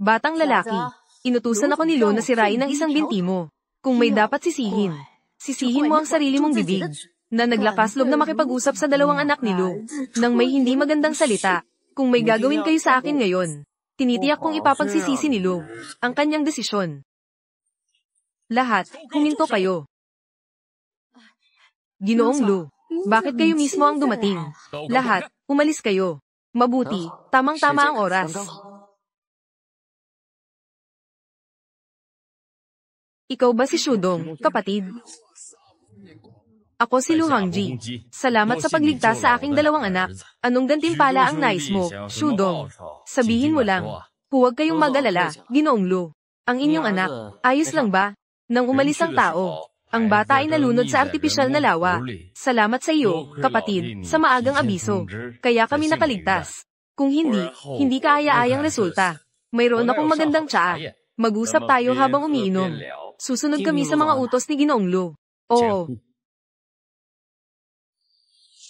Batang lalaki, inutusan ako ni Lo na sirain ang isang binti mo. Kung may dapat sisihin, sisihin mo ang sarili mong bibig, na naglakas loob na makipag-usap sa dalawang anak ni Lo, nang may hindi magandang salita. Kung may gagawin kayo sa akin ngayon, tinitiyak kong ipapagsisisi ni Lo ang kanyang desisyon. Lahat, huminto kayo. Ginoong Lo, bakit kayo mismo ang dumating? Lahat, umalis kayo. Mabuti, tamang-tama ang oras. Ikaw ba si Shudong, kapatid? Ako si Lu Hangji. Salamat sa pagligtas sa aking dalawang anak. Anong gantimpala ang nais mo, Shudong? Sabihin mo lang. Huwag kayong mag-alala, Ginoong Lu. Ang inyong anak, ayos lang ba? Nang umalis ang tao, ang bata ay nalunod sa artipisyal na lawa. Salamat sa iyo, kapatid, sa maagang abiso. Kaya kami nakaligtas. Kung hindi, hindi kaaya-ayang resulta. Mayroon akong magandang tsaa. Mag-usap tayo habang umiinom. Susunod kami sa mga utos ni Ginoong Lu. Oo.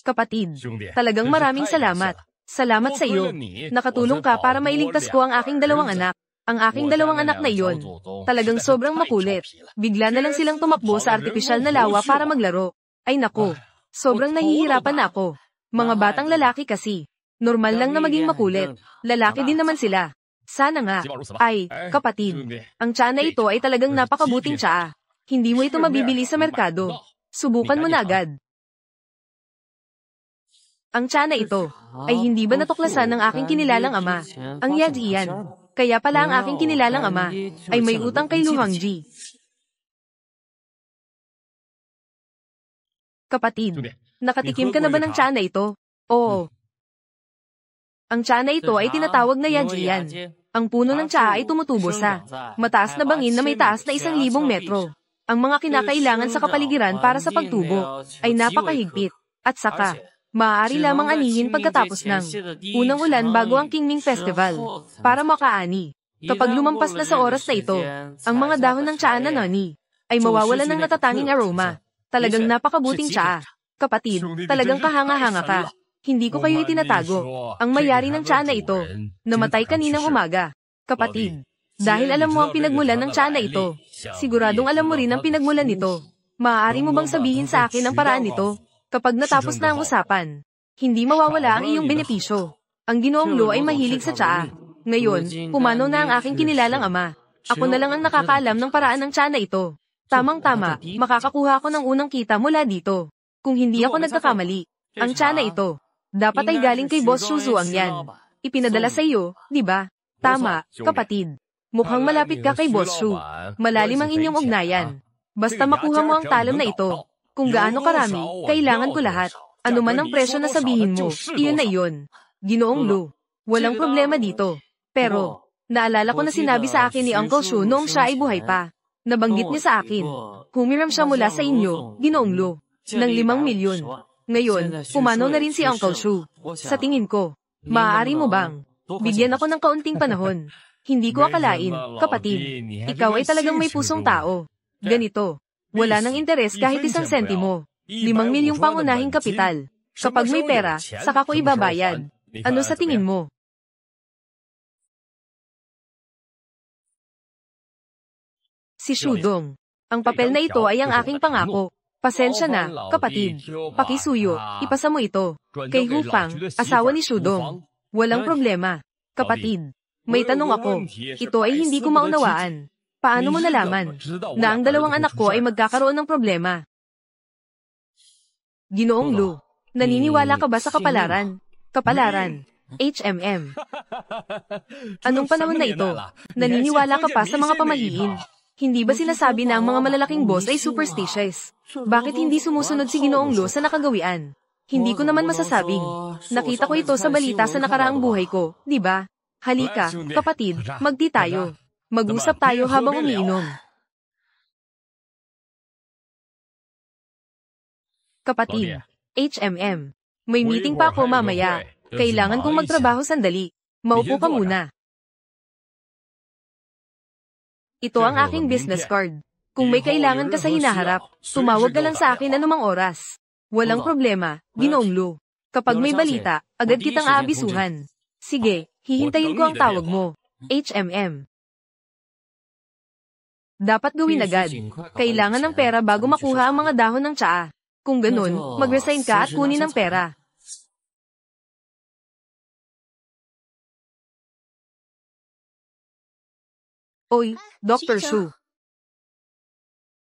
Kapatid, talagang maraming salamat. Salamat sa iyo. Nakatulong ka para mailigtas ko ang aking dalawang anak. Ang aking dalawang anak na iyon. Talagang sobrang makulit. Bigla na lang silang tumakbo sa artipisyal na lawa para maglaro. Ay nako, sobrang nahihirapan na ako. Mga batang lalaki kasi. Normal lang na maging makulit. Lalaki din naman sila. Sana nga. Ay, kapatid, ang tsaa na ito ay talagang napakabuting tsaa. Hindi mo ito mabibili sa merkado. Subukan mo na agad. Ang tsaa na ito ay hindi ba natuklasan ng aking kinilalang ama, ang Yajian. Kaya pala ang aking kinilalang ama ay may utang kay Lu Hangji. Kapatid, nakatikim ka na ba ng tsaa na ito? Oo. Ang tsaa na ito ay tinatawag na Yajian. Ang puno ng tsaa ay tumutubo sa mataas na bangin na may taas na 1,000 metro. Ang mga kinakailangan sa kapaligiran para sa pagtubo ay napakahigpit. At saka, maaari lamang anihin pagkatapos ng unang ulan bago ang Qingming Festival para makaani. Kapag lumampas na sa oras na ito, ang mga dahon ng tsaa na noni ay mawawalan ng natatanging aroma. Talagang napakabuting tsaa. Kapatid, talagang kahanga-hanga ka. Hindi ko kayo itinatago. Ang mayari ng tsaa na ito, namatay kaninang umaga. Kapatid, dahil alam mo ang pinagmulan ng tsaa na ito, siguradong alam mo rin ang pinagmulan nito. Maaari mo bang sabihin sa akin ang paraan nito? Kapag natapos na ang usapan, hindi mawawala ang iyong benepisyo. Ang Ginoong Lu ay mahilig sa tsaa. Ngayon, pumanaw na ang aking kinilalang ama. Ako na lang ang nakakaalam ng paraan ng tsaa na ito. Tamang-tama, makakakuha ako ng unang kita mula dito. Kung hindi ako nagkakamali, ang tsaa na ito dapat ay galing kay Boss Shuzuang yan. Ipinadala sa iyo, di ba? Tama, kapatid. Mukhang malapit ka kay Boss Shu. Malalim ang inyong ugnayan. Basta makuha mo ang talam na ito. Kung gaano karami, kailangan ko lahat. Ano man ang presyo na sabihin mo, iyon na iyon. Ginoong Lu, walang problema dito. Pero, naalala ko na sinabi sa akin ni Uncle Shu noong siya ay buhay pa. Nabanggit niya sa akin. Humiram siya mula sa inyo, Ginoong Lu, ng 5 milyon. Ngayon, pumanaw na rin si Uncle Shu. Sa tingin ko, maaari mo bang bigyan ako ng kaunting panahon? Hindi ko akalain, kapatid. Ikaw ay talagang may pusong tao. Ganito, wala nang interes kahit 1 sentimo. 5 milyong pangunahing kapital. Kapag may pera, saka ko ibabayad. Ano sa tingin mo? Si Shudong. Ang papel na ito ay ang aking pangako. Pasensya na, kapatid. Pakisuyo, ipasa mo ito. Kay Hufang, asawa ni Shudong. Walang problema. Kapatid, may tanong ako. Ito ay hindi ko maunawaan. Paano mo nalaman na ang dalawang anak ko ay magkakaroon ng problema? Ginoong Lu, naniniwala ka ba sa kapalaran? Kapalaran. HMM. Anong panahon na ito? Naniniwala ka pa sa mga pamahiin? Hindi ba sinasabi na ang mga malalaking boss ay superstitious? Bakit hindi sumusunod si Ginoong Lu sa nakagawian? Hindi ko naman masasabing. Nakita ko ito sa balita sa nakaraang buhay ko, di ba? Halika, kapatid, magti tayo. Mag-usap tayo habang umiinom. Kapatid, HMM. May meeting pa ako mamaya. Kailangan kong magtrabaho sandali. Maupo ka muna. Ito ang aking business card. Kung may kailangan ka sa hinaharap, tumawag ka lang sa akin anumang oras. Walang problema, Ginoong Lu. Kapag may balita, agad kitang aabisuhan. Sige, hihintayin ko ang tawag mo. HMM. Dapat gawin agad. Kailangan ng pera bago makuha ang mga dahon ng tsaa. Kung ganun, mag-resign ka at kunin ang pera. Oy, Dr. Shu.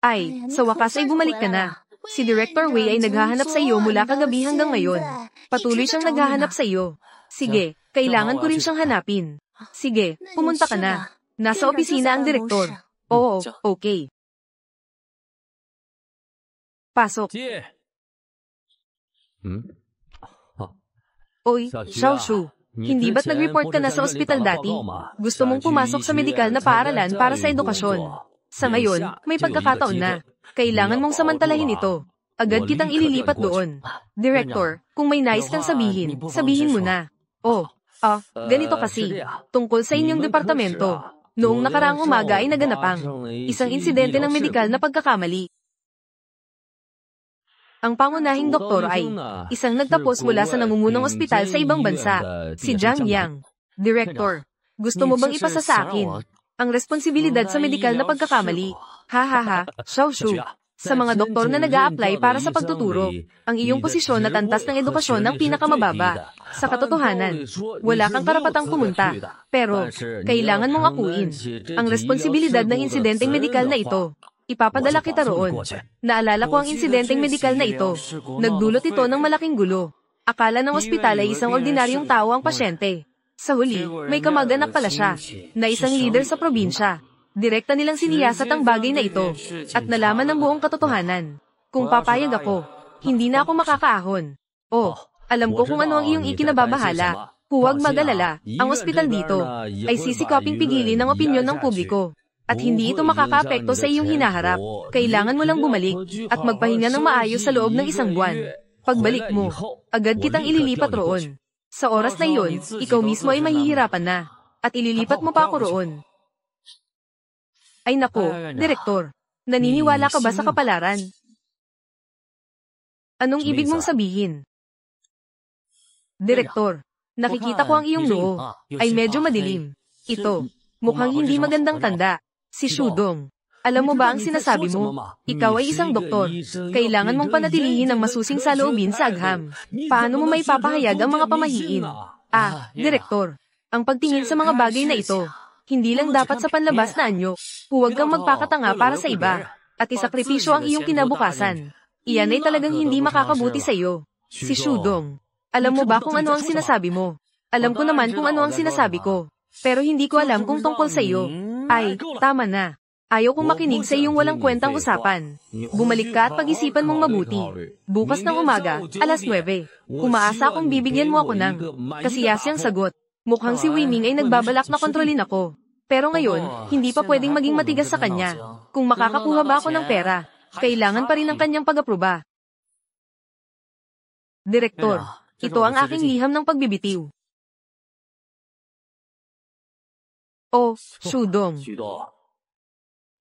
Ay, sa wakas ay bumalik ka na. Si Director Wei ay naghahanap sa iyo mula kagabi hanggang ngayon. Patuloy siyang naghahanap sa iyo. Sige, kailangan ko rin siyang hanapin. Sige, pumunta ka na. Nasa opisina ang direktor. Oo, okay. Pasok. Oy, Xiao Shu. Hindi ba't nag-report ka na sa ospital dati? Gusto mong pumasok sa medikal na paaralan para sa edukasyon. Sa ngayon, may pagkakataon na. Kailangan mong samantalahin ito. Agad kitang ililipat doon. Director, kung may nais kang sabihin, sabihin mo na. Ganito kasi. Tungkol sa inyong departamento. Noong nakaraang umaga ay naganapang isang insidente ng medikal na pagkakamali. Ang pangunahing doktor ay isang nagtapos mula sa nangungunang ospital sa ibang bansa, si Zhang Yang. Director, gusto mo bang ipasa sa akin ang responsibilidad sa medikal na pagkakamali? Xiao Shu. Sa mga doktor na nag-a-apply para sa pagtuturo, ang iyong posisyon at antas ng edukasyon ang pinakamababa. Sa katotohanan, wala kang karapatang pumunta. Pero, kailangan mong akuin ang responsibilidad ng insidenteng medikal na ito. Ipapadala kita roon. Naalala ko ang insidenteng medikal na ito. Nagdulot ito ng malaking gulo. Akala ng ospital ay isang ordinaryong tao ang pasyente. Sa huli, may kamag-anak pala siya, na isang leader sa probinsya. Direkta nilang siniyasat ang bagay na ito, at nalaman ng buong katotohanan. Kung papayag ako, hindi na ako makakaahon. Alam ko kung ano ang iyong ikinababahala. Huwag mag-alala, ang ospital dito ay sisikaping pigilin ang opinyon ng publiko. At hindi ito makakaapekto sa iyong hinaharap. Kailangan mo lang bumalik, at magpahinga ng maayos sa loob ng isang buwan. Pagbalik mo, agad kitang ililipat roon. Sa oras na iyon, ikaw mismo ay mahihirapan na, at ililipat mo pa ako roon. Ay nako, Direktor, naniniwala ka ba sa kapalaran? Anong ibig mong sabihin? Direktor, nakikita ko ang iyong noo, ay medyo madilim. Ito, mukhang hindi magandang tanda. Si Shudong, alam mo ba ang sinasabi mo? Ikaw ay isang doktor. Kailangan mong panatilihin ang masusing saloobin sa agham. Paano mo maipapahayag ang mga pamahiin? Direktor, ang pagtingin sa mga bagay na ito, hindi lang dapat sa panlabas na anyo. Huwag kang magpakatanga para sa iba, at isakripisyo ang iyong kinabukasan. Iyan ay talagang hindi makakabuti sa iyo. Si Shudong, alam mo ba kung ano ang sinasabi mo? Alam ko naman kung ano ang sinasabi ko, pero hindi ko alam kung tungkol sa iyo. Ay, tama na. Ayaw kong makinig sa iyong walang kwentang usapan. Bumalik ka at pag-isipan mong mabuti. Bukas ng umaga, alas 9. Umaasa akong bibigyan mo ako ng kasiyasiyang sagot. Mukhang si Wei Ming ay nagbabalak na kontrolin ako. Pero ngayon, hindi pa pwedeng maging matigas sa kanya. Kung makakakuha ba ako ng pera, kailangan pa rin ang kanyang pag-aproba. Direktor, ito ang aking liham ng pagbibitiw. Shudong.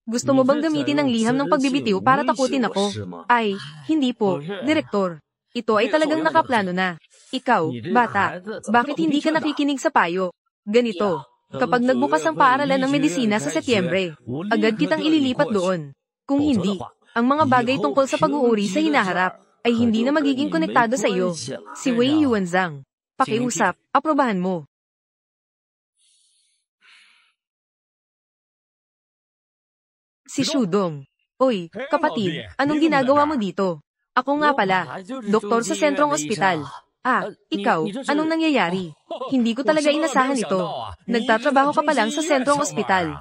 Gusto mo bang gamitin ang liham ng pagbibitiw para takutin ako? Ay, hindi po, Direktor. Ito ay talagang nakaplano na. Ikaw, bata, bakit hindi ka nakikinig sa payo? Ganito, kapag nagbukas ang paaralan ng medisina sa Setyembre, agad kitang ililipat doon. Kung hindi, ang mga bagay tungkol sa pag-uuri sa hinaharap ay hindi na magiging konektado sa iyo. Si Wei Yuanzhang. Pakiusap, aprobahan mo. Si Shudong. Oy, kapatid, anong ginagawa mo dito? Ako nga pala, doktor sa sentrong ospital. Ikaw, anong nangyayari? Hindi ko talaga inasahan ito. Nagtatrabaho ka pa lang sa sentrong ospital.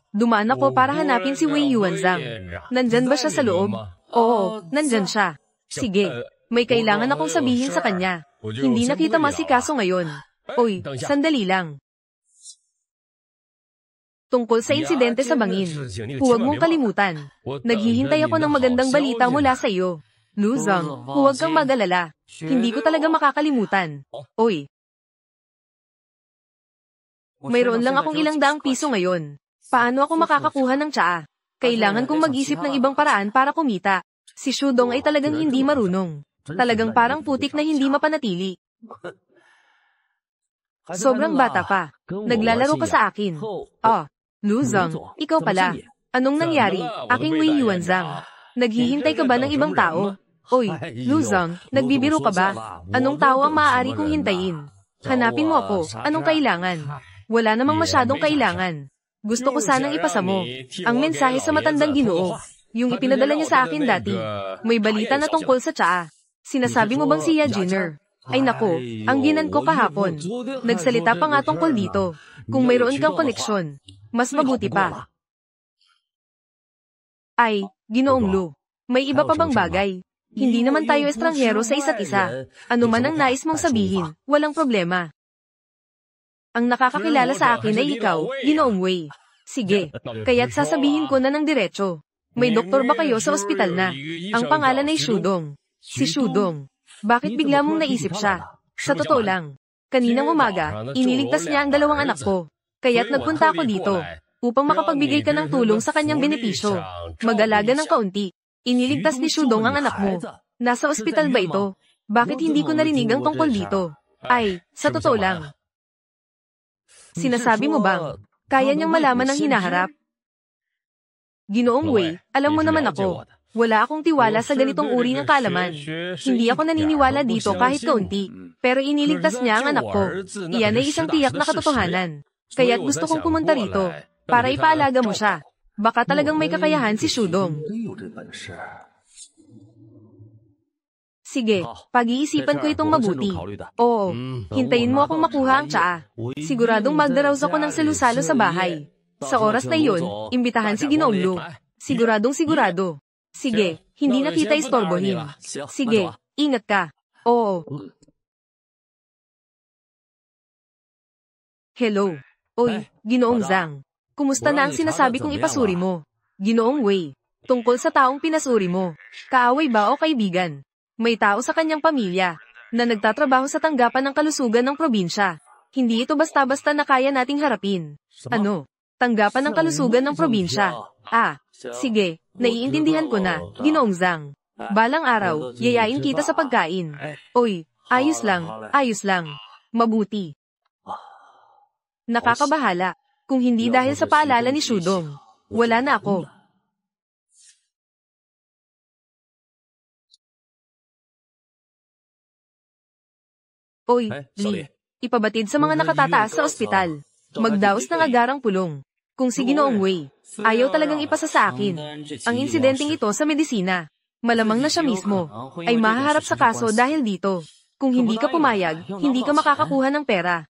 Dumaan ako para hanapin si Wei Yuanzhang. Nandyan ba siya sa loob? Oo, nandyan siya. Sige, may kailangan akong sabihin sa kanya. Hindi na kita masikaso ngayon. Oy, sandali lang. Tungkol sa insidente sa bangin, huwag mong kalimutan. Naghihintay ako ng magandang balita mula sa iyo. Luzang, huwag kang mag-alala. Hindi ko talaga makakalimutan. Oy. Mayroon lang akong ilang daang piso ngayon. Paano ako makakakuha ng tsaa? Kailangan kong mag-isip ng ibang paraan para kumita. Si Shudong ay talagang hindi marunong. Talagang parang putik na hindi mapanatili. Sobrang bata pa. Naglalaro ka sa akin. Ah, Lu Zhang, ikaw pala. Anong nangyari, aking Wei Yuanzhang? Naghihintay ka ba ng ibang tao? Oy, Lu Zhang, nagbibiro ka ba? Anong tao ang maaari kong hintayin? Hanapin mo ako, anong kailangan? Wala namang masyadong kailangan. Gusto ko sanang ipasa mo ang mensahe sa matandang Ginoo. Yung ipinadala niya sa akin dati. May balita na tungkol sa tsaa. Sinasabi mo bang si Yajiner? Ay nako, ang ginan ko kahapon. Nagsalita pa nga tungkol dito. Kung mayroon kang koneksyon, mas mabuti pa. Ay, Ginoong Lu, may iba pa bang bagay? Hindi naman tayo estranghero sa isa't isa. Ano man ang nais mong sabihin, walang problema. Ang nakakakilala sa akin ay ikaw, Ginoong Wei. Sige, kaya't sasabihin ko na ng diretso. May doktor ba kayo sa ospital na? Ang pangalan ay Shudong. Si Shudong. Bakit bigla mong naisip siya? Sa totoo lang, kaninang umaga, iniligtas niya ang 2 anak ko. Kaya't nagpunta ako dito, upang makapagbigay ka ng tulong sa kanyang benepisyo. Mag-alaga ng kaunti. Iniligtas ni Shudong ang anak mo. Nasa ospital ba ito? Bakit hindi ko narinig ang tungkol dito? Ay, sa totoo lang. Sinasabi mo bang, kaya niyang malaman ang hinaharap? Ginoong Wei, alam mo naman ako. Wala akong tiwala sa ganitong uri ng kaalaman. Hindi ako naniniwala dito kahit kaunti. Pero iniligtas niya ang anak ko. Iyan ay isang tiyak na katotohanan. Kaya't gusto kong pumunta rito, para ipaalaga mo siya. Baka talagang may kakayahan si Shudong. Sige, pag-iisipan ko itong mabuti. Oo, hintayin mo akong makuha ang tsaa. Siguradong magdaraos ako ng salusalo sa bahay. Sa oras na iyon, imbitahan si Ginoong Lu. Siguradong sigurado. Sige, hindi na kita istorbohin. Sige, ingat ka. Oo. Hello. Oy, Ginoong Zhang. Kumusta na ang sinasabi kong ipasuri mo? Ginoong Wei. Tungkol sa taong pinasuri mo. Kaaway ba o kaibigan? May tao sa kanyang pamilya na nagtatrabaho sa tanggapan ng kalusugan ng probinsya. Hindi ito basta-basta na kaya nating harapin. Ano? Tanggapan ng kalusugan ng probinsya. Ah, sige, naiintindihan ko na, Ginoong Zhang. Balang araw, yayain kita sa pagkain. Oy, ayos lang, ayos lang. Mabuti. Nakakabahala. Kung hindi dahil sa paalala ni Shudong, wala na ako. Oy, Lee, ipabatid sa mga nakatataas sa ospital. Magdaos ng agarang pulong. Kung si Ginoong Wei, ayaw talagang ipasa sa akin ang insidenteng ito sa medisina. Malamang na siya mismo ay mahaharap sa kaso dahil dito. Kung hindi ka pumayag, hindi ka makakakuha ng pera.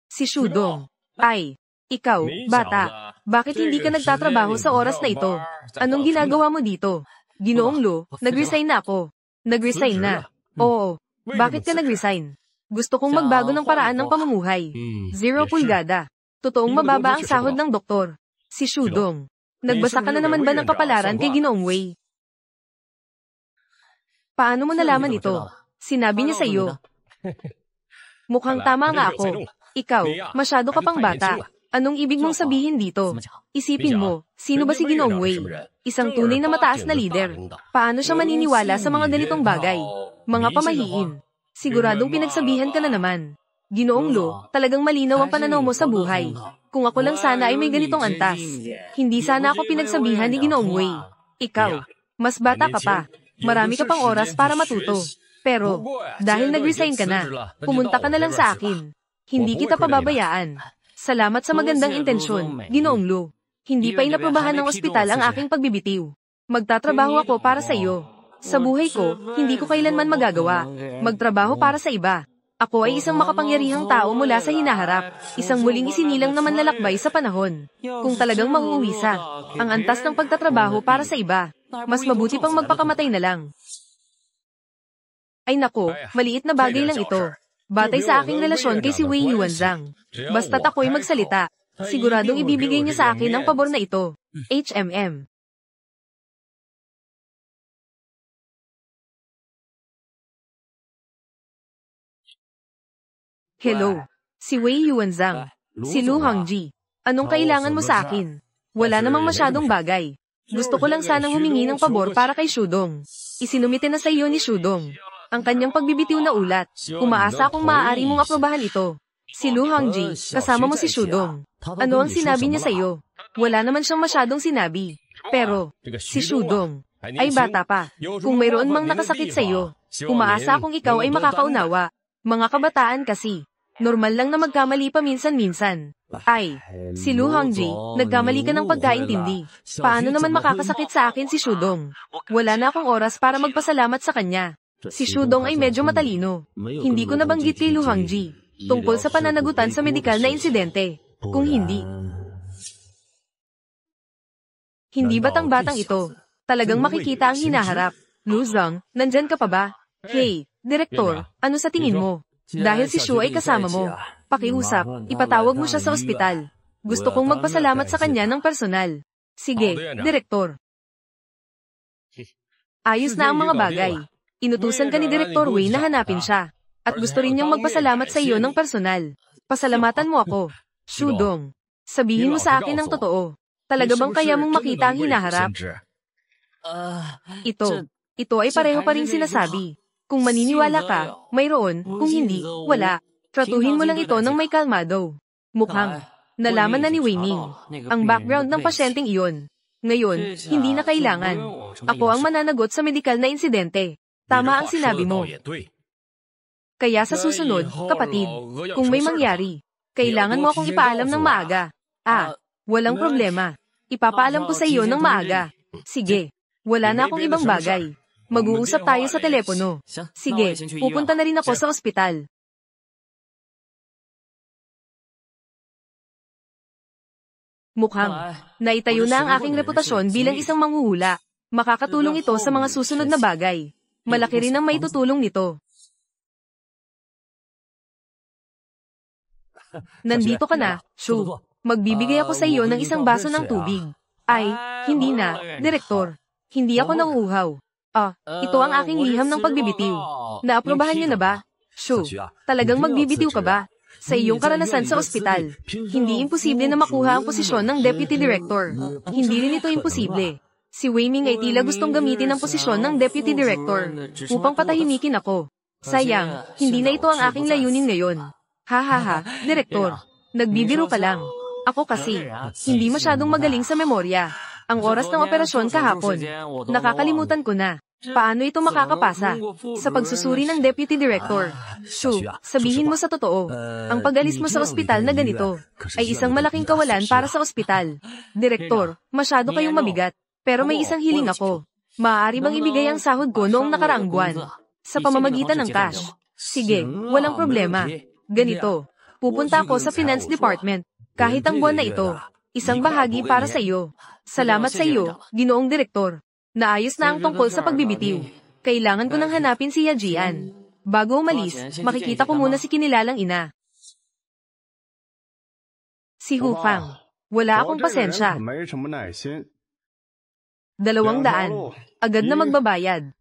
Si Shudong. Ay, ikaw, bata, bakit hindi ka nagtatrabaho sa oras na ito? Anong ginagawa mo dito? Ginoong Lu, nag-resign na ako. Nag-resign na. Oo, bakit ka nag-resign? Gusto kong magbago ng paraan ng pamumuhay. 0 pulgada. Totoong mababa ang sahod ng doktor. Si Shudong. Nagbasa ka na naman ba ng kapalaran kay Ginoong Wei? Paano mo nalaman ito? Sinabi niya sa iyo. Mukhang tama nga ako. Ikaw, masyado ka pang bata. Anong ibig mong sabihin dito? Isipin mo, sino ba si Ginoong Wei? Isang tunay na mataas na lider. Paano siya maniniwala sa mga ganitong bagay? Mga pamahiin. Siguradong pinagsabihan ka na naman. Ginoong Lu, talagang malinaw ang pananaw mo sa buhay. Kung ako lang sana ay may ganitong antas. Hindi sana ako pinagsabihan ni Ginoong Wei. Ikaw, mas bata ka pa. Marami ka pang oras para matuto. Pero, dahil nag-resign ka na, pumunta ka na lang sa akin. Hindi kita pababayaan. Salamat sa magandang intensyon, Ginoong Lu. Hindi pa inaprobahan ng ospital ang aking pagbibitiw. Magtatrabaho ako para sa iyo. Sa buhay ko, hindi ko kailanman magagawa. Magtrabaho para sa iba. Ako ay isang makapangyarihang tao mula sa hinaharap. Isang muling isinilang na manlalakbay sa panahon. Kung talagang mauuwisa, ang antas ng pagtatrabaho para sa iba, mas mabuti pang magpakamatay na lang. Ay nako, maliit na bagay lang ito. Batay sa aking relasyon kay si Wei Yuanzhang. Basta't ako'y magsalita, siguradong ibibigay niya sa akin ang pabor na ito. HMM. Hello, si Wei Yuanzhang. Si Lu Hongji. Anong kailangan mo sa akin? Wala namang masyadong bagay. Gusto ko lang sanang humingi ng pabor para kay Shudong. Isinumite na sa iyo ni Shudong ang kanyang pagbibitiw na ulat. Umaasa akong maaari mong aprobahan ito. Si Lu Hongji, kasama mo si Shudong. Ano ang sinabi niya sa iyo? Wala naman siyang masyadong sinabi. Pero, si Shudong ay bata pa. Kung mayroon mang nakasakit sa iyo, umaasa akong ikaw ay makakaunawa. Mga kabataan kasi. Normal lang na magkamali pa minsan-minsan. Ay, si Lu Hongji, nagkamali ka ng pagkaintindi. Paano naman makakasakit sa akin si Shudong? Wala na akong oras para magpasalamat sa kanya. Si Shudong ay medyo matalino. Hindi ko nabanggit kay Lu Hongji tungkol sa pananagutan sa medikal na insidente. Kung hindi. Hindi batang-batang ito. Talagang makikita ang hinaharap. Lu Zhang, nandyan ka pa ba? Hey, Direktor, ano sa tingin mo? Dahil si Shu ay kasama mo. Pakiusap, ipatawag mo siya sa ospital. Gusto kong magpasalamat sa kanya ng personal. Sige, Direktor. Ayos na ang mga bagay. Inutusan ka ni Direktor Wei na hanapin siya. At gusto rin niyang magpasalamat sa iyo ng personal. Pasalamatan mo ako. Shudong, sabihin mo sa akin ang totoo. Talaga bang kaya mong makita ang hinaharap? Ito ay pareho pa ring sinasabi. Kung maniniwala ka, mayroon. Kung hindi, wala. Tratuhin mo lang ito ng may kalmado. Mukhang, nalaman na ni Wei Ming ang background ng pasyenteng iyon. Ngayon, hindi na kailangan. Ako ang mananagot sa medikal na insidente. Tama ang sinabi mo. Kaya sa susunod, kapatid, kung may mangyari, kailangan mo akong ipaalam ng maaga. Walang problema. Ipapaalam ko sa iyo ng maaga. Sige, wala na akong ibang bagay. Mag-uusap tayo sa telepono. Sige, pupunta na rin ako sa ospital. Mukhang, naitayo na ang aking reputasyon bilang isang manghuhula. Makakatulong ito sa mga susunod na bagay. Malaki rin ang maitutulong nito. Nandito ka na, Shu. Magbibigay ako sa iyo ng isang baso ng tubig. Ay, hindi na, Direktor. Hindi ako nauuhaw. Ito ang aking liham ng pagbibitiw. Naaprobahan niyo na ba? Shu, talagang magbibitiw ka ba? Sa iyong karanasan sa ospital, hindi imposible na makuha ang posisyon ng Deputy Director. Hindi rin ito imposible. Si Wei Ming ay tila gustong gamitin ang posisyon ng Deputy Director upang patahimikin ako. Sayang, hindi na ito ang aking layunin ngayon. Direktor, nagbibiro ka lang. Ako kasi, hindi masyadong magaling sa memorya. Ang oras ng operasyon kahapon, nakakalimutan ko na. Paano ito makakapasa? Sa pagsusuri ng Deputy Director. Shu, sabihin mo sa totoo, ang pag-alis mo sa ospital na ganito ay isang malaking kawalan para sa ospital. Direktor, masyado kayong mabigat. Pero may isang hiling ako. Maaari bang ibigay ang sahod ko noong nakaraang buwan? Sa pamamagitan ng cash. Sige, walang problema. Ganito, pupunta ako sa Finance Department. Kahit ang buwan na ito, isang bahagi para sa iyo. Salamat sa iyo, Ginoong Direktor. Naayos na ang tungkol sa pagbibitiw. Kailangan ko nang hanapin si Yajian. Bago umalis, makikita ko muna si kinilalang ina. Si Hu Fang. Wala akong pasensya. 200. Agad na magbabayad.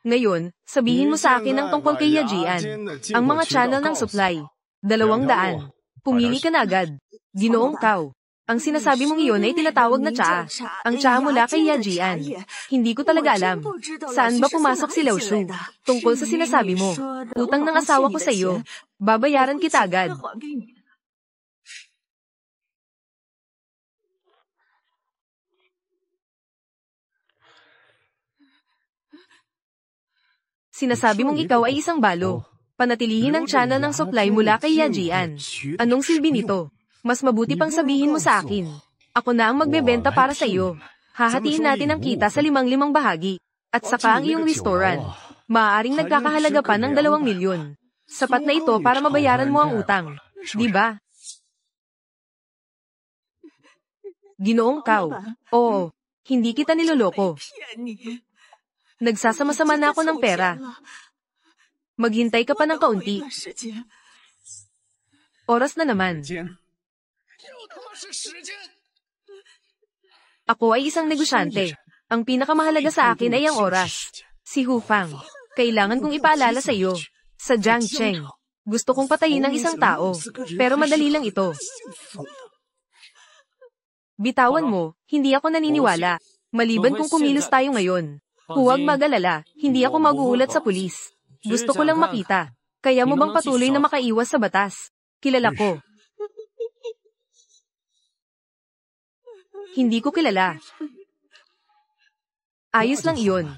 Ngayon, sabihin mo sa akin ang tungkol kay Yajian. Ang mga channel ng supply. 200. Pumili ka na agad. Ginoong Kao. Ang sinasabi mong iyon ay tinatawag na tsaa. Ang tsaa mula kay Yajian. Hindi ko talaga alam. Saan ba pumasok si Lao Shu? Tungkol sa sinasabi mo. Utang ng asawa ko sa iyo. Babayaran kita agad. Sinasabi mong ikaw ay isang balo. Panatilihin ang channel ng supply mula kay Yajian. Anong silbi nito? Mas mabuti pang sabihin mo sa akin. Ako na ang magbebenta para sa iyo. Hahatiin natin ang kita sa 5 bahagi. At saka ang iyong restaurant. Maaaring nagkakahalaga pa ng 2 milyon. Sapat na ito para mabayaran mo ang utang. Di ba? Ginoong Kao. Oo, hindi kita niloloko. Nagsasama-sama na ako ng pera. Maghintay ka pa ng kaunti. Oras na naman. Ako ay isang negosyante. Ang pinakamahalaga sa akin ay ang oras. Si Hu Fang. Kailangan kong ipaalala sa iyo. Sa Jiangcheng. Gusto kong patayin ng isang tao. Pero madali lang ito. Bitawan mo, hindi ako naniniwala. Maliban kung kumilos tayo ngayon. Huwag mag-alala, hindi ako mag-uulat sa pulis. Gusto ko lang makita. Kaya mo bang patuloy na makaiwas sa batas? Kilala ko. Hindi ko kilala. Ayos lang iyon.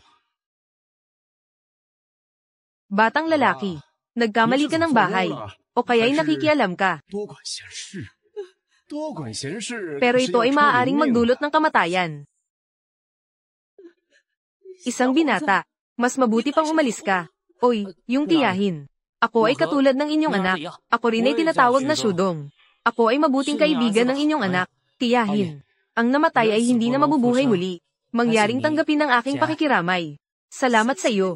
Batang lalaki, nagkamali ka ng bahay, o kaya'y nakikialam ka. Pero ito ay maaaring magdulot ng kamatayan. Isang binata, mas mabuti pang umalis ka. Oy, yung tiyahin. Ako ay katulad ng inyong anak. Ako rin ay tinatawag na syudong. Ako ay mabuting kaibigan ng inyong anak, tiyahin. Ang namatay ay hindi na mabubuhay muli. Mangyaring tanggapin ang aking pakikiramay. Salamat sa iyo.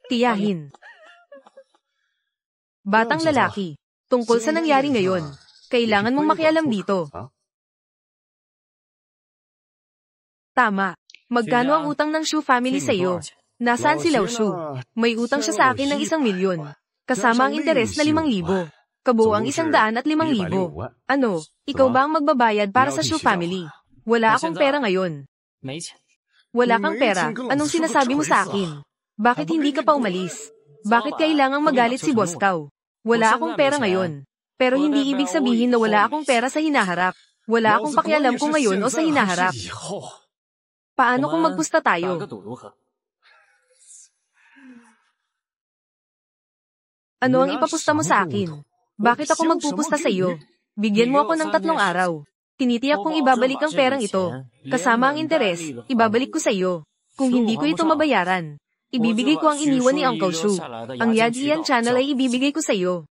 Tiyahin. Batang lalaki, tungkol sa nangyari ngayon, kailangan mong makialam dito. Tama. Magkano ang utang ng Shu family sa iyo? Nasaan si Lao Shu? May utang siya sa akin ng 1 milyon. Kasama ang interes na 5,000. Kabuang 105,000. Ano, ikaw ba ang magbabayad para sa Shu family? Wala akong pera ngayon. Wala kang pera, anong sinasabi mo sa akin? Bakit hindi ka pa umalis? Bakit kailangang magalit si Boss Cow? Wala akong pera ngayon. Pero hindi ibig sabihin na wala akong pera sa hinaharap. Wala akong pakialam kung ngayon o sa hinaharap. Paano kung magpusta tayo? Ano ang ipapusta mo sa akin? Bakit ako magpupusta sa iyo? Bigyan mo ako ng 3 araw. Tinitiyak kong ibabalik ang perang ito. Kasama ang interes, ibabalik ko sa iyo. Kung hindi ko ito mabayaran, ibibigay ko ang iniwan ni Uncle Shu. Ang Yajian Channel ay ibibigay ko sa iyo.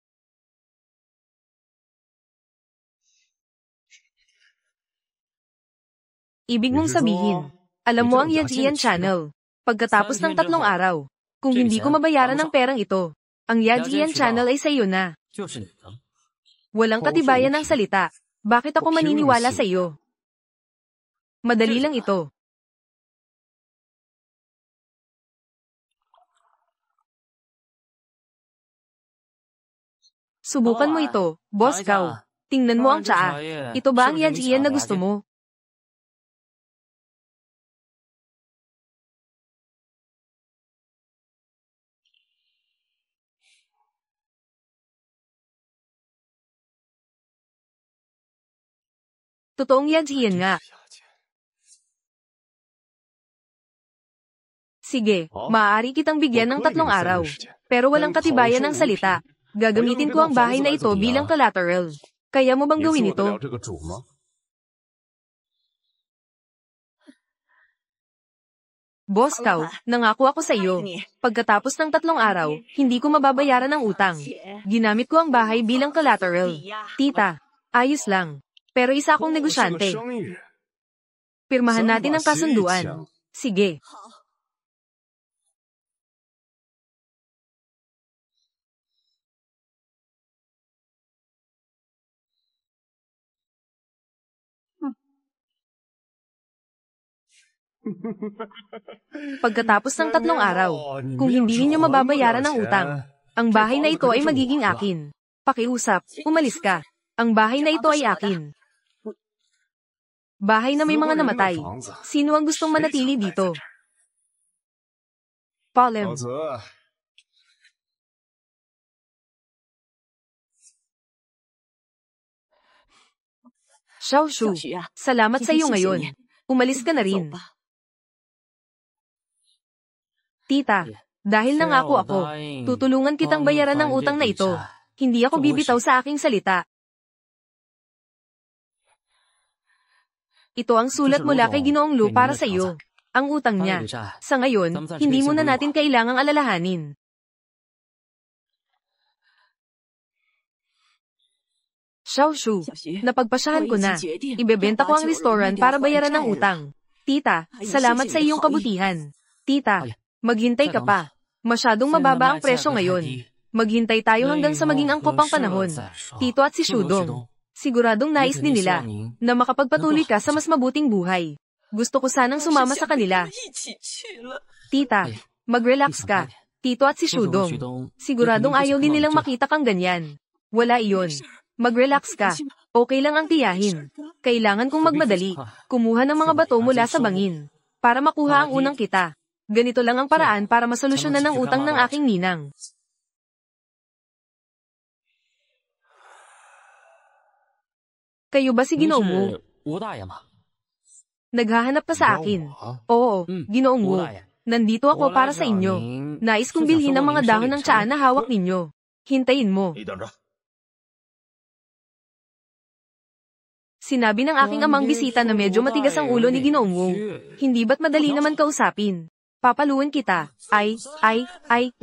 Ibig mong sabihin, alam mo ang Yajian Channel. Pagkatapos ng 3 araw, kung hindi ko mabayaran ang perang ito, ang Yajian Channel ay sa iyo na. Walang katibayan ng salita. Bakit ako maniniwala sa iyo? Madali lang ito. Subukan mo ito, Boss Cow. Tingnan mo ang tsaa. Ito ba ang Yajian na gusto mo? Totoong Yajian nga. Sige, maaari kitang bigyan ng 3 araw. Pero walang katibayan ng salita. Gagamitin ko ang bahay na ito bilang collateral. Kaya mo bang gawin ito? Boss Cow, nangako ako sa iyo. Pagkatapos ng 3 araw, hindi ko mababayaran ang utang. Ginamit ko ang bahay bilang collateral. Tita, ayos lang. Pero isa akong negosyante. Pirmahan natin ang kasunduan. Sige. Pagkatapos ng 3 araw, kung hindi ninyo mababayaran ang utang, ang bahay na ito ay magiging akin. Pakiusap, umalis ka. Ang bahay na ito ay akin. Bahay na may mga namatay. Sino ang gustong manatili dito? Palem. Xiao Shu, salamat sa iyo ngayon. Umalis ka na rin. Tita, dahil nangako ako, tutulungan kitang bayaran ang utang na ito. Hindi ako bibitaw sa aking salita. Ito ang sulat mula kay Ginoong Lu para sa iyo. Ang utang niya. Sa ngayon, hindi mo na natin kailangang alalahanin. Xiao Shu, napagpasyahan ko na. Ibebenta ko ang restaurant para bayaran ang utang. Tita, salamat sa iyong kabutihan. Tita, maghintay ka pa. Masyadong mababa ang presyo ngayon. Maghintay tayo hanggang sa maging angkop ang panahon. Tito at si Shudong. Siguradong nais din nila na makapagpatuloy ka sa mas mabuting buhay. Gusto ko sanang sumama sa kanila. Tita, mag-relax ka. Tito at si Shudong. Siguradong ayaw din nilang makita kang ganyan. Wala iyon. Mag-relax ka. Okay lang ang tiyahin. Kailangan kong magmadali. Kumuha ng mga bato mula sa bangin. Para makuha ang unang kita. Ganito lang ang paraan para masolusyonan ang utang ng aking ninang. Kayo ba si Ginoong Wu? Naghahanap ka sa akin. Oo, Ginoong Wu. Nandito ako para sa inyo. Nais kong bilhin ang mga dahon ng tsaa na hawak ninyo. Hintayin mo. Sinabi ng aking amang bisita na medyo matigas ang ulo ni Ginoong Wu. Hindi ba't madali naman kausapin? Papaluin kita.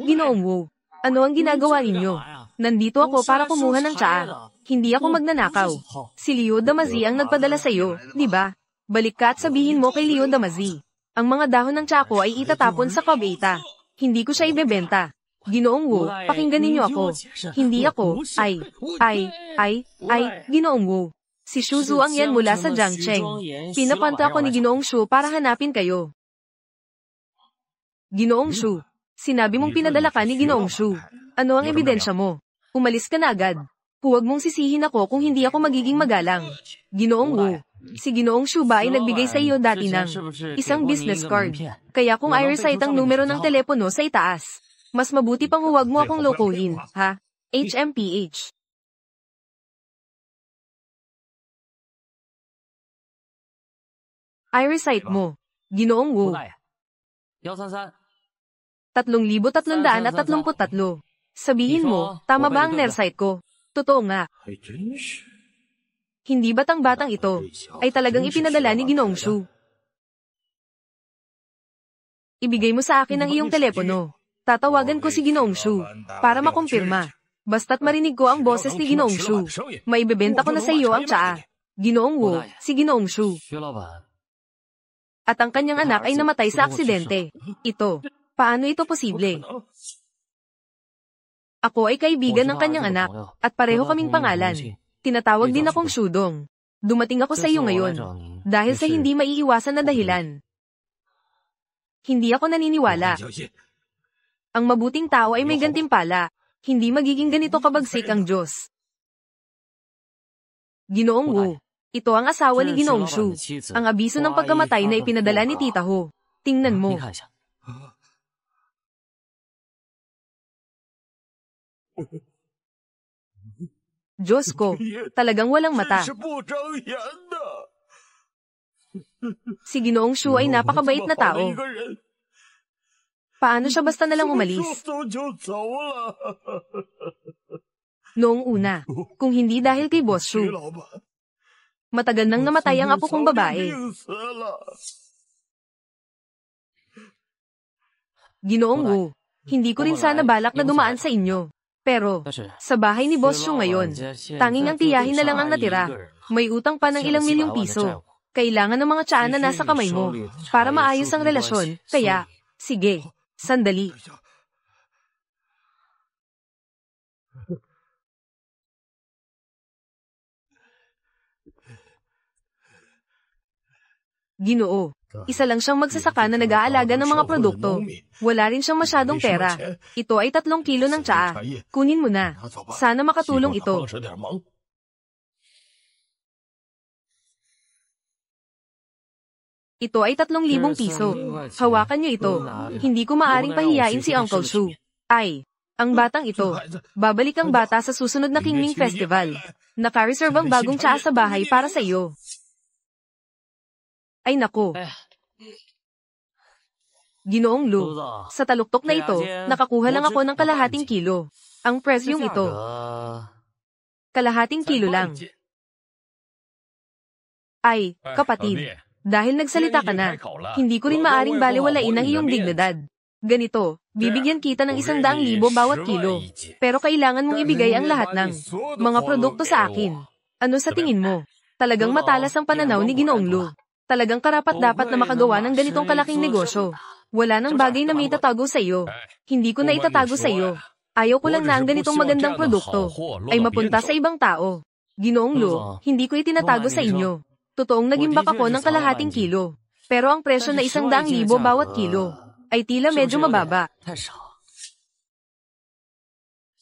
Ginoong Wu. Ano ang ginagawa ninyo? Nandito ako para kumuha ng tsaa. Hindi ako magnanakaw. Si Liu Damazi ang nagpadala sa iyo, di ba? Balik ka at sabihin mo kay Liu Damazi. Ang mga dahon ng tsaa ko ay itatapon sa Cobeta. Hindi ko siya ibebenta. Ginoong Wu, pakinggan ninyo ako. Hindi ako, Ginoong Wu. Si Shu Zuang yan mula sa Jiangcheng. Pinapanta ako ni Ginoong Shu para hanapin kayo. Ginoong Shu, sinabi mong pinadala ka ni Ginoong Shu. Ano ang ebidensya mo? Umalis ka na agad. Huwag mong sisihin ako kung hindi ako magiging magalang. Ginoong Wu, si Ginoong Shu ba ay nagbigay sa iyo dati ng isang business card. Kaya kung i-recite ang numero ng telepono sa itaas, mas mabuti pang huwag mo akong lokohin, ha? HMPH. I-recite mo. Ginoong Wu. 3,333. Sabihin mo, tama ba ang nersite ko? Totoo nga. Hindi ba't ang batang ito ay talagang ipinadala ni Ginoong Shu? Ibigay mo sa akin ang iyong telepono. Tatawagan ko si Ginoong Shu para makumpirma. Basta't marinig ko ang boses ni Ginoong Shu, maibebenta ko na sa iyo ang tsaa. Ginoong Wu, si Ginoong Shu. At ang kanyang anak ay namatay sa aksidente. Ito, paano ito posible? Ako ay kaibigan ng kanyang anak, at pareho kaming pangalan. Tinatawag din akong Shudong. Dumating ako sa iyo ngayon, dahil sa hindi maiiwasan na dahilan. Hindi ako naniniwala. Ang mabuting tao ay may gantimpala. Hindi magiging ganito kabagsik ang Diyos. Ginoong Wu, ito ang asawa ni Ginoong Shu. Ang abiso ng pagkamatay na ipinadala ni Tita Ho. Tingnan mo. Diyos ko, talagang walang mata. Si Ginoong Shu ay napakabait na tao. Paano siya basta nalang umalis? Noong una, kung hindi dahil kay Boss Shu, matagal nang namatay ang apo kong babae. Ginoong Wu, hindi ko rin sana balak na dumaan sa inyo. Pero, sa bahay ni Boss Shu ngayon, tanging ang tiyahin na lang ang natira. May utang pa ng ilang milyong piso. Kailangan ng mga tsaa na nasa kamay mo para maayos ang relasyon. Kaya, sige, sandali. Ginoo, isa lang siyang magsasaka na nag-aalaga ng mga produkto. Wala rin siyang masyadong pera. Ito ay 3 kilo ng tsaa. Kunin mo na. Sana makatulong ito. Ito ay 3,000 piso. Hawakan niyo ito. Hindi ko maaring pahiyain si Uncle Shu. Ay, ang batang ito. Babalik ang bata sa susunod na Qingming Festival. Naka-reserve ang bagong tsaa sa bahay para sa iyo. Ay nako. Ginoong Lu, sa taluktok na ito, nakakuha lang ako ng kalahating kilo. Ang presyong ito. Kalahating kilo lang. Ay, kapatid, dahil nagsalita ka na, hindi ko rin maaring balewalain ang iyong dignidad. Ganito, bibigyan kita ng 100,000 bawat kilo. Pero kailangan mong ibigay ang lahat ng mga produkto sa akin. Ano sa tingin mo? Talagang matalas ang pananaw ni Ginoong Lu. Talagang karapat-dapat na makagawa ng ganitong kalaking negosyo. Wala nang bagay na may itatago sa iyo. Hindi ko na itatago sa iyo. Ayaw ko lang na ang ganitong magandang produkto ay mapunta sa ibang tao. Ginoong Lu, hindi ko itinatago sa inyo. Totoong nagimbak ako ng kalahating kilo. Pero ang presyo na 100,000 bawat kilo ay tila medyo mababa.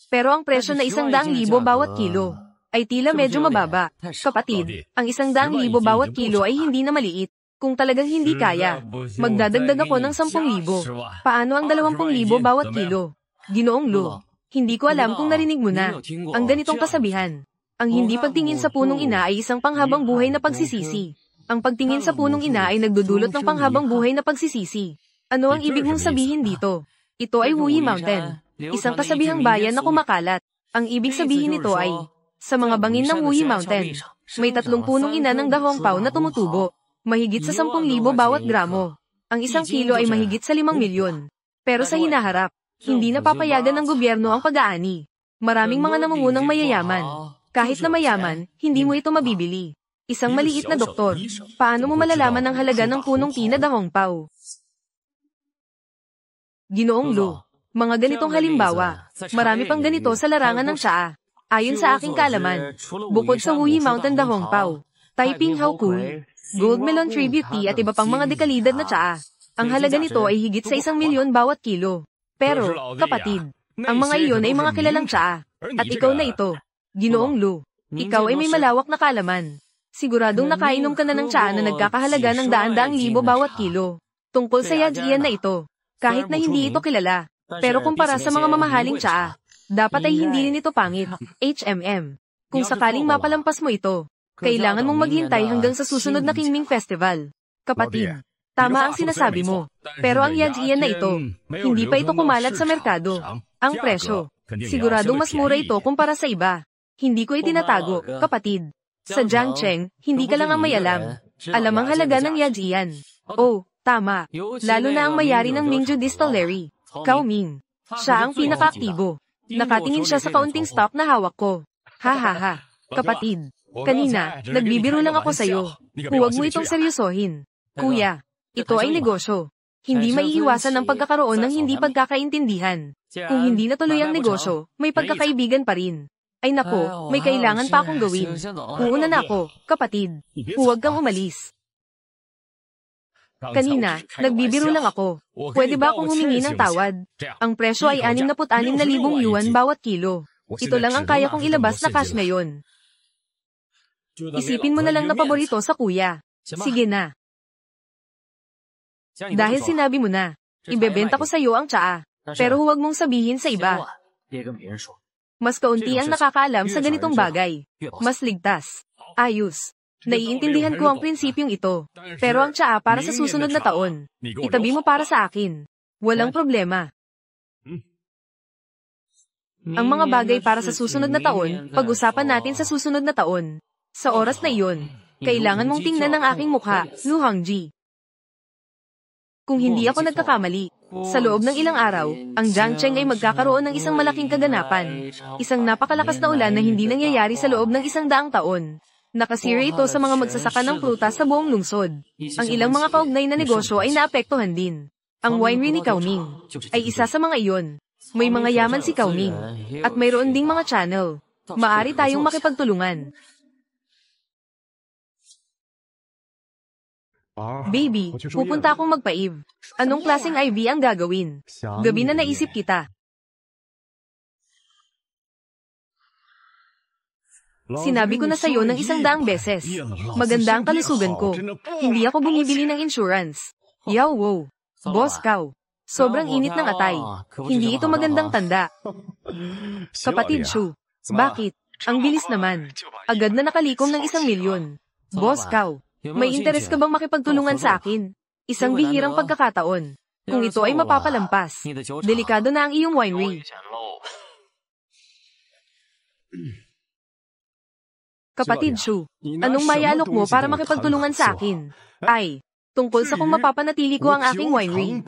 Pero ang presyo na 100,000 bawat kilo ay tila medyo mababa. Kapatid, ang 100,000 bawat kilo ay hindi na maliit. Kung talagang hindi kaya, magdadagdag ako ng 10,000. Paano ang 20,000 bawat kilo? Ginoong Lu, hindi ko alam kung narinig mo na ang ganitong kasabihan. Ang hindi pagtingin sa punong ina ay isang panghabang buhay na pagsisisi. Ang pagtingin sa punong ina ay nagdudulot ng panghabang buhay na pagsisisi. Ano ang ibig mong sabihin dito? Ito ay Wuyi Mountain, isang kasabihang bayan na kumakalat. Ang ibig sabihin nito ay, sa mga bangin ng Wuyi Mountain, may 3 punong ina ng dahongpao na tumutubo, mahigit sa 10,000 bawat gramo. Ang 1 kilo ay mahigit sa 5 milyon. Pero sa hinaharap, hindi napapayagan ng gobyerno ang pag-aani. Maraming mga namungunang mayayaman. Kahit na mayaman, hindi mo ito mabibili. Isang maliit na doktor, paano mo malalaman ang halaga ng punong tea na dahongpao? Ginoong Lu, mga ganitong halimbawa, marami pang ganito sa larangan ng tsaa. Ayon sa aking kaalaman, bukod sa Wuyi Mountain dahongpao, Taiping Haokui, Gold Melon Tribute Tea at iba pang mga dekalidad na tsaa, ang halaga nito ay higit sa 1 milyon bawat kilo. Pero, kapatid, ang mga iyon ay mga kilalang tsaa. At ikaw na ito, Ginoong Lu, ikaw ay may malawak na kaalaman. Siguradong nakainom ka na ng tsaa na nagkakahalaga ng daan-daang libo bawat kilo. Tungkol sa yajian na ito, kahit na hindi ito kilala, pero kumpara sa mga mamahaling tsaa, dapat ay hindi rin ito pangit. HMM. Kung sakaling mapalampas mo ito, kailangan mong maghintay hanggang sa susunod na Qingming Festival. Kapatid, tama ang sinasabi mo. Pero ang yajian na ito, hindi pa ito kumalat sa merkado. Ang presyo, siguradong mas mura ito kumpara sa iba. Hindi ko itinatago, kapatid. Sa Jiangcheng, hindi ka lang ang may alam. Alam ang halaga ng yajian. Oh, tama. Lalo na ang may-ari ng Mingju Distillery, Cao Ming. Siya ang pinaka-aktibo. Nakatingin siya sa kaunting stock na hawak ko. Ha ha ha. Kapatid, kanina, nagbibiro lang ako sa'yo. Huwag mo itong seryosohin. Kuya, ito ay negosyo. Hindi maiiwasan ang pagkakaroon ng hindi pagkakaintindihan. Kung hindi natuloy ang negosyo, may pagkakaibigan pa rin. Ay nako, may kailangan pa akong gawin. Uuna na ako, kapatid. Huwag kang umalis. Kanina, nagbibiro lang ako. Pwede ba akong humingi ng tawad? Ang presyo ay 66,000 yuan bawat kilo. Ito lang ang kaya kong ilabas na cash ngayon. Isipin mo na lang na paborito sa kuya. Sige na. Dahil sinabi mo na, ibebenta ko sa iyo ang tsaa. Pero huwag mong sabihin sa iba. Mas kaunti ang nakakaalam sa ganitong bagay. Mas ligtas. Ayos. Naiintindihan ko ang prinsipyong ito. Pero ang tsaa para sa susunod na taon, itabi mo para sa akin. Walang problema. Ang mga bagay para sa susunod na taon, pag-usapan natin sa susunod na taon. Sa oras na iyon, kailangan mong tingnan ang aking mukha, Lu Hongji. Kung hindi ako nagkakamali, sa loob ng ilang araw, ang Jiangcheng ay magkakaroon ng isang malaking kaganapan. Isang napakalakas na ulan na hindi nangyayari sa loob ng 100 taon. Nakasira ito sa mga magsasaka ng prutas sa buong lungsod. Ang ilang mga kaugnay na negosyo ay naapektuhan din. Ang winery ni Cao Ming ay isa sa mga iyon. May mga yaman si Cao Ming, at mayroon ding mga channel. Maari tayong makipagtulungan. Baby, pupunta akong magpa-Eve. Anong klaseng IV ang gagawin? Gabi na naisip kita. Sinabi ko na sa'yo ng 100 beses. Maganda ang kalusugan ko. Hindi ako bumibili ng insurance. Yaw wow. Boss Cao. Sobrang init ng atay. Hindi ito magandang tanda. Kapatid Shu. Bakit? Ang bilis naman. Agad na nakalikom ng 1 milyon. Boss Cao. May interes ka bang makipagtulungan sa akin? Isang bihirang pagkakataon. Kung ito ay mapapalampas, delikado na ang iyong winery. Kapatid Shu, anong mayalok mo para makipagtulungan sa akin? Ay, tungkol sa kung mapapanatili ko ang aking winery.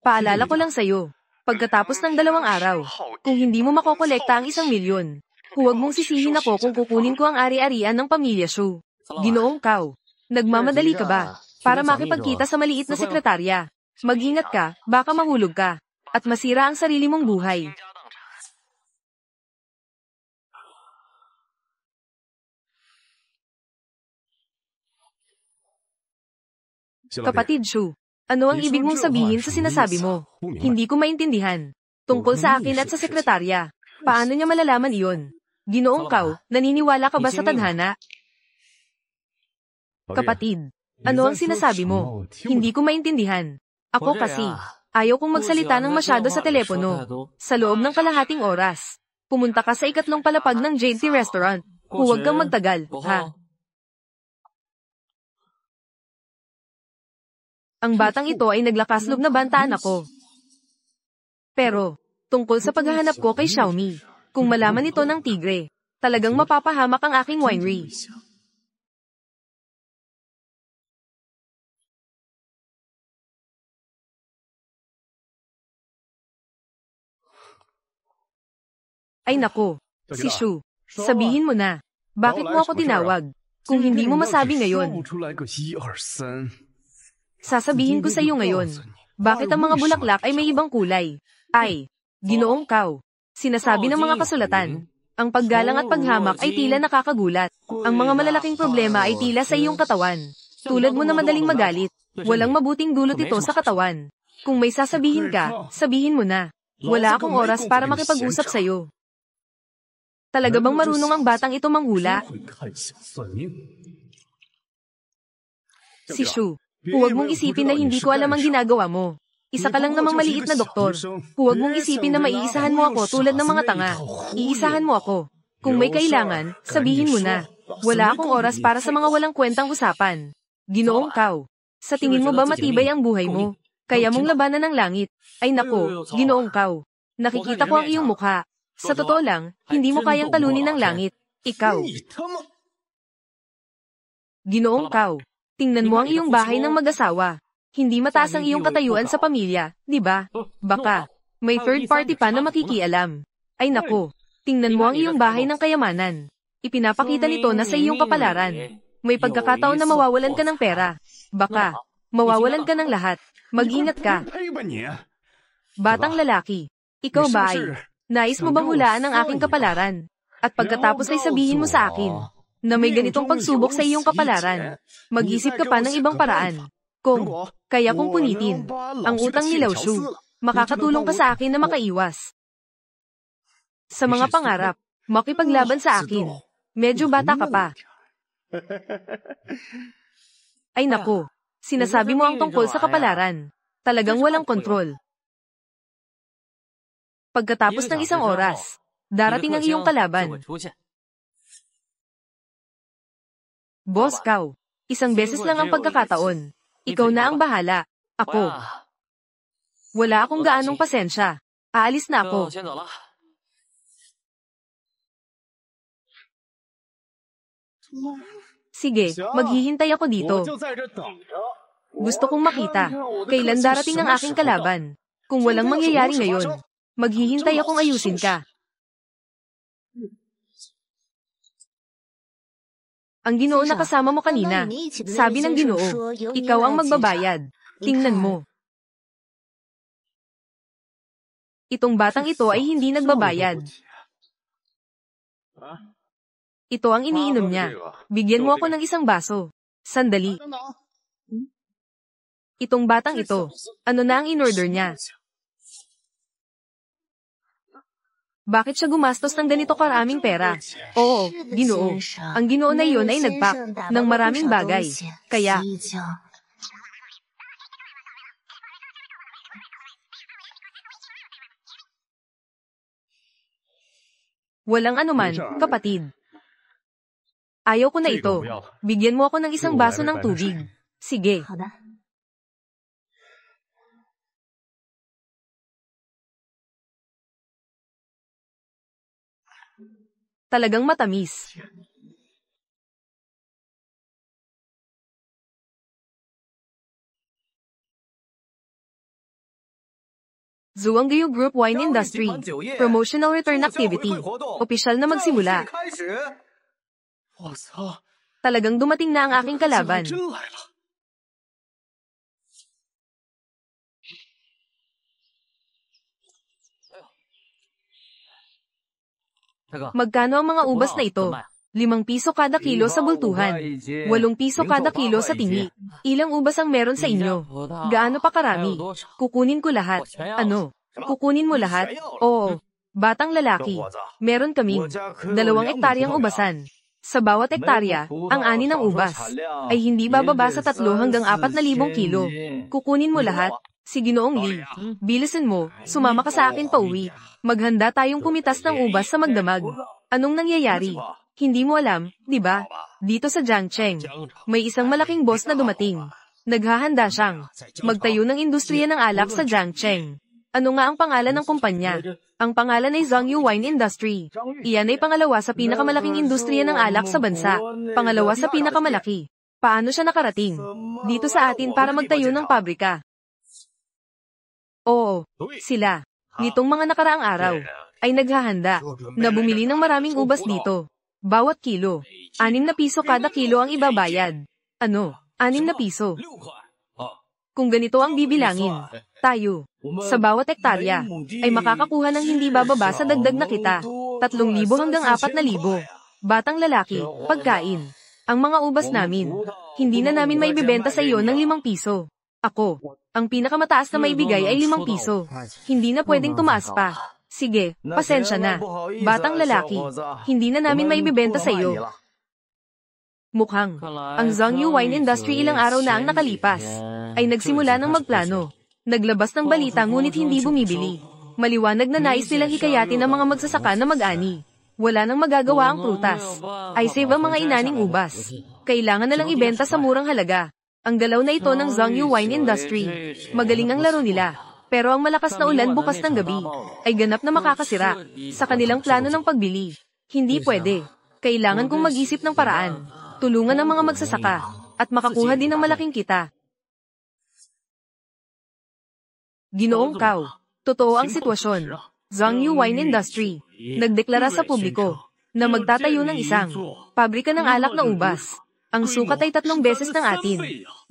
Paalala ko lang sa'yo, pagkatapos ng 2 araw, kung hindi mo makokolekta ang 1 milyon, huwag mong sisihin ako kung kukunin ko ang ari-arian ng pamilya Shu. Ginoong Cao, nagmamadali ka ba para makipagkita sa maliit na sekretarya? Mag-ingat ka, baka mahulog ka, at masira ang sarili mong buhay. Kapatid Shu, ano ang ibig mong sabihin sa sinasabi mo? Hindi ko maintindihan. Tungkol sa akin at sa sekretarya, paano niya malalaman iyon? Ginoong Kao, naniniwala ka ba sa tadhana? Kapatid, ano ang sinasabi mo? Hindi ko maintindihan. Ako kasi, ayaw kong magsalita ng masyado sa telepono. Sa loob ng kalahating oras, pumunta ka sa ikatlong palapag ng Jade Tea Restaurant. Huwag kang magtagal, ha? Ang batang ito ay naglakas loob na bantaan ako. Pero, tungkol sa paghahanap ko kay Xiaomi, kung malaman ito ng tigre, talagang mapapahamak ang aking winery. Ay nako, si Shu, sabihin mo na, bakit mo ako tinawag? Kung hindi mo masabi ngayon, sasabihin ko sa iyo ngayon, bakit ang mga bulaklak ay may ibang kulay? Ay, Ginoong Kao, sinasabi ng mga kasulatan, ang paggalang at paghamak ay tila nakakagulat. Ang mga malalaking problema ay tila sa iyong katawan. Tulad mo na madaling magalit, walang mabuting dulot ito sa katawan. Kung may sasabihin ka, sabihin mo na. Wala akong oras para makipag-usap sa iyo. Talaga bang marunong ang batang ito manghula? Si Shu, huwag mong isipin na hindi ko alam ang ginagawa mo. Isa ka lang namang maliit na doktor. Huwag mong isipin na maiisahan mo ako tulad ng mga tanga. Iisahan mo ako. Kung may kailangan, sabihin mo na. Wala akong oras para sa mga walang kwentang usapan. Ginoong Kao, sa tingin mo ba matibay ang buhay mo? Kaya mong labanan ng langit. Ay nako, Ginoong Kao, nakikita ko ang iyong mukha. Sa totoo lang, hindi mo kayang talunin ng langit. Ikaw. Ginoong Kao, tingnan mo ang iyong bahay ng mag-asawa. Hindi mataas ang iyong katayuan sa pamilya, di ba? Baka, may third party pa na makikialam. Ay nako, tingnan mo ang iyong bahay ng kayamanan. Ipinapakita nito na sa iyong kapalaran. May pagkakataon na mawawalan ka ng pera. Baka, mawawalan ka ng lahat. Mag-ingat ka. Batang lalaki, ikaw ba ay, nais mo bang hulaan ang aking kapalaran? At pagkatapos ay sabihin mo sa akin, na may ganitong pagsubok sa iyong kapalaran. Mag-isip ka pa ng ibang paraan. Kaya kung punitin, ang utang ni Lao Shu, makakatulong pa sa akin na makaiwas. Sa mga pangarap, makipaglaban sa akin. Medyo bata ka pa. Ay nako, sinasabi mo ang tungkol sa kapalaran. Talagang walang kontrol. Pagkatapos ng isang oras, darating ang iyong kalaban. Boss Kao, isang beses lang ang pagkakataon. Ikaw na ang bahala. Ako. Wala akong gaanong pasensya. Aalis na ako. Sige, maghihintay ako dito. Gusto kong makita, kailan darating ang aking kalaban. Kung walang mangyayari ngayon, maghihintay akong ayusin ka. Ang Ginoo na kasama mo kanina, sabi ng Ginoo, ikaw ang magbabayad. Tingnan mo. Itong batang ito ay hindi nagbabayad. Ito ang iniinom niya. Bigyan mo ako ng isang baso. Sandali. Itong batang ito, ano na ang in-order niya? Bakit siya gumastos ng ganito karaming pera? Oo, Ginoo. Ang Ginoo na iyon ay nagpak ng maraming bagay. Kaya, walang anuman, kapatid. Ayaw ko na ito. Bigyan mo ako ng isang baso ng tubig. Sige. Talagang matamis. Zhuangguo Group Wine Industry. Promotional Return Activity. Opisyal na magsimula. Talagang dumating na ang aking kalaban. Magkano ang mga ubas na ito? 5 piso kada kilo sa bultuhan. 8 piso kada kilo sa tingi. Ilang ubas ang meron sa inyo? Gaano pa karami? Kukunin ko lahat. Ano? Kukunin mo lahat? Oo. Batang lalaki, meron kaming 2 hektaryang ubasan. Sa bawat hektarya, ang ani ng ubas ay hindi bababa sa 3 hanggang 4,000 kilo. Kukunin mo lahat. Si Ginoong Lee, bilisan mo, sumama ka sa akin pauwi. Maghanda tayong pumitas ng ubas sa magdamag. Anong nangyayari? Hindi mo alam, di ba? Dito sa Jiangcheng, may isang malaking boss na dumating. Naghahanda siyang magtayo ng industriya ng alak sa Jiangcheng. Ano nga ang pangalan ng kumpanya? Ang pangalan ay Zhongyu Wine Industry. Iyan ay pangalawa sa pinakamalaking industriya ng alak sa bansa. Pangalawa sa pinakamalaki. Paano siya nakarating dito sa atin para magtayo ng pabrika? Oo, sila. Nitong mga nakaraang araw, ay naghahanda na bumili ng maraming ubas dito. Bawat kilo, 6 na piso kada kilo ang ibabayad. Ano, 6 na piso? Kung ganito ang bibilangin, tayo, sa bawat hektarya, ay makakakuha ng hindi bababa sa dagdag na kita, 3,000 hanggang 4,000. Batang lalaki, pagkain. Ang mga ubas namin, hindi na namin maibibenta sa iyo ng 5 piso. Ako, ang pinakamataas na maibigay ay 5 piso. Hindi na pwedeng tumaas pa. Sige, pasensya na. Batang lalaki, hindi na namin maibibenta sa iyo. Mukhang, ang Zhongyu Wine Industry ilang araw na ang nakalipas, ay nagsimula ng magplano. Naglabas ng balita ngunit hindi bumibili. Maliwanag na nais nilang hikayatin ang mga magsasaka na mag-ani. Wala nang magagawa ang prutas. Ay save ang mga inaning ubas. Kailangan na lang ibenta sa murang halaga. Ang galaw na ito ng Zhongyu Wine Industry. Magaling ang laro nila. Pero ang malakas na ulan bukas ng gabi ay ganap na makakasira sa kanilang plano ng pagbili. Hindi pwede. Kailangan kong mag-isip ng paraan. Tulungan ang mga magsasaka at makakuha din ng malaking kita. Ginoong Kao, totoo ang sitwasyon. Zhongyu Wine Industry nagdeklara sa publiko na magtatayo ng isang pabrika ng alak na ubas. Ang sukat ay 3 beses ng atin.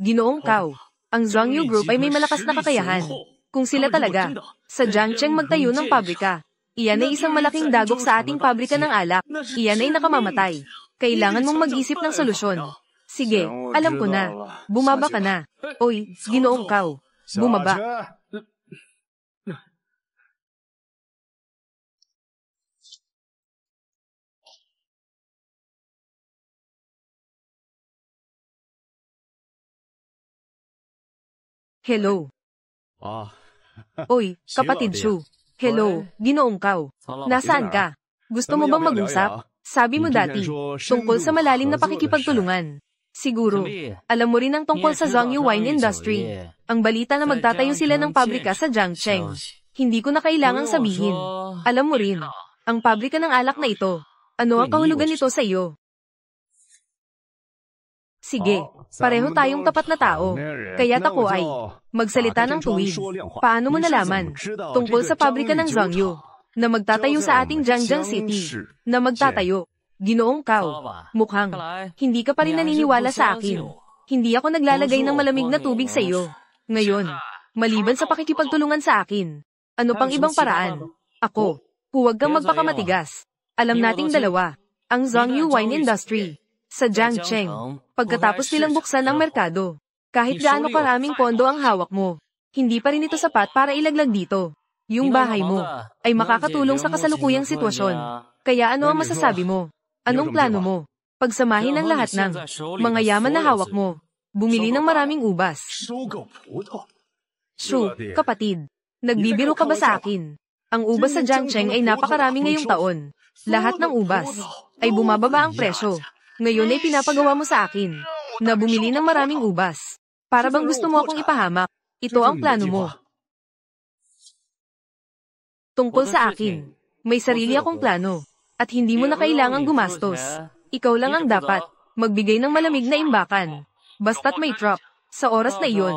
Ginoong Kao, ang Zhongyu Group ay may malakas na kakayahan. Kung sila talaga, sa Jiangcheng magtayo ng pabrika, iyan ay isang malaking dagok sa ating pabrika ng alak. Iyan ay nakamamatay. Kailangan mong mag-isip ng solusyon. Sige, alam ko na. Bumaba ka na. Oy, Ginoong Kao, bumaba. Hello. Oy, kapatid Shu. Hello, Ginoong Kao. Nasaan ka? Gusto mo bang mag-usap? Sabi mo dati, tungkol sa malalim na pakikipagtulungan. Siguro, alam mo rin ang tungkol sa Zhongyu Wine Industry. Ang balita na magtatayo sila ng pabrika sa Jiangcheng. Hindi ko na kailangang sabihin. Alam mo rin, ang pabrika ng alak na ito. Ano ang kahulugan nito sa iyo? Sige, pareho tayong tapat na tao. Kaya't ako ay magsalita ng tuwid. Paano mo nalaman tungkol sa pabrika ng Zhongyu na magtatayo sa ating Jiangjiang City? Na magtatayo. Ginoong Kao, mukhang hindi ka pa rin naniniwala sa akin. Hindi ako naglalagay ng malamig na tubig sa iyo. Ngayon, maliban sa pakikipagtulungan sa akin, ano pang ibang paraan? Ako, huwag kang magpakamatigas. Alam nating dalawa, ang Zhongyu Wine Industry sa Jiangcheng, pagkatapos nilang buksan ang merkado. Kahit gaano karaming pondo ang hawak mo, hindi pa rin ito sapat para ilaglag dito. Yung bahay mo ay makakatulong sa kasalukuyang sitwasyon. Kaya ano ang masasabi mo? Anong plano mo? Pagsamahin ang lahat ng mga yaman na hawak mo. Bumili ng maraming ubas. Shu, kapatid, nagbibiro ka ba sa akin? Ang ubas sa Jiangcheng ay napakarami ngayong taon. Lahat ng ubas ay bumababa ang presyo. Ngayon ay pinapagawa mo sa akin na bumili ng maraming ubas. Para bang gusto mo akong ipahamak? Ito ang plano mo. Tungkol sa akin, may sarili akong plano at hindi mo na kailangang gumastos. Ikaw lang ang dapat magbigay ng malamig na imbakan. Basta't may truck, sa oras na iyon,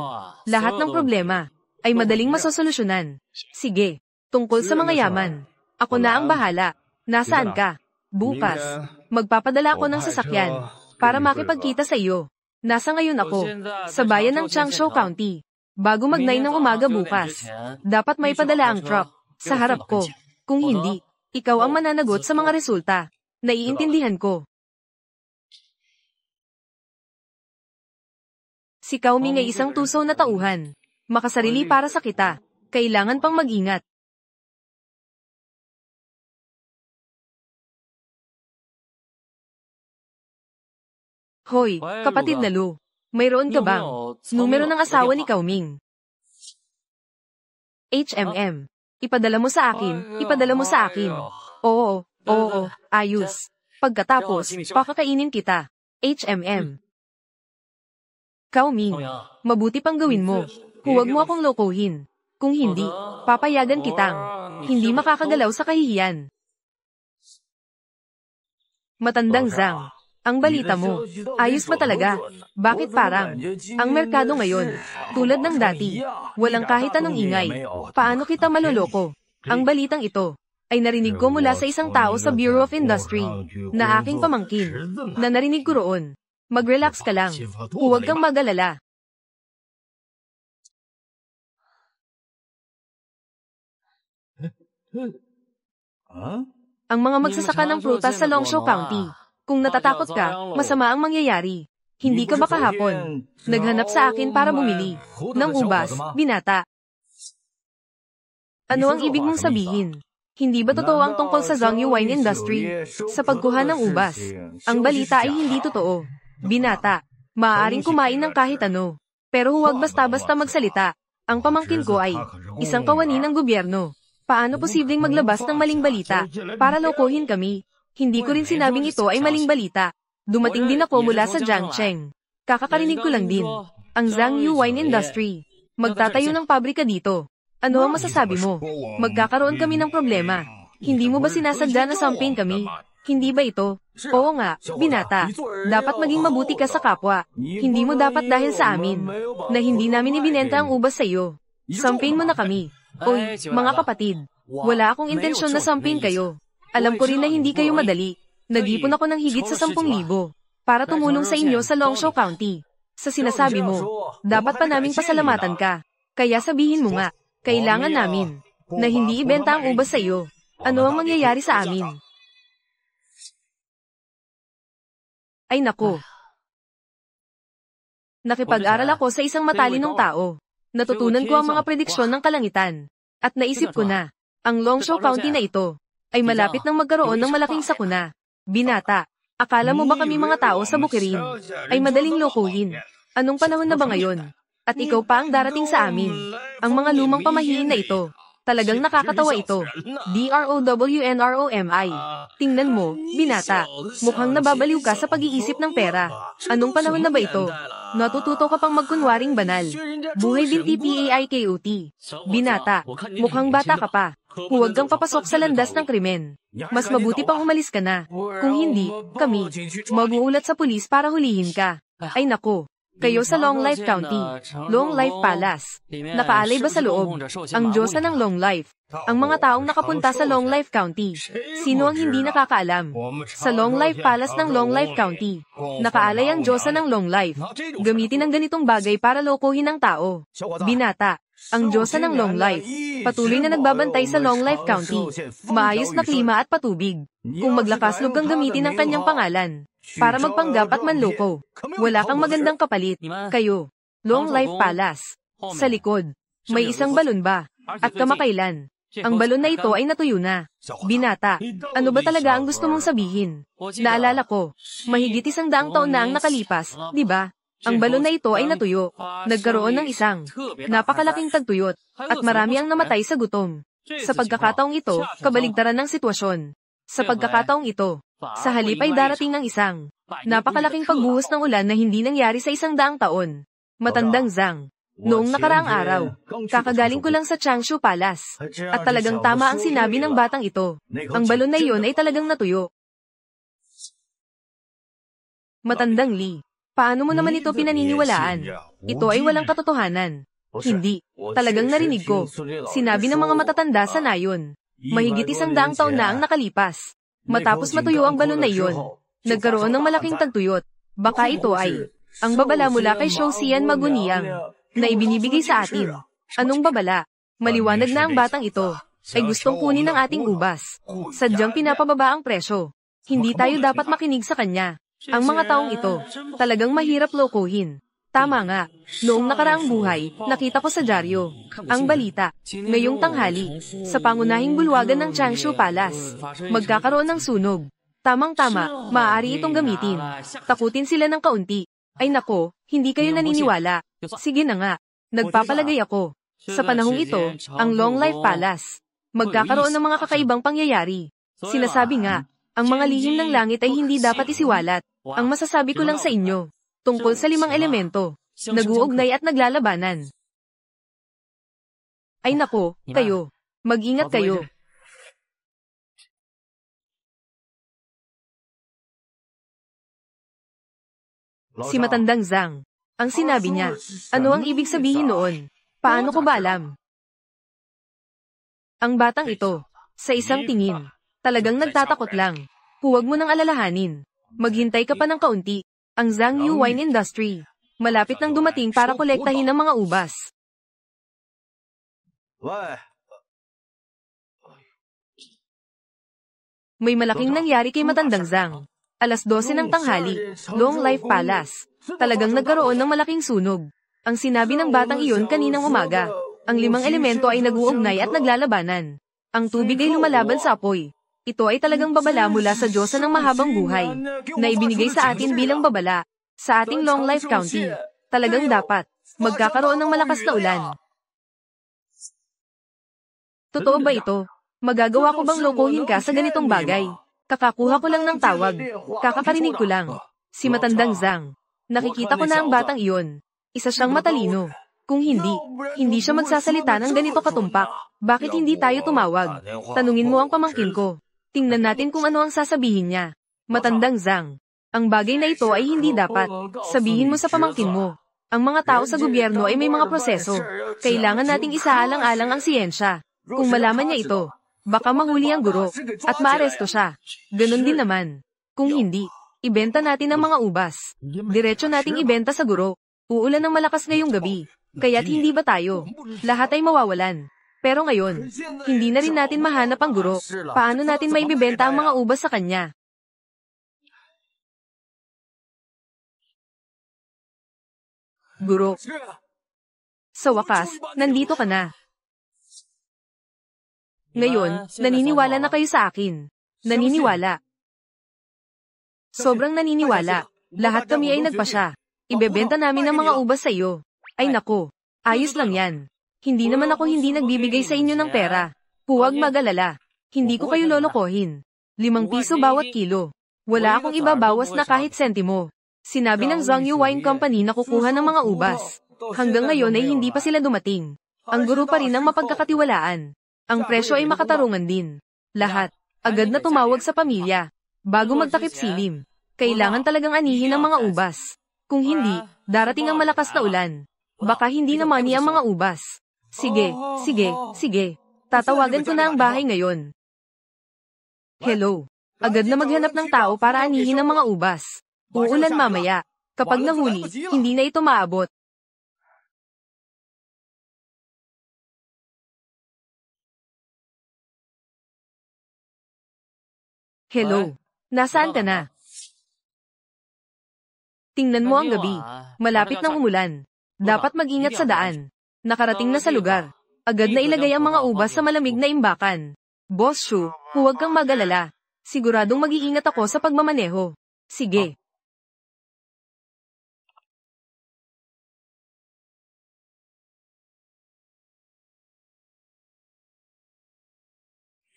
lahat ng problema ay madaling masosolusyonan. Sige, tungkol sa mga yaman, ako na ang bahala. Nasaan ka? Bukas, magpapadala ako ng sasakyan para makipagkita sa iyo. Nasa ngayon ako, sa bayan ng Changsha County. Bago mag-9 ng umaga bukas, dapat may padala ang truck sa harap ko. Kung hindi, ikaw ang mananagot sa mga resulta. Naiintindihan ko. Si Kao Ming ay isang tusaw na tauhan. Makasarili para sa kita. Kailangan pang mag-ingat. Hoy, kapatid na Lu. Mayroon ka bang numero ng asawa ni Kaoming? HMM. Ipadala mo sa akin, ipadala mo sa akin. Oo, ayos. Pagkatapos, pakakainin kita. HMM. Kaoming, mabuti pang gawin mo. Huwag mo akong lokohin. Kung hindi, papayagan kitang hindi makakagalaw sa kahihiyan. Matandang Zhang. Ang balita mo, ayos ba talaga? Bakit parang ang merkado ngayon, tulad ng dati, walang kahit anong ingay? Paano kita maloloko? Ang balitang ito ay narinig ko mula sa isang tao sa Bureau of Industry na aking pamangkin, na narinig ko roon. Mag-relax ka lang. Huwag kang mag-alala. Ang mga magsasaka ng prutas sa Longsho County. Kung natatakot ka, masama ang mangyayari. Hindi ka ba kahapon naghanap sa akin para bumili ng ubas, binata? Ano ang ibig mong sabihin? Hindi ba totoo ang tungkol sa Zhangyu Wine Industry sa pagkuha ng ubas? Ang balita ay hindi totoo. Binata, maaaring kumain ng kahit ano, pero huwag basta-basta magsalita. Ang pamangkin ko ay isang kawani ng gobyerno. Paano posibleng maglabas ng maling balita para lokohin kami? Hindi ko rin sinabing ito ay maling balita. Dumating din ako mula sa Jiangcheng. Kakakarinig ko lang din. Ang Zhangyu Wine Industry. Magtatayo ng pabrika dito. Ano ang masasabi mo? Magkakaroon kami ng problema. Hindi mo ba sinasadya na sampin kami? Hindi ba ito? Oo nga, binata. Dapat maging mabuti ka sa kapwa. Hindi mo dapat dahil sa amin na hindi namin ibinenta ang ubas sa iyo. Sampin mo na kami. Oy, mga kapatid. Wala akong intensyon na sampin kayo. Alam ko rin na hindi kayo madali. Nag-ipon ako ng higit sa 10,000 para tumulong sa inyo sa Longsho County. Sa sinasabi mo, dapat pa naming pasalamatan ka. Kaya sabihin mo nga, kailangan namin na hindi ibenta ang ubas sa iyo. Ano ang mangyayari sa amin? Ay nako. Nakipag-aral ako sa isang matalinong tao. Natutunan ko ang mga prediksyon ng kalangitan. At naisip ko na, ang Longsho County na ito ay malapit nang magkaroon ng malaking sakuna. Binata, akala mo ba kami mga tao sa Bukirin ay madaling lokohin? Anong panahon na ba ngayon? At ikaw pa ang darating sa amin. Ang mga lumang pamahiin na ito. Talagang nakakatawa ito. DROWNROMI. Tingnan mo, binata. Mukhang nababaliw ka sa pag-iisip ng pera. Anong panahon na ba ito? Natututo ka pang magkunwaring banal. Buhay binti PAIKOT. Binata, mukhang bata ka pa. Huwag kang papasok sa landas ng krimen. Mas mabuti pang umalis ka na. Kung hindi, kami mag-uulat sa pulis para hulihin ka. Ay nako. Kayo sa Long Life County, Long Life Palace. Nakaalay ba sa loob ang Diyosa ng Long Life? Ang mga taong nakapunta sa Long Life County. Sino ang hindi nakakaalam? Sa Long Life Palace ng Long Life County, nakaalay ang Diyosa ng Long Life. Gamitin ang ganitong bagay para lokohin ang tao. Binata, ang Diyosa ng Long Life. Patuloy na nagbabantay sa Long Life County. Maayos na klima at patubig. Kung maglakaslog kang gamitin ang kanyang pangalan para magpanggap at manloko. Wala kang magandang kapalit. Kayo, Long Life Palace. Sa likod, may isang balon ba? At kamakailan, ang balon na ito ay natuyo na. Binata, ano ba talaga ang gusto mong sabihin? Naalala ko, mahigit 100 taon na ang nakalipas, di ba? Ang balon na ito ay natuyo. Nagkaroon ng isang napakalaking tagtuyot at marami ang namatay sa gutom. Sa pagkakataong ito, kabaligtaran ng sitwasyon. Sa pagkakataong ito, sa halip ay darating ng isang napakalaking pagbuhos ng ulan na hindi nangyari sa 100 taon. Matandang Zhang, noong nakaraang araw, kakagaling ko lang sa Changshu Palace. At talagang tama ang sinabi ng batang ito. Ang balon na iyon ay talagang natuyo. Matandang Li, paano mo naman ito pinaniniwalaan? Ito ay walang katotohanan. Hindi, talagang narinig ko. Sinabi ng mga matatanda sa nayon. Mahigit 100 taon na ang nakalipas. Matapos matuyo ang balon na iyon, nagkaroon ng malaking tagtuyot. Baka ito ay ang babala mula kay Shouxian Maguniang na ibinibigay sa atin. Anong babala? Maliwanag na ang batang ito ay gustong kunin ang ating ubas. Sadyang pinapababa ang presyo. Hindi tayo dapat makinig sa kanya. Ang mga taong ito, talagang mahirap lokohin. Tama nga, noong nakaraang buhay, nakita ko sa dyaryo ang balita. Ngayong tanghali, sa pangunahing bulwagan ng Changshu Palace, magkakaroon ng sunog. Tamang-tama, maaari itong gamitin. Takutin sila ng kaunti. Ay nako, hindi kayo naniniwala. Sige na nga. Nagpapalagay ako. Sa panahong ito, ang Long Life Palace. Magkakaroon ng mga kakaibang pangyayari. Sinasabi nga, ang mga lihim ng langit ay hindi dapat isiwalat. Ang masasabi ko lang sa inyo, tungkol sa 5 elemento, nag-uugnay at naglalabanan. Ay nako, kayo. Mag-ingat kayo. Si matandang Zhang. Ang sinabi niya, ano ang ibig sabihin noon? Paano ko ba alam? Ang batang ito, sa isang tingin, talagang nagtatakot lang. Huwag mo nang alalahanin. Maghintay ka pa ng kaunti. Ang Zhang Yu Wine Industry. Malapit nang dumating para kolektahin ang mga ubas. May malaking nangyari kay matandang Zhang. Alas 12 ng tanghali, Long Life Palace. Talagang nagkaroon ng malaking sunog. Ang sinabi ng batang iyon kaninang umaga, ang 5 elemento ay nag-uugnay at naglalabanan. Ang tubig ay lumalaban sa apoy. Ito ay talagang babala mula sa Diyosa ng mahabang buhay, na ibinigay sa atin bilang babala, sa ating Long Life County. Talagang dapat, magkakaroon ng malakas na ulan. Totoo ba ito? Magagawa ko bang lokohin ka sa ganitong bagay? Kakakuha ko lang ng tawag. Kakakarinig ko lang. Si matandang Zhang. Nakikita ko na ang batang iyon. Isa siyang matalino. Kung hindi, hindi siya magsasalita ng ganito katumpak. Bakit hindi tayo tumawag? Tanungin mo ang pamangkin ko. Tingnan natin kung ano ang sasabihin niya. Matandang Zhang. Ang bagay na ito ay hindi dapat. Sabihin mo sa pamangkin mo. Ang mga tao sa gobyerno ay may mga proseso. Kailangan nating isaalang-alang ang siyensya. Kung malaman niya ito, baka mahuli ang guro, at maaresto siya. Ganon din naman. Kung hindi, ibenta natin ang mga ubas. Diretso nating ibenta sa guro. Uulan ng malakas ngayong gabi. Kaya't hindi ba tayo? Lahat ay mawawalan. Pero ngayon, hindi na rin natin mahanap ang guro. Paano natin maibibenta ang mga ubas sa kanya? Guro. Sa wakas, nandito ka na. Ngayon, naniniwala na kayo sa akin. Naniniwala. Sobrang naniniwala. Lahat kami ay nagpasya. Ibebenta namin ang mga ubas sa iyo. Ay nako, ayos lang yan. Hindi naman ako hindi nagbibigay sa inyo ng pera. Huwag mag-alala. Hindi ko kayo lolokohin. 5 piso bawat kilo. Wala akong ibabawas na kahit sentimo. Sinabi ng Zhang Yu Wine Company na kukuha ng mga ubas. Hanggang ngayon ay hindi pa sila dumating. Ang guro pa rin ang mapagkakatiwalaan. Ang presyo ay makatarungan din. Lahat, agad na tumawag sa pamilya. Bago magtakip silim, kailangan talagang anihin ang mga ubas. Kung hindi, darating ang malakas na ulan. Baka hindi na mani ang mga ubas. Sige, sige, sige. Tatawagan ko na ang bahay ngayon. Hello. Agad na maghanap ng tao para anihin ang mga ubas. Uulan mamaya. Kapag nahuli, hindi na ito maabot. Hello. Nasaan ka na? Tingnan mo ang gabi. Malapit nang umulan. Dapat mag-ingat sa daan. Nakarating na sa lugar. Agad na ilagay ang mga ubas sa malamig na imbakan. Boss Shu, huwag kang mag-alala. Siguradong mag-iingat ako sa pagmamaneho. Sige.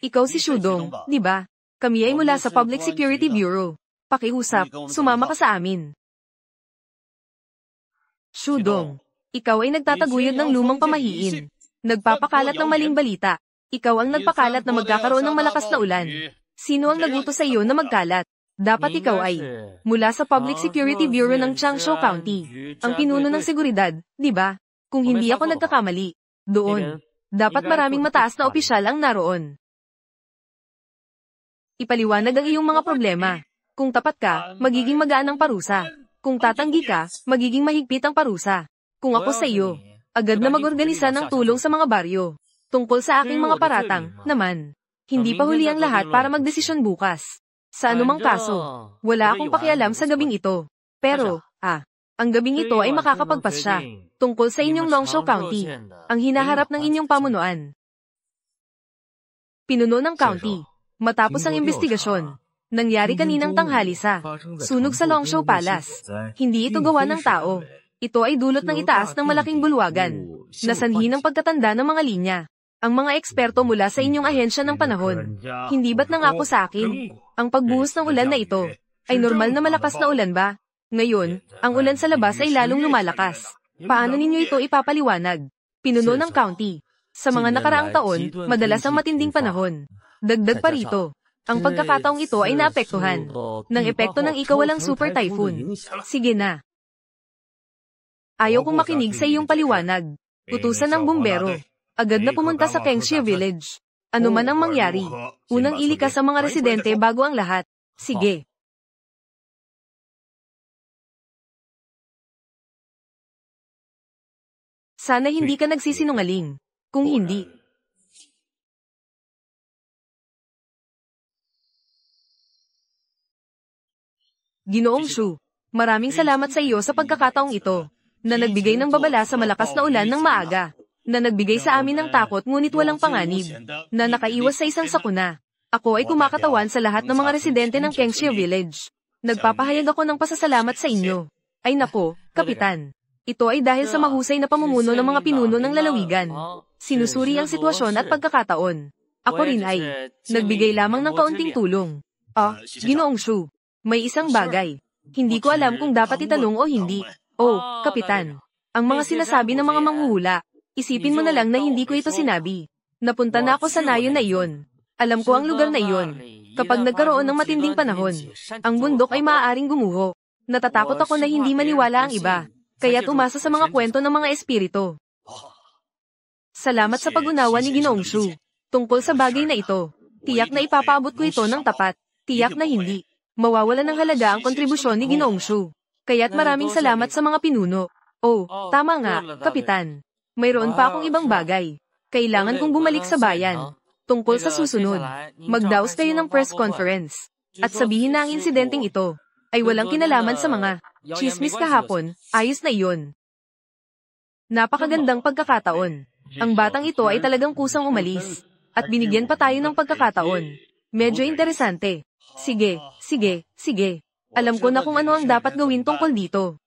Ikaw si Shudong, di ba? Kami ay mula sa Public Security Bureau. Pakiusap, sumama ka sa amin. Shudong, ikaw ay nagtataguyod ng lumang pamahiin. Nagpapakalat ng maling balita. Ikaw ang nagpakalat na magkakaroon ng malakas na ulan. Sino ang nagutos sa iyo na magkalat? Dapat ikaw ay mula sa Public Security Bureau ng Changsha County. Ang pinuno ng seguridad, di ba? Kung hindi ako nagkakamali, doon. Dapat maraming mataas na opisyal ang naroon. Ipaliwanag ang iyong mga problema. Kung tapat ka, magiging magaan ang parusa. Kung tatanggi ka, magiging mahigpit ang parusa. Kung ako sa iyo, agad na mag-organisa ng tulong sa mga baryo. Tungkol sa aking mga paratang, naman. Hindi pa huli ang lahat para magdesisyon bukas. Sa anumang kaso, wala akong pakialam sa gabing ito. Pero, ang gabing ito ay makakapagpasya. Tungkol sa inyong Longsho County, ang hinaharap ng inyong pamunuan. Pinuno ng county. Matapos ang investigasyon, Nangyari kaninang tanghali sa sunog sa Longsho Palace. Hindi ito gawa ng tao. Ito ay dulot ng itaas ng malaking bulwagan. Nasanhi ng pagkatanda ng mga linya. Ang mga eksperto mula sa inyong ahensya ng panahon. Hindi ba't nangako sa akin? Ang pagbuhos ng ulan na ito ay normal na malakas na ulan ba? Ngayon, ang ulan sa labas ay lalong lumalakas. Paano ninyo ito ipapaliwanag? Pinuno ng county. Sa mga nakaraang taon, madalas ang matinding panahon. Dagdag pa rito, ang pagkakataong ito ay naapektuhan ng epekto ng ikawalang super typhoon. Sige na. Ayaw kong makinig sa iyong paliwanag. Utusan ng bumbero. Agad na pumunta sa Kengxia Village. Ano man ang mangyari, unang ilikas ang mga residente bago ang lahat. Sige. Sana hindi ka nagsisinungaling. Kung hindi, Ginoong Shu, maraming salamat sa iyo sa pagkakataong ito, na nagbigay ng babala sa malakas na ulan ng maaga, na nagbigay sa amin ng takot ngunit walang panganib, na nakaiwas sa isang sakuna. Ako ay kumakatawan sa lahat ng mga residente ng Kengxia Village. Nagpapahayag ako ng pasasalamat sa inyo. Ay nako, Kapitan. Ito ay dahil sa mahusay na pamumuno ng mga pinuno ng lalawigan. Sinusuri ang sitwasyon at pagkakataon. Ako rin ay nagbigay lamang ng kaunting tulong. Ginoong Shu, may isang bagay. Hindi ko alam kung dapat itanong o hindi. Kapitan. Ang mga sinasabi ng mga manghuhula, isipin mo na lang na hindi ko ito sinabi. Napunta na ako sa nayon na iyon. Alam ko ang lugar na iyon. Kapag nagkaroon ng matinding panahon, ang bundok ay maaaring gumuho. Natatakot ako na hindi maniwala ang iba. Kaya't umasa sa mga kwento ng mga espiritu. Salamat sa pag-unawa ni Ginoong Shu. Tungkol sa bagay na ito, tiyak na ipapaabot ko ito ng tapat. Tiyak na hindi. Mawawala ng halaga ang kontribusyon ni Ginoong Shu. Kaya't maraming salamat sa mga pinuno. Tama nga, Kapitan. Mayroon pa akong ibang bagay. Kailangan kong bumalik sa bayan. Tungkol sa susunod, magdaos kayo ng press conference. At sabihin na ang insidenteng ito ay walang kinalaman sa mga chismis kahapon, ayos na iyon. Napakagandang pagkakataon. Ang batang ito ay talagang kusang umalis. At binigyan pa tayo ng pagkakataon. Medyo interesante. Sige. Alam ko na kung ano ang dapat gawin tungkol dito.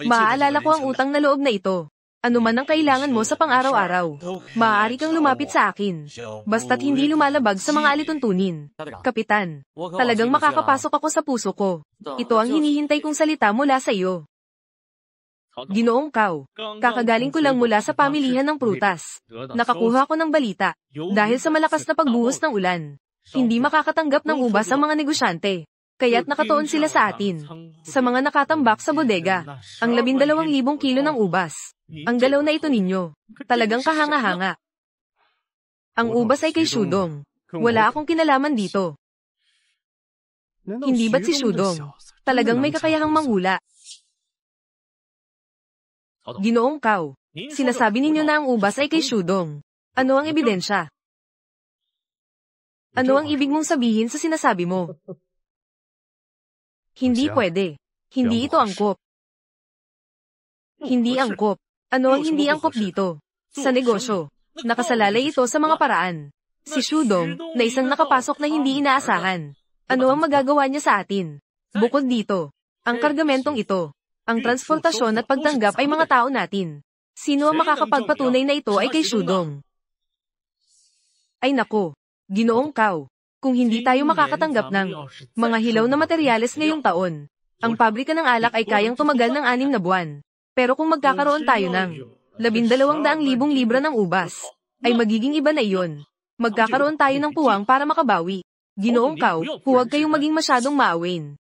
Maaalala ko ang utang na loob na ito. Ano man ang kailangan mo sa pang-araw-araw, maaari kang lumapit sa akin. Basta't hindi lumalabag sa mga alituntunin. Kapitan, talagang makakapasok ako sa puso ko. Ito ang hinihintay kong salita mula sa iyo. Ginoong Kao, kakagaling ko lang mula sa pamilihan ng prutas. Nakakuha ko ng balita. Dahil sa malakas na pagbuhos ng ulan, hindi makakatanggap ng ubas ang mga negosyante. Kaya't nakatuon sila sa atin. Sa mga nakatambak sa bodega, ang 12,000 kilo ng ubas. Ang galaw na ito ninyo, talagang kahanga-hanga. Ang ubas ay kay Shudong. Wala akong kinalaman dito. Hindi ba't si Shudong? Talagang may kakayahang manghula. Ginoong Kao, sinasabi ninyo na ang ubas ay kay Shudong. Ano ang ebidensya? Ano ang ibig mong sabihin sa sinasabi mo? Hindi pwede. Hindi ito angkop. Hindi angkop. Ano ang hindi angkop dito? Sa negosyo. Nakasalalay ito sa mga paraan. Si Shudong, na isang nakapasok na hindi inaasahan. Ano ang magagawa niya sa atin? Bukod dito, ang kargamentong ito, ang transportasyon at pagtanggap ay mga tao natin. Sino ang makakapagpatunay na ito ay kay Shudong? Ay nako, Ginoong Kao. Kung hindi tayo makakatanggap ng mga hilaw na materyales ngayong taon, ang pabrika ng alak ay kayang tumagal ng 6 na buwan. Pero kung magkakaroon tayo ng 12,000 libra ng ubas, ay magiging iba na iyon. Magkakaroon tayo ng puwang para makabawi. Ginoong Kao, huwag kayong maging masyadong maawin.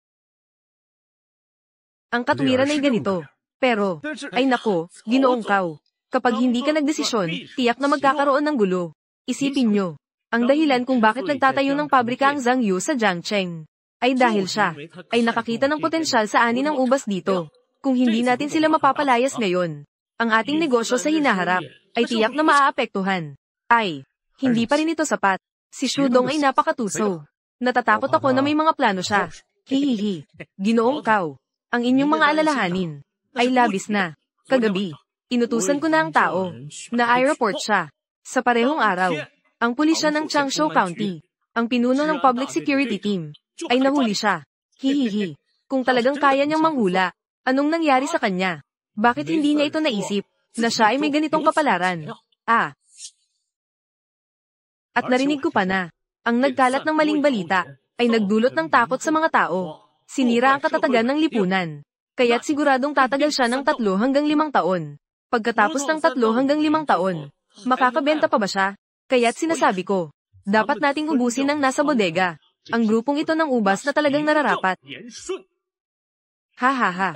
Ang katwiran ay ganito. Pero, ay nako, Ginoong Kao, kapag hindi ka nagdesisyon, tiyak na magkakaroon ng gulo. Isipin nyo. Ang dahilan kung bakit nagtatayo ng pabrika ang Zhang Yu sa Jiangcheng, ay dahil siya ay nakakita ng potensyal sa ani ng ubas dito. Kung hindi natin sila mapapalayas ngayon, ang ating negosyo sa hinaharap ay tiyak na maaapektuhan. Hindi pa rin ito sapat. Si Shudong ay napakatuso. Natatakot ako na may mga plano siya. Hihihi. Ginoong Kao, ang inyong mga alalahanin ay labis na. Kagabi, inutusan ko na ang tao na i-report siya. Sa parehong araw, ang pulisya ng Changsha County, ang pinuno ng Public Security Team, ay nahuli siya. Hihihi. Kung talagang kaya niyang manghula, anong nangyari sa kanya? Bakit hindi niya ito naisip, na siya ay may ganitong kapalaran? At narinig ko pa na, ang nagkalat ng maling balita, ay nagdulot ng takot sa mga tao. Sinira ang katatagan ng lipunan. Kaya't siguradong tatagal siya ng 3 hanggang 5 taon. Pagkatapos ng 3 hanggang 5 taon, makakabenta pa ba siya? Kaya't sinasabi ko, dapat nating ubusin ang nasa bodega. Ang grupong ito ng ubas na talagang nararapat. Ha ha ha.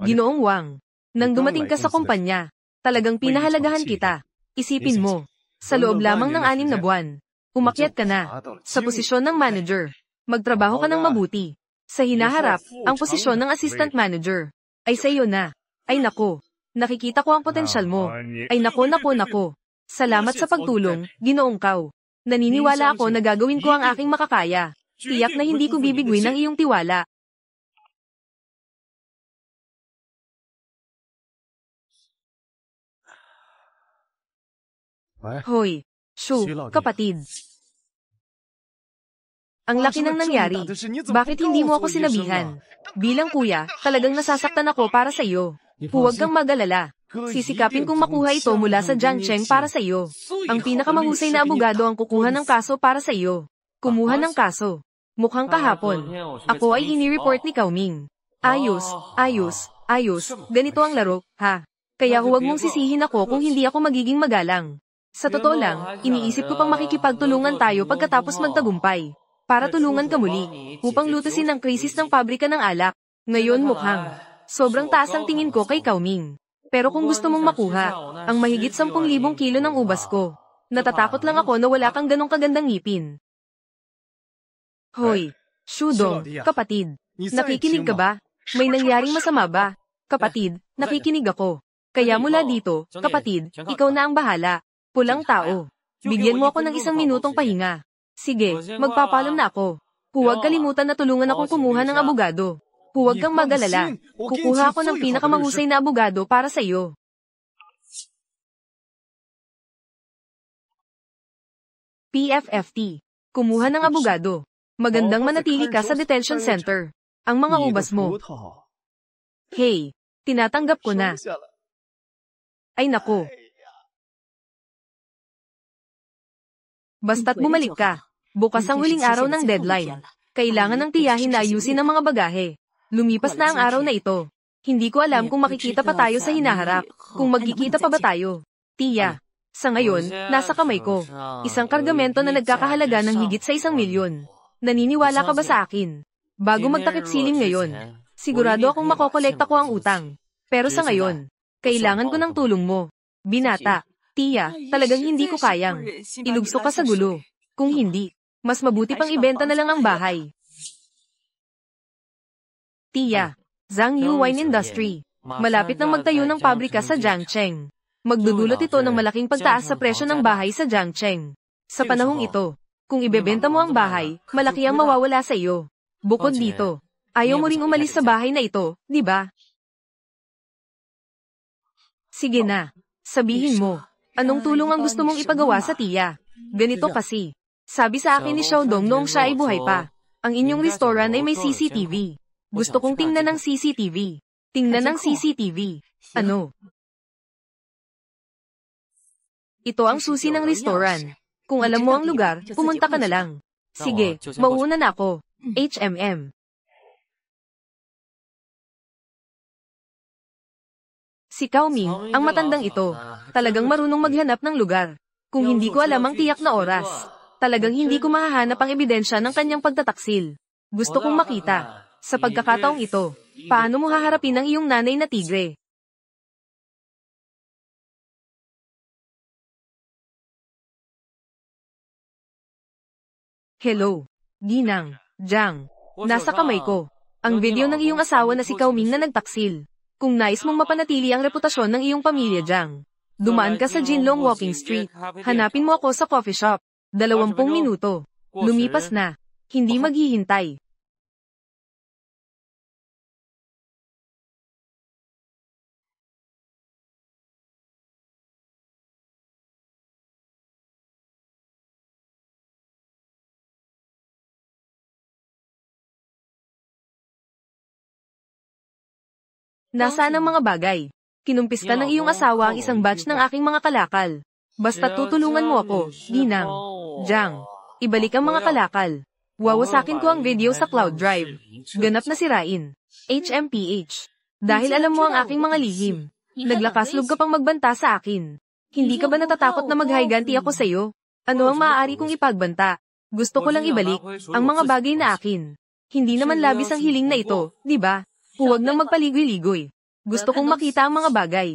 Ginoong Wang, nang dumating ka sa kumpanya, talagang pinahalagahan kita. Isipin mo, sa loob lamang ng 6 na buwan, umakyat ka na sa posisyon ng manager. Magtrabaho ka ng mabuti. Sa hinaharap, ang posisyon ng assistant manager ay sa iyo na. Ay nako, nakikita ko ang potensyal mo. Ay nako. Salamat sa pagtulong, Ginoong Kao. Naniniwala ako na gagawin ko ang aking makakaya. Tiyak na hindi ko bibigwin ang iyong tiwala. Hoy, Shu, kapatid. Ang laki ng nangyari. Bakit hindi mo ako sinabihan? Bilang kuya, talagang nasasaktan ako para sa iyo. Huwag kang mag-alala. Sisikapin kong makuha ito mula sa Jiang Cheng para sa iyo. Ang pinakamahusay na abogado ang kukuha ng kaso para sa iyo. Kumuha ng kaso. Mukhang kahapon. Ako ay ini-report ni Cao Ming. Ayos. Ganito ang laro, ha? Kaya huwag mong sisihin ako kung hindi ako magiging magalang. Sa totoo lang, iniisip ko pang makikipagtulungan tayo pagkatapos magtagumpay. Para tulungan ka muli, upang lutasin ang krisis ng pabrika ng alak. Ngayon mukhang, sobrang taas ang tingin ko kay Cao Ming. Pero kung gusto mong makuha, ang mahigit 10,000 kilo ng ubas ko, natatakot lang ako na wala kang ganong kagandang ngipin. Hoy, Shudong, kapatid, nakikinig ka ba? May nangyaring masama ba? Kapatid, nakikinig ako. Kaya mula dito, kapatid, ikaw na ang bahala. Pulang tao. Bigyan mo ako ng 1 minutong pahinga. Sige, magpapalam na ako. Huwag kalimutan na tulungan akong kumuha ng abogado. Huwag kang mag-alala. Kukuha ako ng pinakamahusay na abogado para sa iyo. PFFT. Kumuha ng abogado. Magandang manatili ka sa detention center. Ang mga ubas mo. Hey, tinatanggap ko na. Ay nako. Basta't bumalik ka. Bukas ang huling araw ng deadline. Kailangan ng tiyahin na ayusin ang mga bagahe. Lumipas na ang araw na ito. Hindi ko alam kung makikita pa tayo sa hinaharap. Kung magkikita pa ba tayo. Tiya, sa ngayon, nasa kamay ko. Isang kargamento na nagkakahalaga ng higit sa 1 milyon. Naniniwala ka ba sa akin? Bago magtakip siling ngayon, sigurado akong makokolekta ko ang utang. Pero sa ngayon, kailangan ko ng tulong mo. Binata, tiya, talagang hindi ko kayang. Ilugso ka sa gulo. Kung hindi, mas mabuti pang ibenta na lang ang bahay. Tiya, Zhang Yu Wine Industry. Malapit nang magtayo ng pabrika sa Jiangcheng. Magdudulot ito ng malaking pagtaas sa presyo ng bahay sa Jiangcheng. Sa panahong ito, kung ibebenta mo ang bahay, malaki ang mawawala sa iyo. Bukod dito, ayaw mo ring umalis sa bahay na ito, di ba? Sige na, sabihin mo, anong tulong ang gusto mong ipagawa sa tiya? Ganito kasi. Sabi sa akin ni Xiaodong noong siya ay buhay pa, ang inyong restaurant ay may CCTV. Gusto kong tingnan ng CCTV. Tingnan ng CCTV. Ano? Ito ang susi ng restaurant. Kung alam mo ang lugar, pumunta ka na lang. Sige, mauuna na ako. HMM. Si Cao Ming, ang matandang ito, talagang marunong maghanap ng lugar. Kung hindi ko alam ang tiyak na oras, talagang hindi ko mahahanap ang ebidensya ng kanyang pagtataksil. Gusto kong makita. Sa pagkakataong ito, paano mo haharapin ang iyong nanay na tigre? Hello, Ginang, Jiang. Nasa kamay ko. Ang video ng iyong asawa na si Cao Ming na nagtaksil. Kung nais mong mapanatili ang reputasyon ng iyong pamilya, Jiang, dumaan ka sa Jinlong Walking Street. Hanapin mo ako sa coffee shop. 20 minuto. Lumipas na. Hindi maghihintay. Nasaan ang mga bagay? Kinumpiska ng iyong asawa ang isang batch ng aking mga kalakal. Basta tutulungan mo ako, Ginang. Jiang, ibalik ang mga kalakal. Wawasakin ko ang video sa cloud drive. Ganap na sirain. HMPH. Dahil alam mo ang aking mga lihim. Naglakaslog ka pang magbanta sa akin. Hindi ka ba natatakot na maghiganti ako sa iyo? Ano ang maaari kong ipagbanta? Gusto ko lang ibalik ang mga bagay na akin. Hindi naman labis ang hiling na ito, di ba? Huwag nang magpaligoy-ligoy. Gusto kong makita ang mga bagay.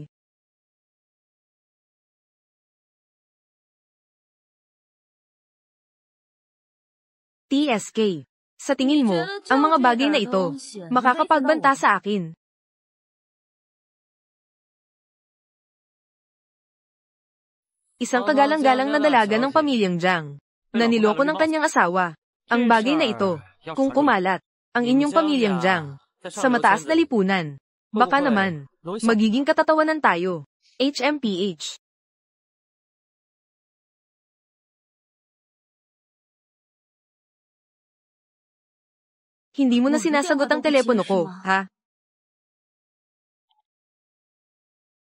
TSK. Sa tingin mo, ang mga bagay na ito, makakapagbanta sa akin. Isang kagalang-galang na dalaga ng pamilyang Jiang, na niloko ng kanyang asawa. Ang bagay na ito, kung kumalat, ang inyong pamilyang Jiang, sa mataas na lipunan, baka naman, magiging katatawanan tayo. HMPH. Hindi mo na sinasagot ang telepono ko, ha?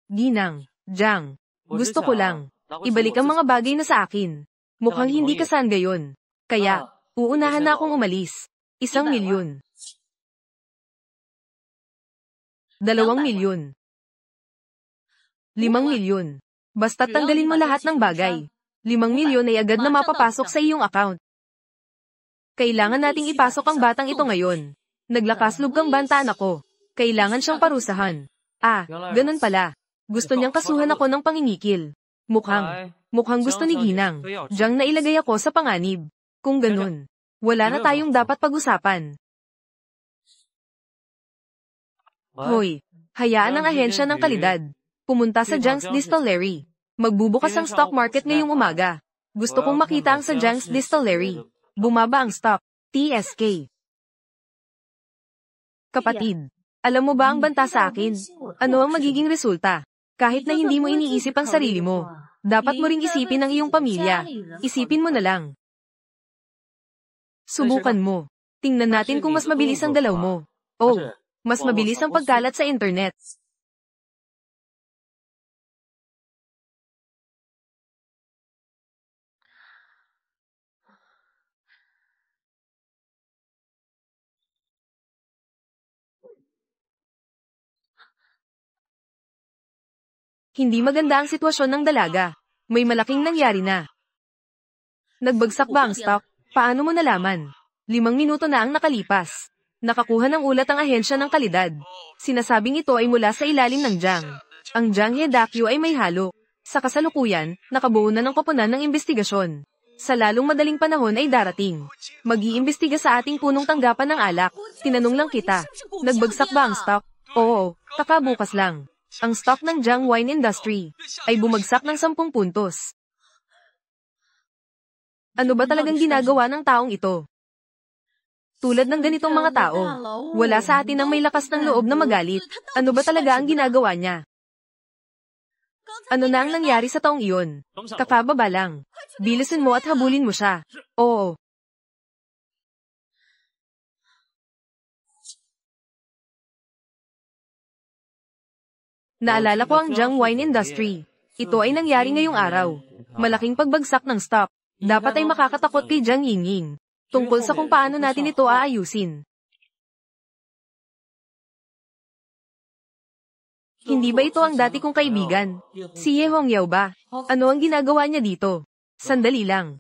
Ginang, Jiang, gusto ko lang, ibalik ang mga bagay na sa akin. Mukhang hindi ka saan gayon. Kaya, uunahan na akong umalis. 1,000,000. 2,000,000. 5,000,000. Basta't tanggalin mo lahat ng bagay. 5,000,000 ay agad na mapapasok sa iyong account. Kailangan nating ipasok ang batang ito ngayon. Naglakaslog kang bantaan ako. Kailangan siyang parusahan. Ah, ganun pala. Gusto niyang kasuhan ako ng pangingikil. Mukhang gusto ni Ginang. Jiang na ilagay ako sa panganib. Kung ganun, wala na tayong dapat pag-usapan. Hoy, hayaan ang ahensya ng kalidad. Pumunta sa Jiang's Distillery. Magbubukas ang stock market ngayong umaga. Gusto kong makita ang sa Jiang's Distillery. Bumaba ang stock. TSK. Kapatid, alam mo ba ang banta sa akin? Ano ang magiging resulta? Kahit na hindi mo iniisip ang sarili mo, dapat mo ring isipin ang iyong pamilya. Isipin mo na lang. Subukan mo. Tingnan natin kung mas mabilis ang galaw mo. Oh, mas mabilis ang pagkalat sa internet. Hindi maganda ang sitwasyon ng dalaga. May malaking nangyari na. Nagbagsak ba ang stock? Paano mo nalaman? 5 minuto na ang nakalipas. Nakakuha ng ulat ang ahensya ng kalidad. Sinasabing ito ay mula sa ilalim ng Jiang. Ang Jiang Hedakyu ay may halo. Sa kasalukuyan, nakabuo na ng koponan ng investigasyon. Sa lalong madaling panahon ay darating. Mag-iimbestiga sa ating punong tanggapan ng alak. Tinanong lang kita. Nagbagsak ba ang stock? Oo, kakabukas lang. Ang stock ng Jiang Wine Industry ay bumagsak ng 10 puntos. Ano ba talagang ginagawa ng taong ito? Tulad ng ganitong mga tao, wala sa atin ang may lakas ng loob na magalit. Ano ba talaga ang ginagawa niya? Ano na ang nangyari sa taong iyon? Kakababa lang. Bilisin mo at habulin mo siya. Oo. Naalala ko ang Jiang Wine Industry. Ito ay nangyari ngayong araw. Malaking pagbagsak ng stock. Dapat ay makakatakot kay Jiang Yingying. Tungkol sa kung paano natin ito aayusin. Hindi ba ito ang dati kong kaibigan? Si Ye Hongyao ba? Ano ang ginagawa niya dito? Sandali lang.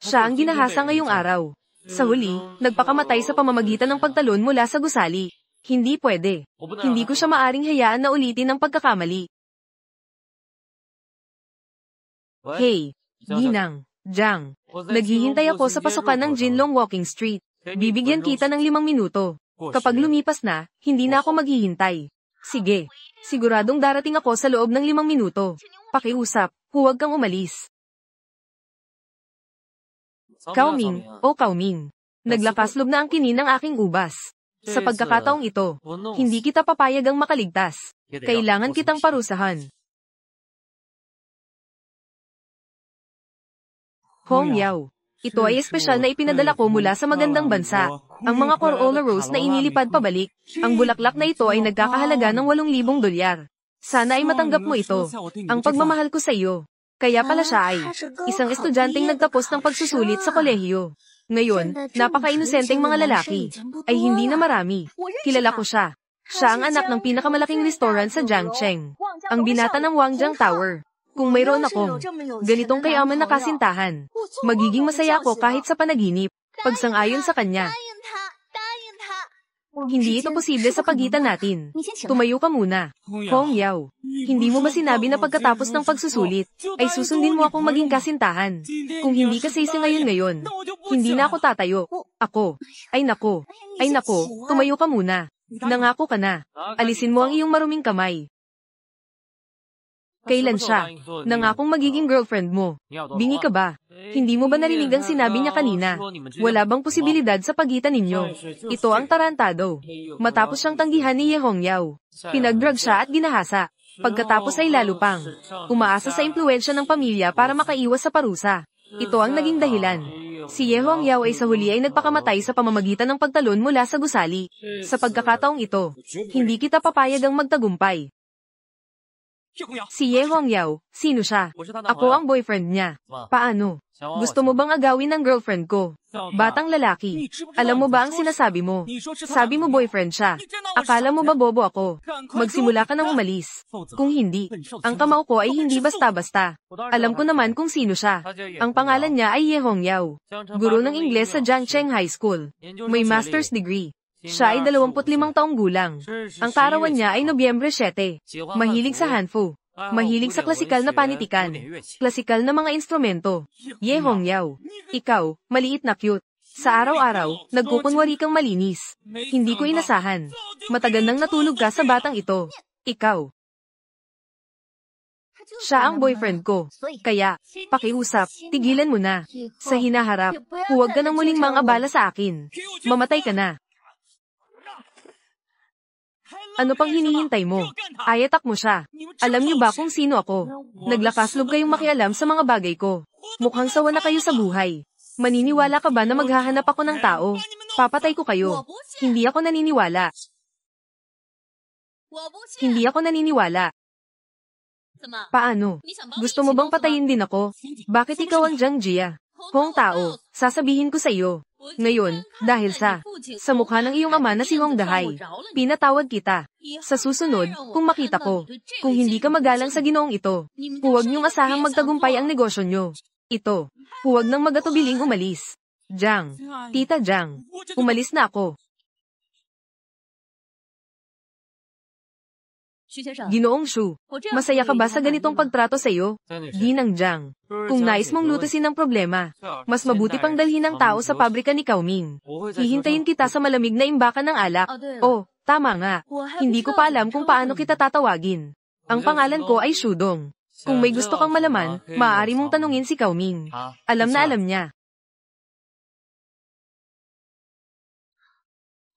Siya ang ginahasa ngayong araw. Sa huli, nagpakamatay sa pamamagitan ng pagtalon mula sa gusali. Hindi pwede. Hindi ko siya maaring hayaan na ulitin ang pagkakamali. Hey, Ginang, Jiang. Naghihintay ako sa pasukan ng Jinlong Walking Street. Bibigyan kita ng 5 minuto. Kapag lumipas na, hindi na ako maghihintay. Sige. Siguradong darating ako sa loob ng 5 minuto. Pakiusap, huwag kang umalis. Kaoming, o Kaoming. Naglakasloob na ang kinin ng aking ubas. Sa pagkakataong ito, hindi kita papayagang makaligtas. Kailangan kitang parusahan. Hongyao, Ito ay espesyal na ipinadala ko mula sa magandang bansa. Ang mga Corolla Rose na inilipad pabalik. Ang bulaklak na ito ay nagkakahalaga ng $8,000. Sana ay matanggap mo ito. Ang pagmamahal ko sa iyo. Kaya pala siya ay isang estudyanteng nagtapos ng pagsusulit sa kolehiyo. Ngayon, napaka-inosenteng mga lalaki. Ay hindi na marami. Kilala ko siya. Siya ang anak ng pinakamalaking restaurant sa Jiangcheng. Ang binata ng Wangjiang Tower. Kung mayroon akong ganitong kayaman na kasintahan, magiging masaya ako kahit sa panaginip, pagsang-ayon sa kanya. Hindi ito posible sa pagitan natin. Tumayo ka muna. Hong Yao, hindi mo ba sinabi na pagkatapos ng pagsusulit, ay susundin mo akong maging kasintahan? Kung hindi ka sisi ngayon, hindi na ako tatayo. Ako. Ay nako. Tumayo ka muna. Nangako ka na. Alisin mo ang iyong maruming kamay. Kailan siya? Nangakong magiging girlfriend mo. Bingi ka ba? Hindi mo ba narinig ang sinabi niya kanina? Wala bang posibilidad sa pagitan ninyo? Ito ang tarantado. Matapos siyang tanggihan ni Ye Hongyao, pinag-drug siya at ginahasa. Pagkatapos ay lalo pang umaasa sa impluwensya ng pamilya para makaiwas sa parusa. Ito ang naging dahilan. Si Ye Hongyao ay sa huli ay nagpakamatay sa pamamagitan ng pagtalon mula sa gusali. Sa pagkakataong ito, hindi kita papayag ang magtagumpay. Si Ye Hongyao, sino siya? Ako ang boyfriend niya. Paano? Gusto mo bang agawin ang girlfriend ko? Batang lalaki, alam mo ba ang sinasabi mo? Sabi mo boyfriend siya. Akala mo ba bobo ako? Magsimula ka nang umalis. Kung hindi, ang kamao ko ay hindi basta-basta. Alam ko naman kung sino siya. Ang pangalan niya ay Ye Hongyao. Guro ng Ingles sa Jiangcheng High School. May master's degree. Siya ay 25 taong gulang. Ang kaarawan niya ay Nobyembre 7. Mahilig sa hanfu. Mahilig sa klasikal na panitikan. Klasikal na mga instrumento. Ye Hongyao, ikaw, maliit na cute. Sa araw-araw, nagkukunwari kang malinis. Hindi ko inasahan. Matagal nang natulog ka sa batang ito. Ikaw. Siya ang boyfriend ko. Kaya, pakiusap, tigilan mo na. Sa hinaharap, huwag ka nang muling mangabala sa akin. Mamatay ka na. Ano pang hinihintay mo? Ayatak mo siya. Alam niyo ba kung sino ako? Naglakas loob kayong makialam sa mga bagay ko. Mukhang sawa na kayo sa buhay. Maniniwala ka ba na maghahanap ako ng tao? Papatay ko kayo. Hindi ako naniniwala. Hindi ako naniniwala. Paano? Gusto mo bang patayin din ako? Bakit ikaw ang Jiang Jia? Hong Tao, sasabihin ko sa iyo. Ngayon, dahil sa mukha ng iyong ama na si Hong Dahay, pinatawag kita. Sa susunod, kung makita ko, kung hindi ka magalang sa ginoong ito, huwag niyong asahang magtagumpay ang negosyo niyo. Ito, huwag nang magatubiling umalis. Jiang, Tita Jiang, umalis na ako. Ginoong Shu, masaya ka ba sa ganitong pagtrato sa iyo? Ginang Jiang, kung nais mong lutasin ang problema, mas mabuti pang dalhin ng tao sa pabrika ni Cao Ming. Hihintayin kita sa malamig na imbakan ng alak. Oh, tama nga. Hindi ko pa alam kung paano kita tatawagin. Ang pangalan ko ay Shudong. Kung may gusto kang malaman, maaari mong tanungin si Cao Ming. Alam na alam niya.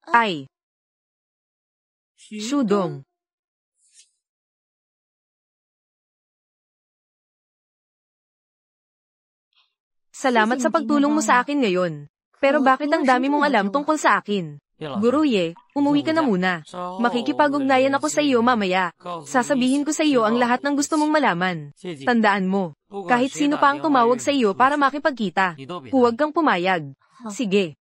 Ay. Shudong. Salamat sa pagtulong mo sa akin ngayon. Pero bakit ang dami mong alam tungkol sa akin? Guru Ye, umuwi ka na muna. Makikipag-ugnayan ako sa iyo mamaya. Sasabihin ko sa iyo ang lahat ng gusto mong malaman. Tandaan mo, kahit sino pa ang tumawag sa iyo para makipagkita, huwag kang pumayag. Sige.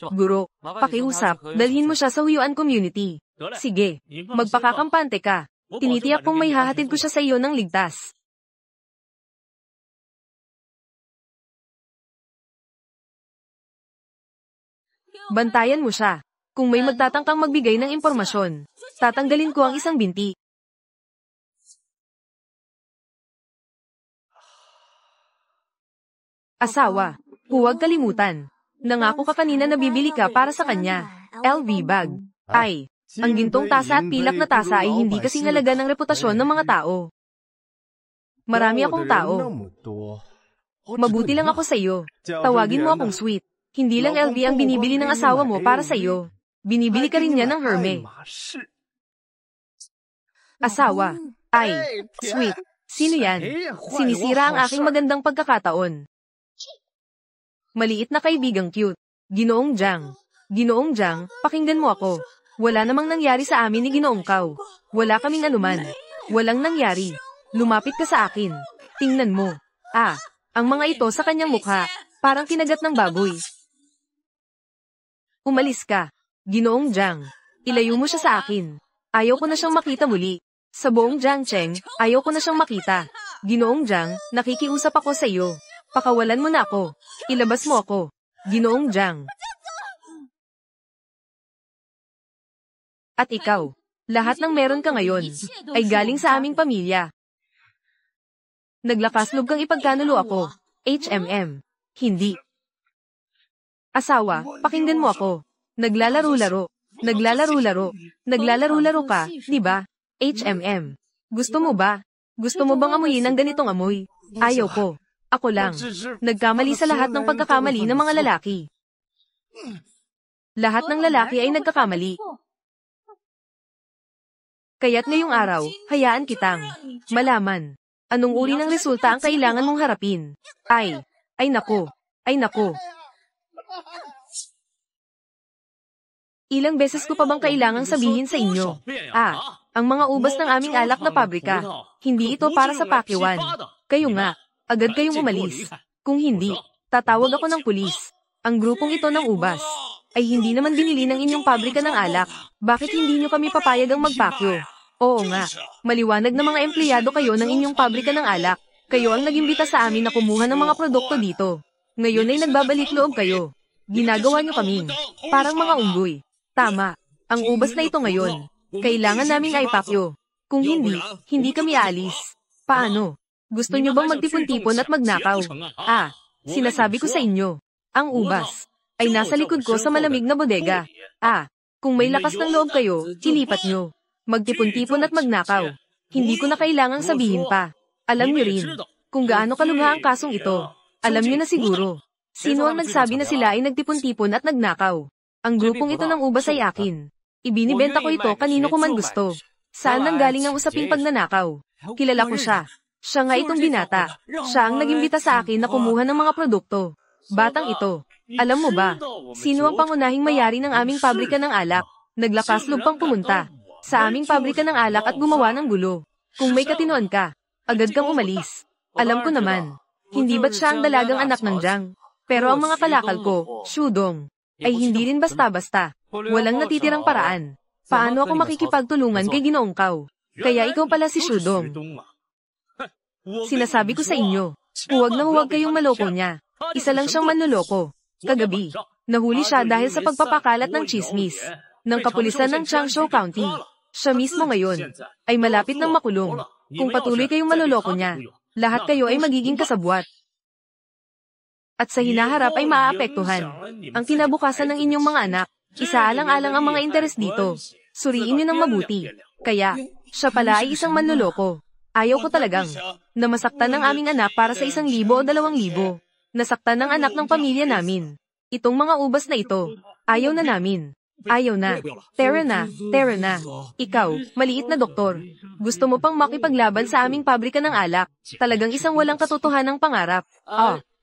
Guro, pakiusap, dalhin mo siya sa Huyuan Community. Sige, magpakakampante ka. Tinitiyak kong may hahatid ko siya sa iyo ng ligtas. Bantayan mo siya. Kung may magtatangkang magbigay ng impormasyon, tatanggalin ko ang isang binti. Asawa, huwag kalimutan. Nangako ka kanina na bibili ka para sa kanya. LV bag. Ay, ang gintong tasa at pilak na tasa ay hindi kasing halaga ng reputasyon ng mga tao. Marami akong tao. Mabuti lang ako sa iyo. Tawagin mo akong sweet. Hindi lang LV ang binibili ng asawa mo para sa iyo. Binibili ka rin niya ng Hermes. Asawa. Ay, sweet. Sino yan? Sinisira ang aking magandang pagkakataon. Maliit na kaibigang cute. Ginoong Jiang. Ginoong Jiang, pakinggan mo ako. Wala namang nangyari sa amin ni Ginoong Kao. Wala kaming anuman. Walang nangyari. Lumapit ka sa akin. Tingnan mo. Ang mga ito sa kanyang mukha, parang kinagat ng baboy. Umalis ka. Ginoong Jiang. Ilayo mo siya sa akin. Ayaw ko na siyang makita muli. Sa buong Jiangcheng, ayaw ko na siyang makita. Ginoong Jiang, nakikiusap ako sa iyo. Pakawalan mo na ako. Ilabas mo ako. Ginoong Jiang. At ikaw, lahat ng meron ka ngayon, ay galing sa aming pamilya. Naglakaslog kang ipagkanulo ako. HMM. Hindi. Asawa, pakinggan mo ako. Naglalaro-laro. Naglalaro-laro. Naglalaro-laro ka, di ba? HMM. Gusto mo ba? Gusto mo bang amuyin ng ganitong amoy? Ayaw ko. Ako lang. Nagkamali sa lahat ng pagkakamali ng mga lalaki. Lahat ng lalaki ay nagkakamali. Kaya't ngayong araw, hayaan kitang malaman. Anong uri ng resulta ang kailangan mong harapin? Ay nako. Ay nako. Ilang beses ko pa bang kailangang sabihin sa inyo? Ang mga ubas ng aming alak na pabrika. Hindi ito para sa pakyawan. Kayo nga, agad kayong umalis. Kung hindi, tatawag ako ng pulis. Ang grupong ito ng ubas ay hindi naman binili ng inyong pabrika ng alak. Bakit hindi nyo kami papayagang magpakyo? Oo nga, maliwanag na mga empleyado kayo ng inyong pabrika ng alak. Kayo ang nagimbita sa amin na kumuha ng mga produkto dito. Ngayon ay nagbabalik loob kayo. Ginagawa nyo kaming parang mga unggoy. Tama, ang ubas na ito ngayon. Kailangan naming aipakyo. Kung hindi, hindi kami aalis. Paano? Gusto nyo bang magtipon-tipon at magnakaw? Sinasabi ko sa inyo, ang ubas ay nasa likod ko sa malamig na bodega. Kung may lakas ng loob kayo, ilipat nyo. Magtipon-tipon at magnakaw. Hindi ko na kailangang sabihin pa. Alam nyo rin, kung gaano kalubha ang kasong ito. Alam nyo na siguro. Sino ang nagsabi na sila ay nagtipon-tipon at nagnakaw? Ang grupong ito ng ubas ay akin. Ibinibenta ko ito kanino ko man gusto. Saan nanggaling ang usaping pagnanakaw? Kilala ko siya. Siya nga itong binata. Siya ang nagimbita sa akin na kumuha ng mga produkto. Batang ito. Alam mo ba, sino ang pangunahing mayari ng aming pabrika ng alak? Naglakaslog pang pumunta sa aming pabrika ng alak at gumawa ng gulo. Kung may katinoan ka, agad kang umalis. Alam ko naman, hindi ba't siya ang dalagang anak ng Jiang? Pero ang mga kalakal ko, Shudong, ay hindi rin basta-basta. Walang natitirang paraan. Paano ako makikipagtulungan kay Ginoong Kao? Kaya ikaw pala si Shudong. Sinasabi ko sa inyo, huwag na huwag kayong maloko niya. Isa lang siyang manloloko. Kagabi, nahuli siya dahil sa pagpapakalat ng chismis ng kapulisan ng Changsha County. Siya mismo ngayon ay malapit ng makulong. Kung patuloy kayong maloloko niya, lahat kayo ay magiging kasabwat. At sa hinaharap ay maaapektuhan ang kinabukasan ng inyong mga anak. Isaalang-alang ang mga interes dito. Suriin niyo ng mabuti. Kaya, siya pala ay isang manloloko. Ayaw ko talagang na masaktan ng aming anak para sa 1,000 o 2,000. Nasaktan ng anak ng pamilya namin. Itong mga ubas na ito, ayaw na namin. Ayaw na. Tara na. Tara na. Ikaw, maliit na doktor. Gusto mo pang makipaglaban sa aming pabrika ng alak. Talagang isang walang katotohanang pangarap.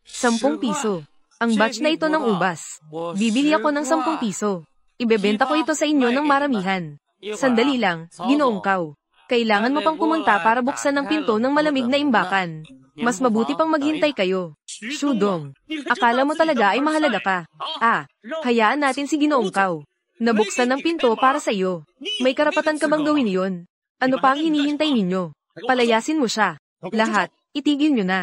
10 piso. Ang batch na ito ng ubas. Bibili ako ng 10 piso. Ibebenta ko ito sa inyo ng maramihan. Sandali lang, Ginoong Kao. Kailangan mo pang pumunta para buksan ang pinto ng malamig na imbakan. Mas mabuti pang maghintay kayo. Shudong, akala mo talaga ay mahalaga ka. Hayaan natin si Ginoong Kao. Nabuksan ng pinto para sa iyo. May karapatan ka bang gawin yon? Ano pa ang hinihintay ninyo? Palayasin mo siya. Lahat, itigil nyo na.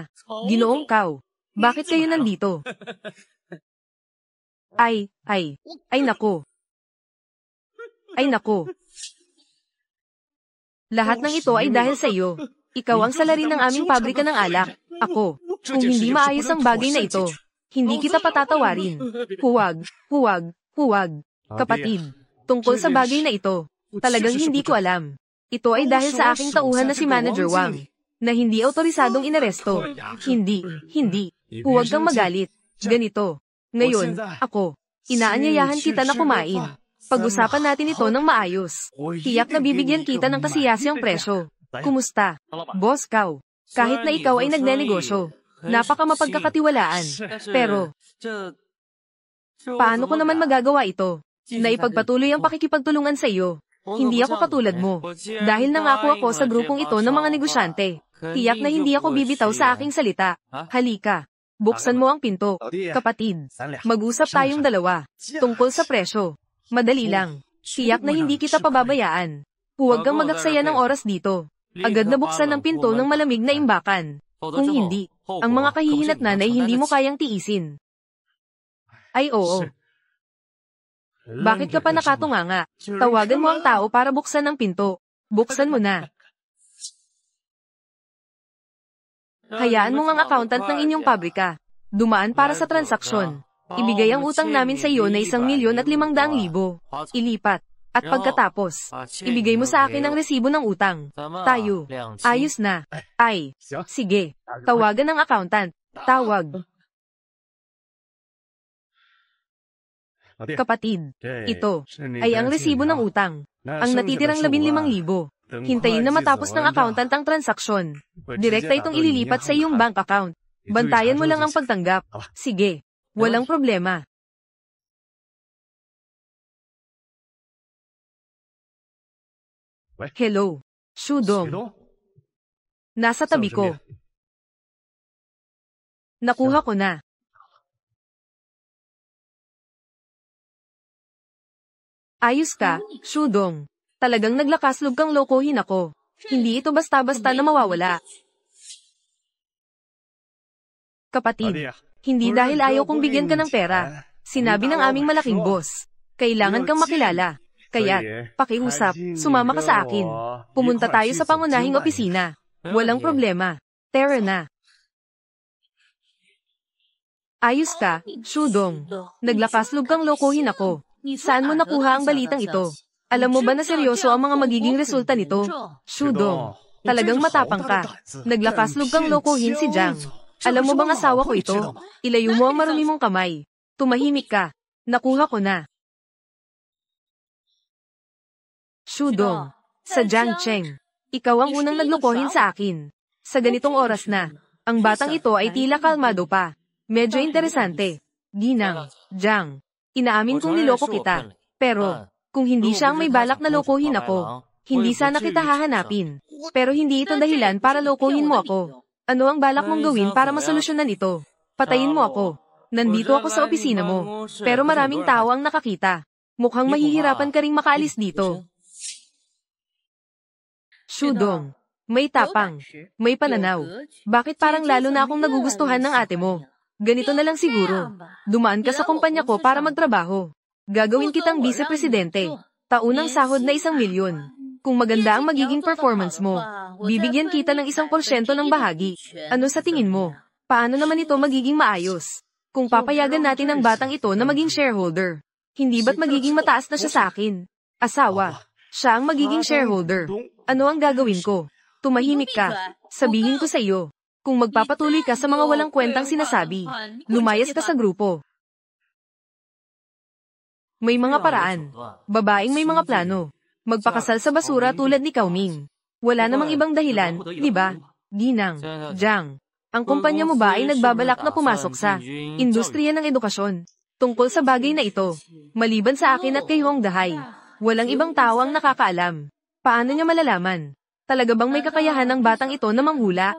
Ginoong Kao, bakit kayo nandito? Ay nako. Ay nako. Lahat ng ito ay dahil sa iyo. Ikaw ang salarin ng aming pabrika ng alak. Ako, kung hindi maayos ang bagay na ito, hindi kita patatawarin. Huwag. Kapatid, tungkol sa bagay na ito, talagang hindi ko alam. Ito ay dahil sa aking tauhan na si Manager Wang, na hindi autorisadong inaresto. Hindi. Huwag kang magalit. Ganito. Ngayon, ako, inaanyayahan kita na kumain. Pag-usapan natin ito ng maayos. Tiyak na bibigyan kita ng kasiyasyang presyo. Kumusta? Boss Cow. Kahit na ikaw ay nagnenegosyo, napaka mapagkakatiwalaan. Pero, paano ko naman magagawa ito? Naipagpatuloy ang pakikipagtulungan sa iyo. Hindi ako katulad mo. Dahil nangako ako sa grupong ito ng mga negosyante. Tiyak na hindi ako bibitaw sa aking salita. Halika. Buksan mo ang pinto. Kapatid, mag-usap tayong dalawa. Tungkol sa presyo. Madali lang. Tiyak na hindi kita pababayaan. Huwag kang magaksaya ng oras dito. Agad na buksan ang pinto ng malamig na imbakan. Kung hindi, ang mga kahihinatnan ay hindi mo kayang tiisin. Ay oo. Bakit ka pa nakatunganga? Tawagan mo ang tao para buksan ang pinto. Buksan mo na. Hayaan mo ang accountant ng inyong pabrika. Dumaan para sa transaksyon. Ibigay ang utang namin sa iyo na 1,500,000. Ilipat. At pagkatapos, ibigay mo sa akin ang resibo ng utang. Tayo. Ayos na. Ay. Sige. Tawagan ang accountant. Tawag. Kapatid, ito ay ang resibo ng utang. Ang natitirang 15,000. Hintayin na matapos ng accountant ang transaksyon. Direkta itong ililipat sa iyong bank account. Bantayan mo lang ang pagtanggap. Sige, walang problema. Hello, Shudong. Nasa tabi ko. Nakuha ko na. Ayos ka, Shudong. Talagang naglakaslog kang lokohin ako. Hindi ito basta-basta na mawawala. Kapatid, hindi dahil ayaw kong bigyan ka ng pera. Sinabi ng aming malaking boss. Kailangan kang makilala. Kaya't, pakiusap, sumama ka sa akin. Pumunta tayo sa pangunahing opisina. Walang problema. Tara na. Ayos ka, Shudong. Naglakaslog kang lokohin ako. Saan mo nakuha ang balitang ito? Alam mo ba na seryoso ang mga magiging resulta nito? Shudong, talagang matapang ka. Naglakaslog kang lokohin si Jiang. Alam mo bang asawa ko ito? Ilayo mo ang marumi mong kamay. Tumahimik ka. Nakuha ko na. Shudong, sa Jiang Cheng. Ikaw ang unang naglokohin sa akin. Sa ganitong oras na, ang batang ito ay tila kalmado pa. Medyo interesante. Ginang, Jiang. Inaamin kong niloko kita. Pero, kung hindi siya ang may balak na lokohin ako, hindi sana kita hahanapin. Pero hindi ito dahilan para lokohin mo ako. Ano ang balak mong gawin para masolusyonan ito? Patayin mo ako. Nandito ako sa opisina mo. Pero maraming tao ang nakakita. Mukhang mahihirapan ka ring makaalis dito. Shudong, may tapang, may pananaw. Bakit parang lalo na akong nagugustuhan ng ate mo? Ganito na lang siguro. Dumaan ka sa kumpanya ko para magtrabaho. Gagawin kitang vice-presidente. Taunang sahod na 1,000,000. Kung maganda ang magiging performance mo, bibigyan kita ng 1% ng bahagi. Ano sa tingin mo? Paano naman ito magiging maayos? Kung papayagan natin ang batang ito na maging shareholder, hindi ba't magiging mataas na siya sa akin? Asawa, siya ang magiging shareholder. Ano ang gagawin ko? Tumahimik ka. Sabihin ko sa iyo. Kung magpapatuloy ka sa mga walang kwentang sinasabi, lumayas ka sa grupo. May mga paraan. Babaeng may mga plano. Magpakasal sa basura tulad ni Kaoming. Wala namang ibang dahilan, di ba? Ginang, Jiang. Ang kumpanya mo ba ay nagbabalak na pumasok sa industriya ng edukasyon? Tungkol sa bagay na ito, maliban sa akin at kay Hong Dahay, walang ibang tao ang nakakaalam. Paano niya malalaman? Talaga bang may kakayahan ng batang ito na manghula?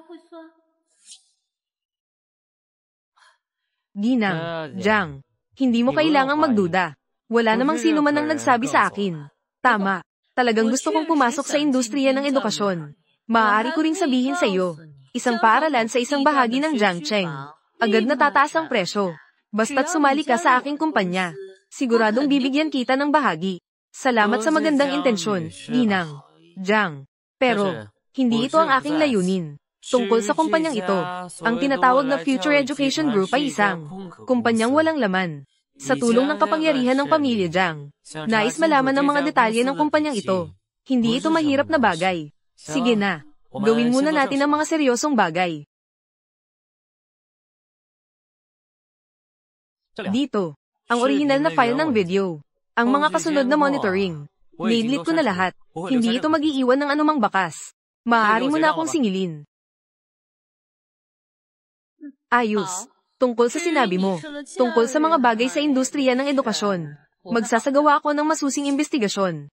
Ginang, Jiang, hindi mo kailangang magduda. Wala namang sino man ang nagsabi sa akin. Tama, talagang gusto kong pumasok sa industriya ng edukasyon. Maaari ko ring sabihin sa iyo, isang paaralan sa isang bahagi ng Jiangcheng. Agad na tataas ang presyo. Basta't sumali ka sa aking kumpanya. Siguradong bibigyan kita ng bahagi. Salamat sa magandang intensyon, Ginang, Jiang. Pero, hindi ito ang aking layunin. Tungkol sa kumpanyang ito, ang tinatawag na Future Education Group ay isang kumpanyang walang laman. Sa tulong ng kapangyarihan ng pamilya Jiang, nais malaman ng mga detalye ng kumpanyang ito. Hindi ito mahirap na bagay. Sige na, gawin muna natin ang mga seryosong bagay. Dito, ang orihinal na file ng video. Ang mga kasunod na monitoring. Nidlit ko na lahat. Hindi ito mag-iiwan ng anumang bakas. Maaari mo na akong singilin. Ayos. Tungkol sa sinabi mo. Tungkol sa mga bagay sa industriya ng edukasyon. Magsasagawa ako ng masusing investigasyon.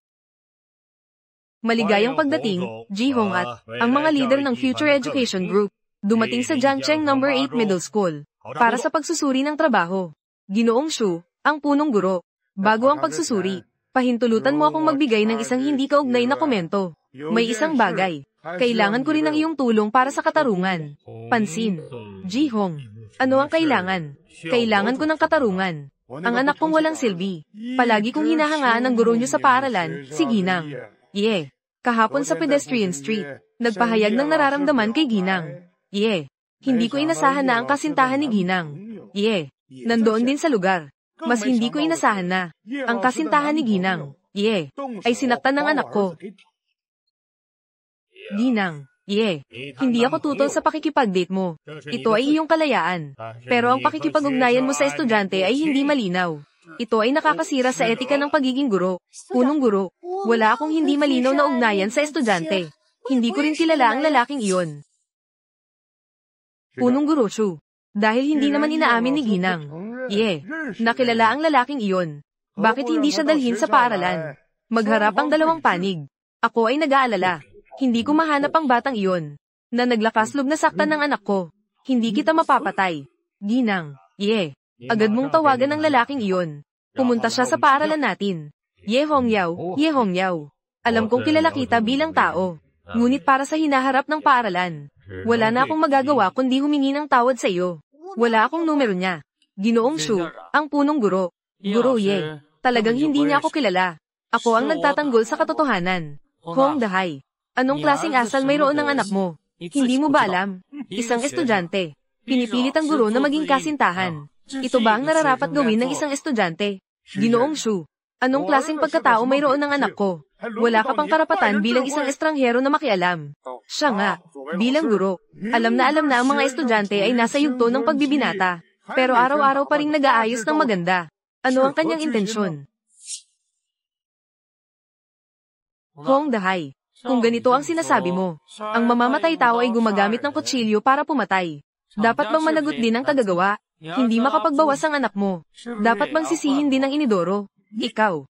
Maligayang pagdating, Ji-hong at ang mga leader ng Future Education Group. Dumating sa Jiangcheng No. 8 Middle School para sa pagsusuri ng trabaho. Ginoong Shu, ang punong guro. Bago ang pagsusuri, pahintulutan mo akong magbigay ng isang hindi kaugnay na komento. May isang bagay. Kailangan ko rin ng iyong tulong para sa katarungan. Pansin. Ji-hong, ano ang kailangan? Kailangan ko ng katarungan. Ang anak kong walang silbi. Palagi kong hinahangaan ng guro niyo sa paaralan, si Ginang. Kahapon sa Pedestrian Street, nagpahayag ng nararamdaman kay Ginang. Hindi ko inasahan na ang kasintahan ni Ginang. Nandoon din sa lugar. Mas hindi ko inasahan na ang kasintahan ni Ginang. Ay sinaktan ng anak ko. Ginang. Hindi ako tutol sa pakikipag-date mo. Ito ay iyong kalayaan. Pero ang pakikipag-ugnayan mo sa estudyante ay hindi malinaw. Ito ay nakakasira sa etika ng pagiging guro. Punong guro. Wala akong hindi malinaw na ugnayan sa estudyante. Hindi ko rin kilala ang lalaking iyon. Punong guro Shu. Dahil hindi naman inaamin ni Ginang. Nakilala ang lalaking iyon. Bakit hindi siya dalhin sa paaralan? Magharap ang dalawang panig. Ako ay nag-aalala. Hindi ko mahanap ang batang iyon. Na naglakas loob na saktan ng anak ko. Hindi kita mapapatay. Ginang. Agad mong tawagan ang lalaking iyon. Pumunta siya sa paaralan natin. Ye Hongyao. Alam kong kilala kita bilang tao. Ngunit para sa hinaharap ng paaralan, wala na akong magagawa kundi humingi ng tawad sa iyo. Wala akong numero niya. Ginoong Shu, ang punong guro. Guro Ye, talagang hindi niya ako kilala. Ako ang nagtatanggol sa katotohanan. Hong Dahay, anong klaseng asal mayroon ng anak mo? Hindi mo ba alam? Isang estudyante. Pinipilit ang guro na maging kasintahan. Ito ba ang nararapat gawin ng isang estudyante? Ginoong Shu, anong klaseng pagkatao mayroon ng anak ko? Wala ka pang karapatan bilang isang estranghero na makialam. Siya nga, bilang guro, alam na ang mga estudyante ay nasa yugto ng pagbibinata. Pero araw-araw pa ring nag-aayos ng maganda. Ano ang kanyang intensyon? Hong Dahay, kung ganito ang sinasabi mo, ang mamamatay tao ay gumagamit ng kutsilyo para pumatay. Dapat bang managot din ang tagagawa? Hindi makapagbawas ang anak mo. Dapat bang sisihin din ang inidoro? Ikaw.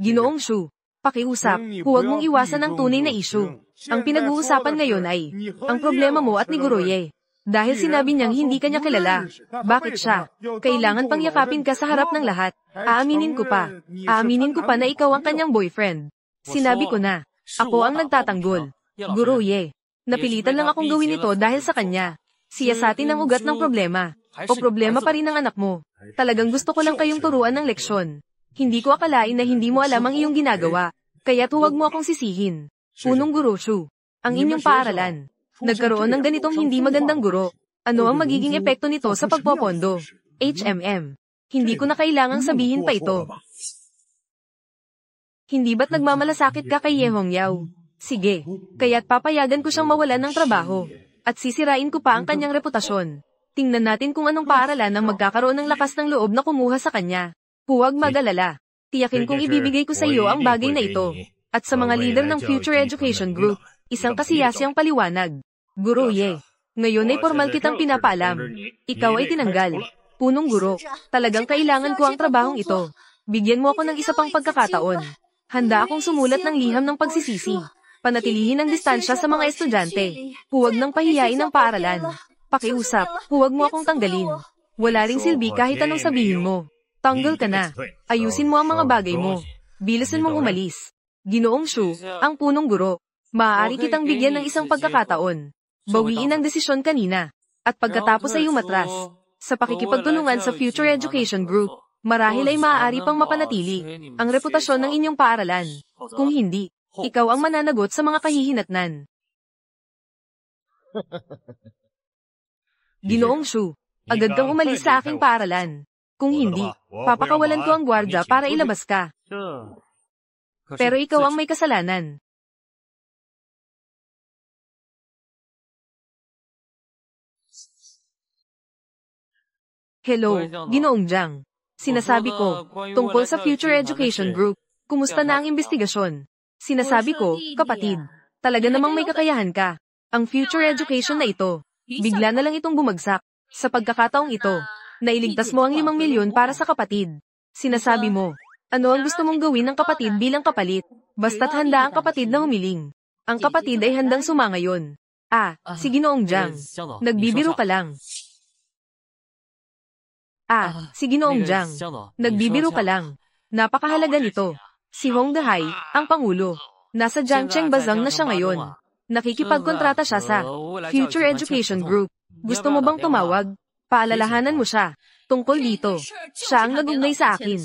Ginoong Shu, pakiusap, huwag mong iwasan ang tunay na issue. Ang pinag-uusapan ngayon ay, ang problema mo at ni Guroye. Dahil sinabi niyang hindi kanya kilala. Bakit siya? Kailangan pang yakapin ka sa harap ng lahat. Aaminin ko pa na ikaw ang kanyang boyfriend. Sinabi ko na, ako ang nagtatanggol. Guroye, napilitan lang akong gawin ito dahil sa kanya. Siyasatin ang ugat ng problema. O problema pa rin ng anak mo. Talagang gusto ko lang kayong turuan ng leksyon. Hindi ko akalain na hindi mo alam ang iyong ginagawa. Kaya't huwag mo akong sisihin. Punong Guro Shu, ang inyong paaralan. Nagkaroon ng ganitong hindi magandang guro. Ano ang magiging epekto nito sa pagpopondo? HMM. Hindi ko na kailangang sabihin pa ito. Hindi ba't nagmamalasakit ka kay Ye Hongyao? Sige, kaya't papayagan ko siyang mawalan ng trabaho. At sisirain ko pa ang kanyang reputasyon. Tingnan natin kung anong paaralan ang magkakaroon ng lakas ng loob na kumuha sa kanya. Huwag mag-alala. Tiyakin kong ibibigay ko sa iyo ang bagay na ito. At sa mga leader ng Future Education Group, isang kasiyasiyang paliwanag. Guro Ye, ngayon ay formal kitang pinapaalam. Ikaw ay tinanggal. Punong guro, talagang kailangan ko ang trabahong ito. Bigyan mo ako ng isa pang pagkakataon. Handa akong sumulat ng liham ng pagsisisi. Panatilihin ang distansya sa mga estudyante. Huwag nang pahiyain ang paaralan. Pakiusap, huwag mo akong tanggalin. Wala ring silbi kahit anong sabihin mo. Tanggal ka na. Ayusin mo ang mga bagay mo. Bilisan mong umalis. Ginoong Shu, ang punong guro. Maaari kitang bigyan ng isang pagkakataon. Bawiin ang desisyon kanina. At pagkatapos ay umatras. Sa pakikipagtulungan sa Future Education Group, marahil ay maaari pang mapanatili ang reputasyon ng inyong paaralan. Kung hindi, ikaw ang mananagot sa mga kahihinatnan. Ginoong Shu, agad kang umalis sa aking paaralan. Kung hindi, papakawalan ko ang gwardya para ilabas ka. Pero ikaw ang may kasalanan. Hello, Ginoong Jiang. Sinasabi ko, tungkol sa Future Education Group, kumusta na ang investigasyon? Sinasabi ko, kapatid, talaga namang may kakayahan ka. Ang future education na ito, bigla na lang itong bumagsak. Sa pagkakataong ito, nailigtas mo ang 5 milyon para sa kapatid. Sinasabi mo, ano ang gusto mong gawin ng kapatid bilang kapalit? Basta't handa ang kapatid na humiling. Ang kapatid ay handang sumangayon. Si Ginoong Jiang, nagbibiro ka lang. Si Ginoong Jiang, nagbibiro ka lang. Napakahalaga nito. Si Hong Dahai, ang Pangulo. Nasa Jiangcheng Bazang na siya ngayon. Nakikipagkontrata siya sa Future Education Group. Gusto mo bang tumawag? Paalalahanan mo siya. Tungkol dito. Siya ang nagugnay sa akin.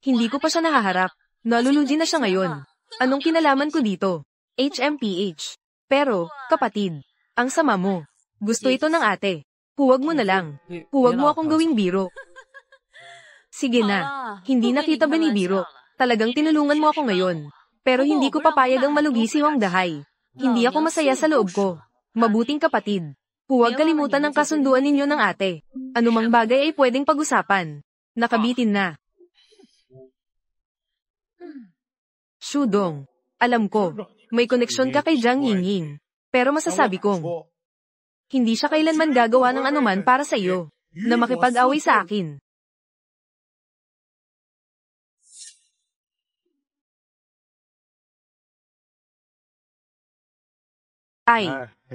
Hindi ko pa siya nahaharap. Nalulugi na siya ngayon. Anong kinalaman ko dito? HMPH. Pero, kapatid, ang sama mo. Gusto ito ng ate. Huwag mo na lang. Huwag mo akong gawing biro. Sige na. Hindi na kita binibiro. Talagang tinulungan mo ako ngayon. Pero hindi ko papayag ang malugi si Hong Dahai. Hindi ako masaya sa loob ko. Mabuting kapatid. Huwag kalimutan ang kasunduan ninyo ng ate. Anumang bagay ay pwedeng pag-usapan. Nakabitin na. Shudong, alam ko, may koneksyon ka kay Jiang Yingying. Pero masasabi kong, hindi siya kailanman gagawa ng anuman para sa iyo, na makipag-away sa akin.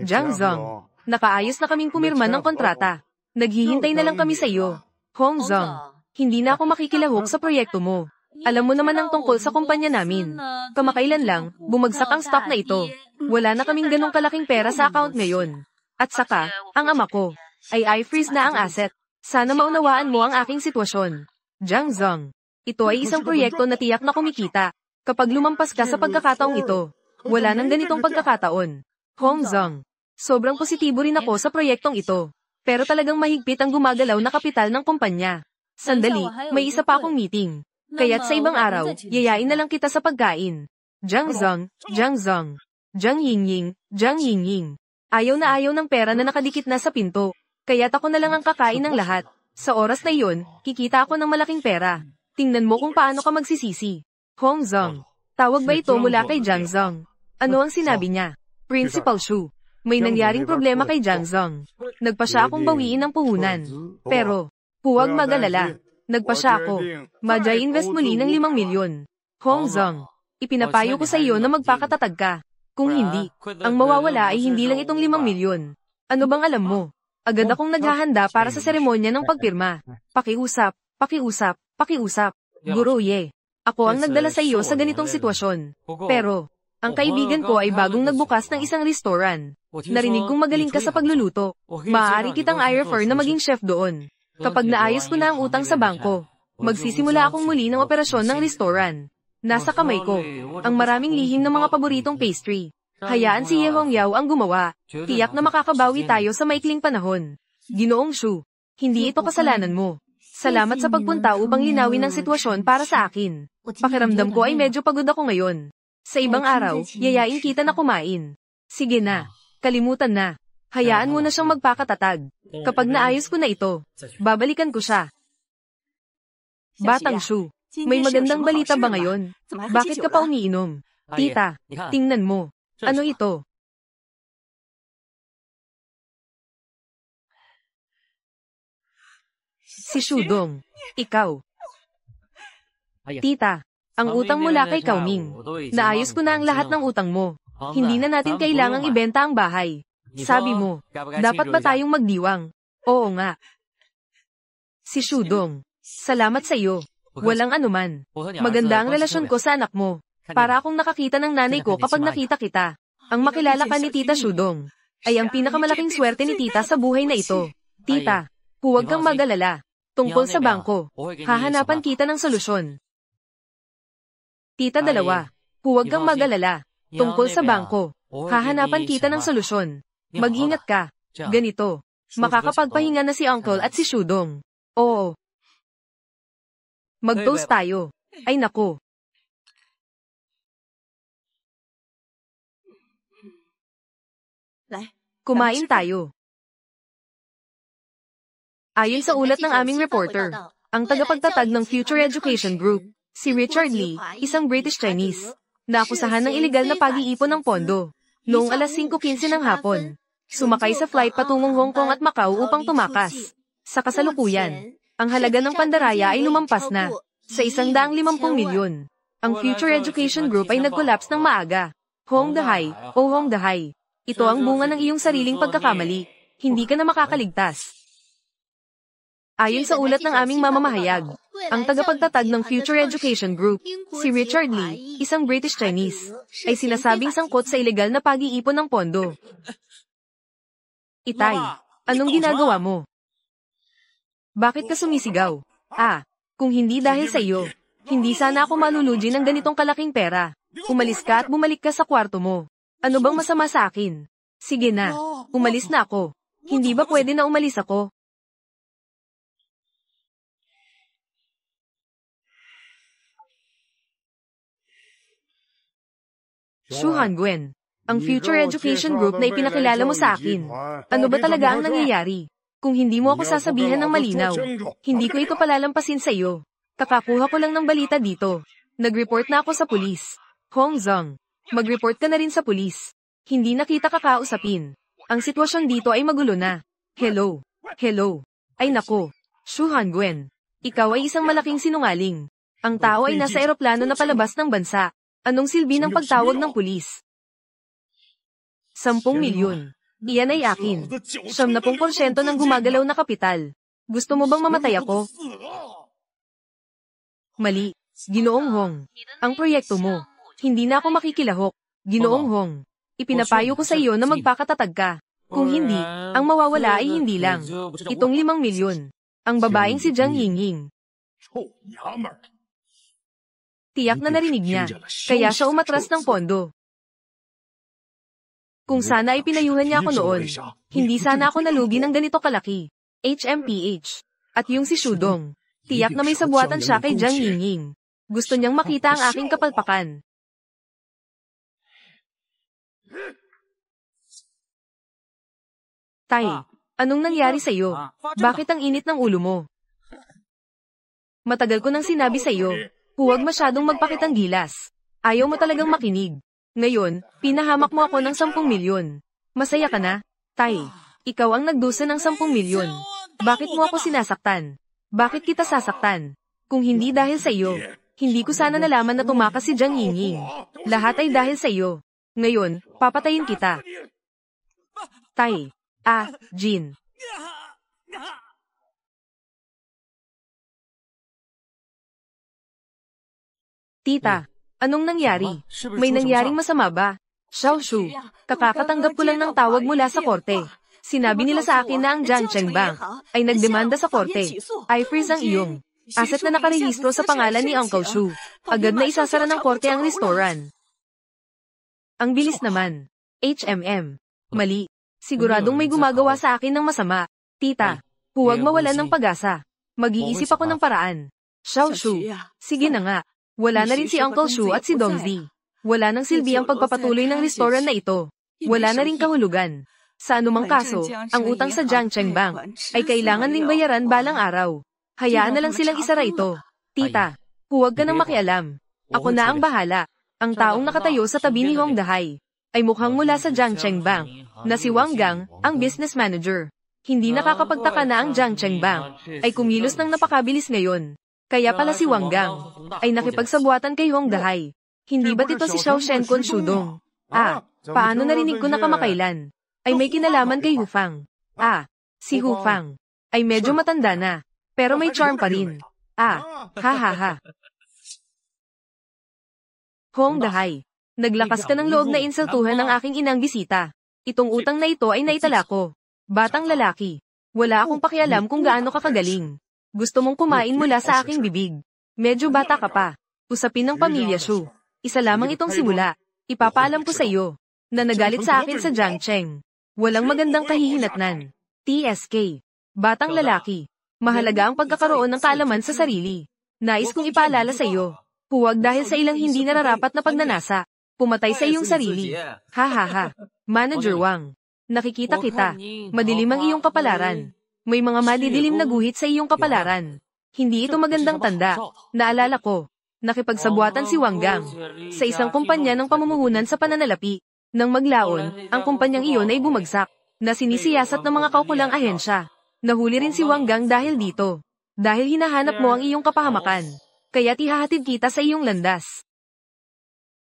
Jiang Zong, nakaayos na kaming pumirma ng kontrata. Naghihintay na lang kami sa iyo. Hong Zong, hindi na ako makikilahok sa proyekto mo. Alam mo naman ang tungkol sa kumpanya namin. Kamakailan lang, bumagsak ang stock na ito. Wala na kaming ganong kalaking pera sa account ngayon. At saka, ang ama ko, ay i-freeze na ang asset. Sana maunawaan mo ang aking sitwasyon. Jiang Zong, ito ay isang proyekto na tiyak na kumikita. Kapag lumampas ka sa pagkakataong ito, wala nang ganitong pagkakataon. Hong Zong, sobrang positibo rin ako sa proyektong ito. Pero talagang mahigpit ang gumagalaw na kapital ng kumpanya. Sandali, may isa pa akong meeting. Kaya't sa ibang araw, yayain na lang kita sa pagkain. Jiang Zong, Jiang Zong, Jiang Yingying, Jiang Yingying. Ayaw na ayaw ng pera na nakadikit na sa pinto. Kaya't ako na lang ang kakain ng lahat. Sa oras na iyon, kikita ako ng malaking pera. Tingnan mo kung paano ka magsisisi. Hong Zong, tawag ba ito mula kay Jiang Zong? Ano ang sinabi niya? Principal Shu, may nangyaring problema kay Jiang Zong. Nagpa siya akong bawiin ang puhunan. Pero, huwag mag-alala. Nagpa siya ako. Majay invest muli ng 5 milyon. Hong Zong, ipinapayo ko sa iyo na magpakatatag ka. Kung hindi, ang mawawala ay hindi lang itong 5 milyon. Ano bang alam mo? Agad akong naghahanda para sa seremonya ng pagpirma. Pakiusap, pakiusap, pakiusap. Guru Ye, ako ang nagdala sa iyo sa ganitong sitwasyon. Pero, ang kaibigan ko ay bagong nagbukas ng isang restaurant. Narinig kong magaling ka sa pagluluto. Maaari kitang i-refer na maging chef doon. Kapag naayos ko na ang utang sa bangko, magsisimula akong muli ng operasyon ng restaurant. Nasa kamay ko, ang maraming lihim ng mga paboritong pastry. Hayaan si Ye Hongyao ang gumawa. Tiyak na makakabawi tayo sa maikling panahon. Ginoong Shu, hindi ito kasalanan mo. Salamat sa pagpunta upang linawin ang sitwasyon para sa akin. Pakiramdam ko ay medyo pagod ako ngayon. Sa ibang araw, yayain kita na kumain. Sige na, kalimutan na. Hayaan mo na siyang magpakatatag. Kapag naayos ko na ito, babalikan ko siya. Batang Shu, may magandang balita ba ngayon? Bakit ka pa umiinom? Tita, tingnan mo. Ano ito? Si Shudong, ikaw. Tita, ang utang mula kay Kaoming. Naayos ko na ang lahat ng utang mo. Hindi na natin kailangang ibenta ang bahay. Sabi mo, dapat ba tayong magdiwang? Oo nga. Si Shudong, salamat sa iyo. Walang anuman. Maganda ang relasyon ko sa anak mo. Para akong nakakita ng nanay ko kapag nakita kita. Ang makilala ka ni Tita Shudong ay ang pinakamalaking swerte ni Tita sa buhay na ito. Tita, huwag kang mag-alala. Tungkol sa bangko, hahanapan kita ng solusyon. Tita dalawa, huwag kang mag-alala. Tungkol sa bangko, hahanapan kita ng solusyon. Mag-ingat ka. Ganito. Makakapagpahinga na si Uncle at si Shudong. Oo. Mag-toast tayo. Ay nako. Kumain tayo. Ayon sa ulat ng aming reporter, ang tagapagtatag ng Future Education Group, si Richard Lee, isang British Chinese, naakusahan ng ilegal na pag-iipon ng pondo. Noong alas 5:15 ng hapon, sumakay sa flight patungong Hong Kong at Macau upang tumakas. Sa kasalukuyan, ang halaga ng pandaraya ay lumampas na sa 150 milyon. Ang Future Education Group ay nag-collapse ng maaga. Hong Dahai, o Hong Dahai, ito ang bunga ng iyong sariling pagkakamali. Hindi ka na makakaligtas. Ayon sa ulat ng aming mamamahayag, ang tagapagtatag ng Future Education Group, si Richard Lee, isang British Chinese, ay sinasabing sangkot sa ilegal na pag-iipon ng pondo. Itay, anong ginagawa mo? Bakit ka sumisigaw? Kung hindi dahil sa iyo, hindi sana ako malulugi ng ganitong kalaking pera. Umalis ka at bumalik ka sa kwarto mo. Ano bang masama sa akin? Sige na, umalis na ako. Hindi ba pwede na umalis ako? Xu Hangwen, ang Future Education Group na ipinakilala mo sa akin. Ano ba talaga ang nangyayari? Kung hindi mo ako sasabihan ng malinaw, hindi ko ito palalampasin sa iyo. Kakakuha ko lang ng balita dito. Nag-report na ako sa pulis. Hong Zong, mag-report ka na rin sa pulis. Hindi na kita kakausapin. Ang sitwasyon dito ay magulo na. Hello. Ay nako. Xu Hangwen, ikaw ay isang malaking sinungaling. Ang tao ay nasa eroplano na palabas ng bansa. Anong silbi ng pagtawag ng pulis? 10 milyon. Iyan ay akin. 70% ng gumagalaw na kapital. Gusto mo bang mamatay ako? Mali. Ginoong Hong. Ang proyekto mo. Hindi na ako makikilahok. Ginoong Hong. Ipinapayo ko sa iyo na magpakatatag ka. Kung hindi, ang mawawala ay hindi lang itong 5 milyon. Ang babaeng si Jiang Yingying. Tiyak na narinig niya, kaya siya umatras ng pondo. Kung sana ay pinayuhan niya ako noon, hindi sana ako nalugi ng ganito kalaki. HMPH. At yung si Shudong, tiyak na may sabuatan siya kay Jiang Yingying. Gusto niyang makita ang aking kapalpakan. Tay, anong nangyari sa iyo? Bakit ang init ng ulo mo? Matagal ko nang sinabi sa iyo, huwag masyadong magpakitang gilas. Ayaw mo talagang makinig. Ngayon, pinahamak mo ako ng 10 milyon. Masaya ka na? Tay, ikaw ang nagdusa ng 10 milyon. Bakit mo ako sinasaktan? Bakit kita sasaktan? Kung hindi dahil sa iyo, hindi ko sana nalaman na tumakas si Jiang Yingying. Lahat ay dahil sa iyo. Ngayon, papatayin kita. Tay, Jin. Tita, anong nangyari? May nangyaring masama ba? Xiao Shu, kakakatanggap ko lang ng tawag mula sa korte. Sinabi nila sa akin na ang Jiangcheng Bank ay nagdemanda sa korte. I-freeze ang iyong asset na nakarehistro sa pangalan ni Uncle Shu. Agad na isasara ng korte ang restaurant. Ang bilis naman. HMM. Mali. Siguradong may gumagawa sa akin ng masama. Tita, huwag mawalan ng pag-asa. Mag-iisip ako ng paraan. Xiao Shu, sige na nga. Wala na rin si Uncle Shu at si Dongzi. Wala nang silbi ang pagpapatuloy ng restaurant na ito. Wala na rin kahulugan. Sa anumang kaso, ang utang sa Jiangcheng Bank ay kailangan ding bayaran balang araw. Hayaan na lang silang isara ito. Tita, huwag ka nang makialam. Ako na ang bahala. Ang taong nakatayo sa tabi ni Hong Dahai ay mukhang mula sa Jiangcheng Bank, na si Wang Gang, ang business manager. Hindi nakakapagtaka na ang Jiangcheng Bank ay kumilos ng napakabilis ngayon. Kaya pala si Wang Gang ay nakipagsabuatan kay Hong Dahai. Hindi ba't ito si Xiao Shenkun Shudong? Paano narinig ko na kamakailan? Ay may kinalaman kay Hufang. Si Hufang ay medyo matanda na, pero may charm pa rin. Hong Dahai, naglakas ka ng loob na insultuhan ng aking inang bisita. Itong utang na ito ay naitala ko. Batang lalaki, wala akong pakialam kung gaano ka kagaling. Gusto mong kumain mula sa aking bibig. Medyo bata ka pa. Usapin ng pamilya Shu. Isa lamang itong simula. Ipapaalam ko sa iyo na nagalit sa akin sa Jiangcheng. Walang magandang kahihinatnan. TSK. Batang lalaki. Mahalaga ang pagkakaroon ng kaalaman sa sarili. Nais kong ipaalala sa iyo. Huwag dahil sa ilang hindi nararapat na pagnanasa. Pumatay sa iyong sarili. Manager Wang. Nakikita kita. Madilim ang iyong kapalaran. May mga madidilim na guhit sa iyong kapalaran. Hindi ito magandang tanda. Naalala ko, nakipagsabuatan si Wang Gang sa isang kumpanya ng pamumuhunan sa pananalapi. Nang maglaon, ang kumpanyang iyon ay bumagsak, na sinisiyasat ng mga kaukulang ahensya. Nahuli rin si Wang Gang dahil dito. Dahil hinahanap mo ang iyong kapahamakan. Kaya't ihahatid kita sa iyong landas.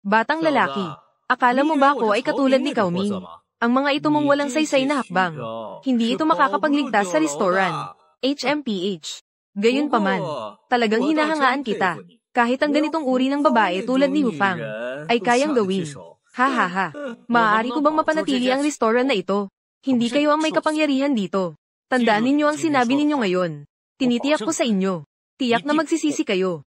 Batang lalaki, akala mo ba ako ay katulad ni Cao Ming? Ang mga ito mong walang saysay na hakbang. Hindi ito makakapagligtas sa restoran. HMPH. Gayunpaman, talagang hinahangaan kita. Kahit ang ganitong uri ng babae tulad ni Hufang ay kayang gawin. Ha ha ha. Maaari ko bang mapanatili ang restoran na ito? Hindi kayo ang may kapangyarihan dito. Tandaan ninyo ang sinabi ninyo ngayon. Tinitiyak ko sa inyo. Tiyak na magsisisi kayo.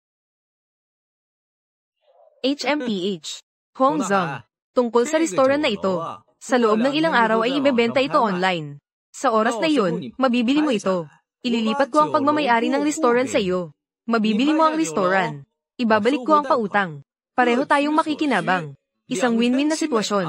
HMPH. Hong Zong. Tungkol sa restoran na ito. Sa loob ng ilang araw ay ibebenta ito online. Sa oras na iyon, mabibili mo ito. Ililipat ko ang pagmamayari ng restoran sa iyo. Mabibili mo ang restoran. Ibabalik ko ang pautang. Pareho tayong makikinabang. Isang win-win na sitwasyon.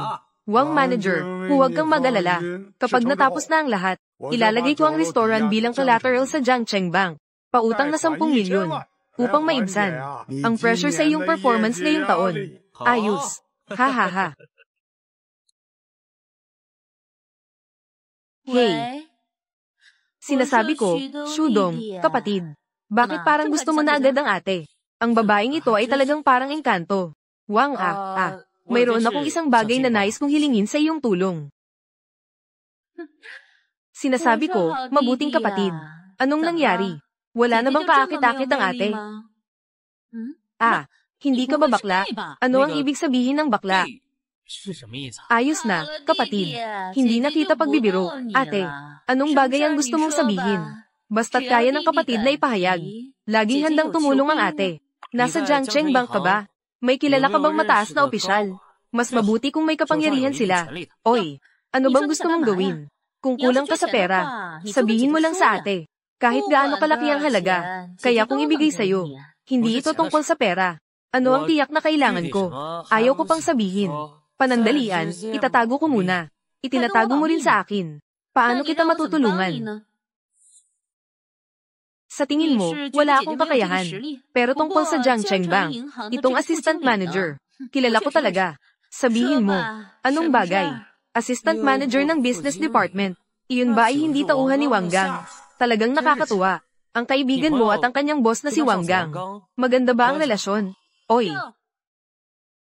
Wang manager, huwag kang mag-alala. Kapag natapos na ang lahat, ilalagay ko ang restoran bilang collateral sa Jiangcheng Bank. Pautang na 10 milyon. Upang maibsan ang pressure sa iyong performance ngayong taon. Ayos. Ha ha ha. Hey. Sinasabi ko, Shudong, kapatid. Bakit parang gusto mo na agad ang ate? Ang babaeng ito ay talagang parang engkanto. Wang mayroon akong isang bagay na nais kong hilingin sa iyong tulong. Sinasabi ko, mabuting kapatid. Anong nangyari? Wala na bang kaakit-akit ang ate? Hindi ka ba bakla? Ano ang ibig sabihin ng bakla? Ayos na, kapatid. Hindi na kita pagbibiro, ate. Anong bagay ang gusto mong sabihin? Basta't kaya ng kapatid na ipahayag. Laging handang tumulong ang ate. Nasa Jiangcheng Bank ka ba? May kilala ka bang mataas na opisyal? Mas mabuti kung may kapangyarihan sila. Oy, ano bang gusto mong gawin? Kung kulang ka sa pera, sabihin mo lang sa ate. Kahit gaano kalaki ang halaga, kaya kong ibigay sa'yo. Hindi ito tungkol sa pera. Ano ang tiyak na kailangan ko? Ayaw ko pang sabihin. Panandalian, itatago ko muna. Itinatago mo rin sa akin. Paano kita matutulungan? Sa tingin mo, wala akong kakayahan. Pero tungkol sa Jiangcheng Bank, itong assistant manager, kilala ko talaga. Sabihin mo, anong bagay? Assistant manager ng business department. Iyon ba ay hindi tauhan ni Wang Gang? Talagang nakakatuwa. Ang kaibigan mo at ang kanyang boss na si Wang Gang. Maganda ba ang relasyon? Oy.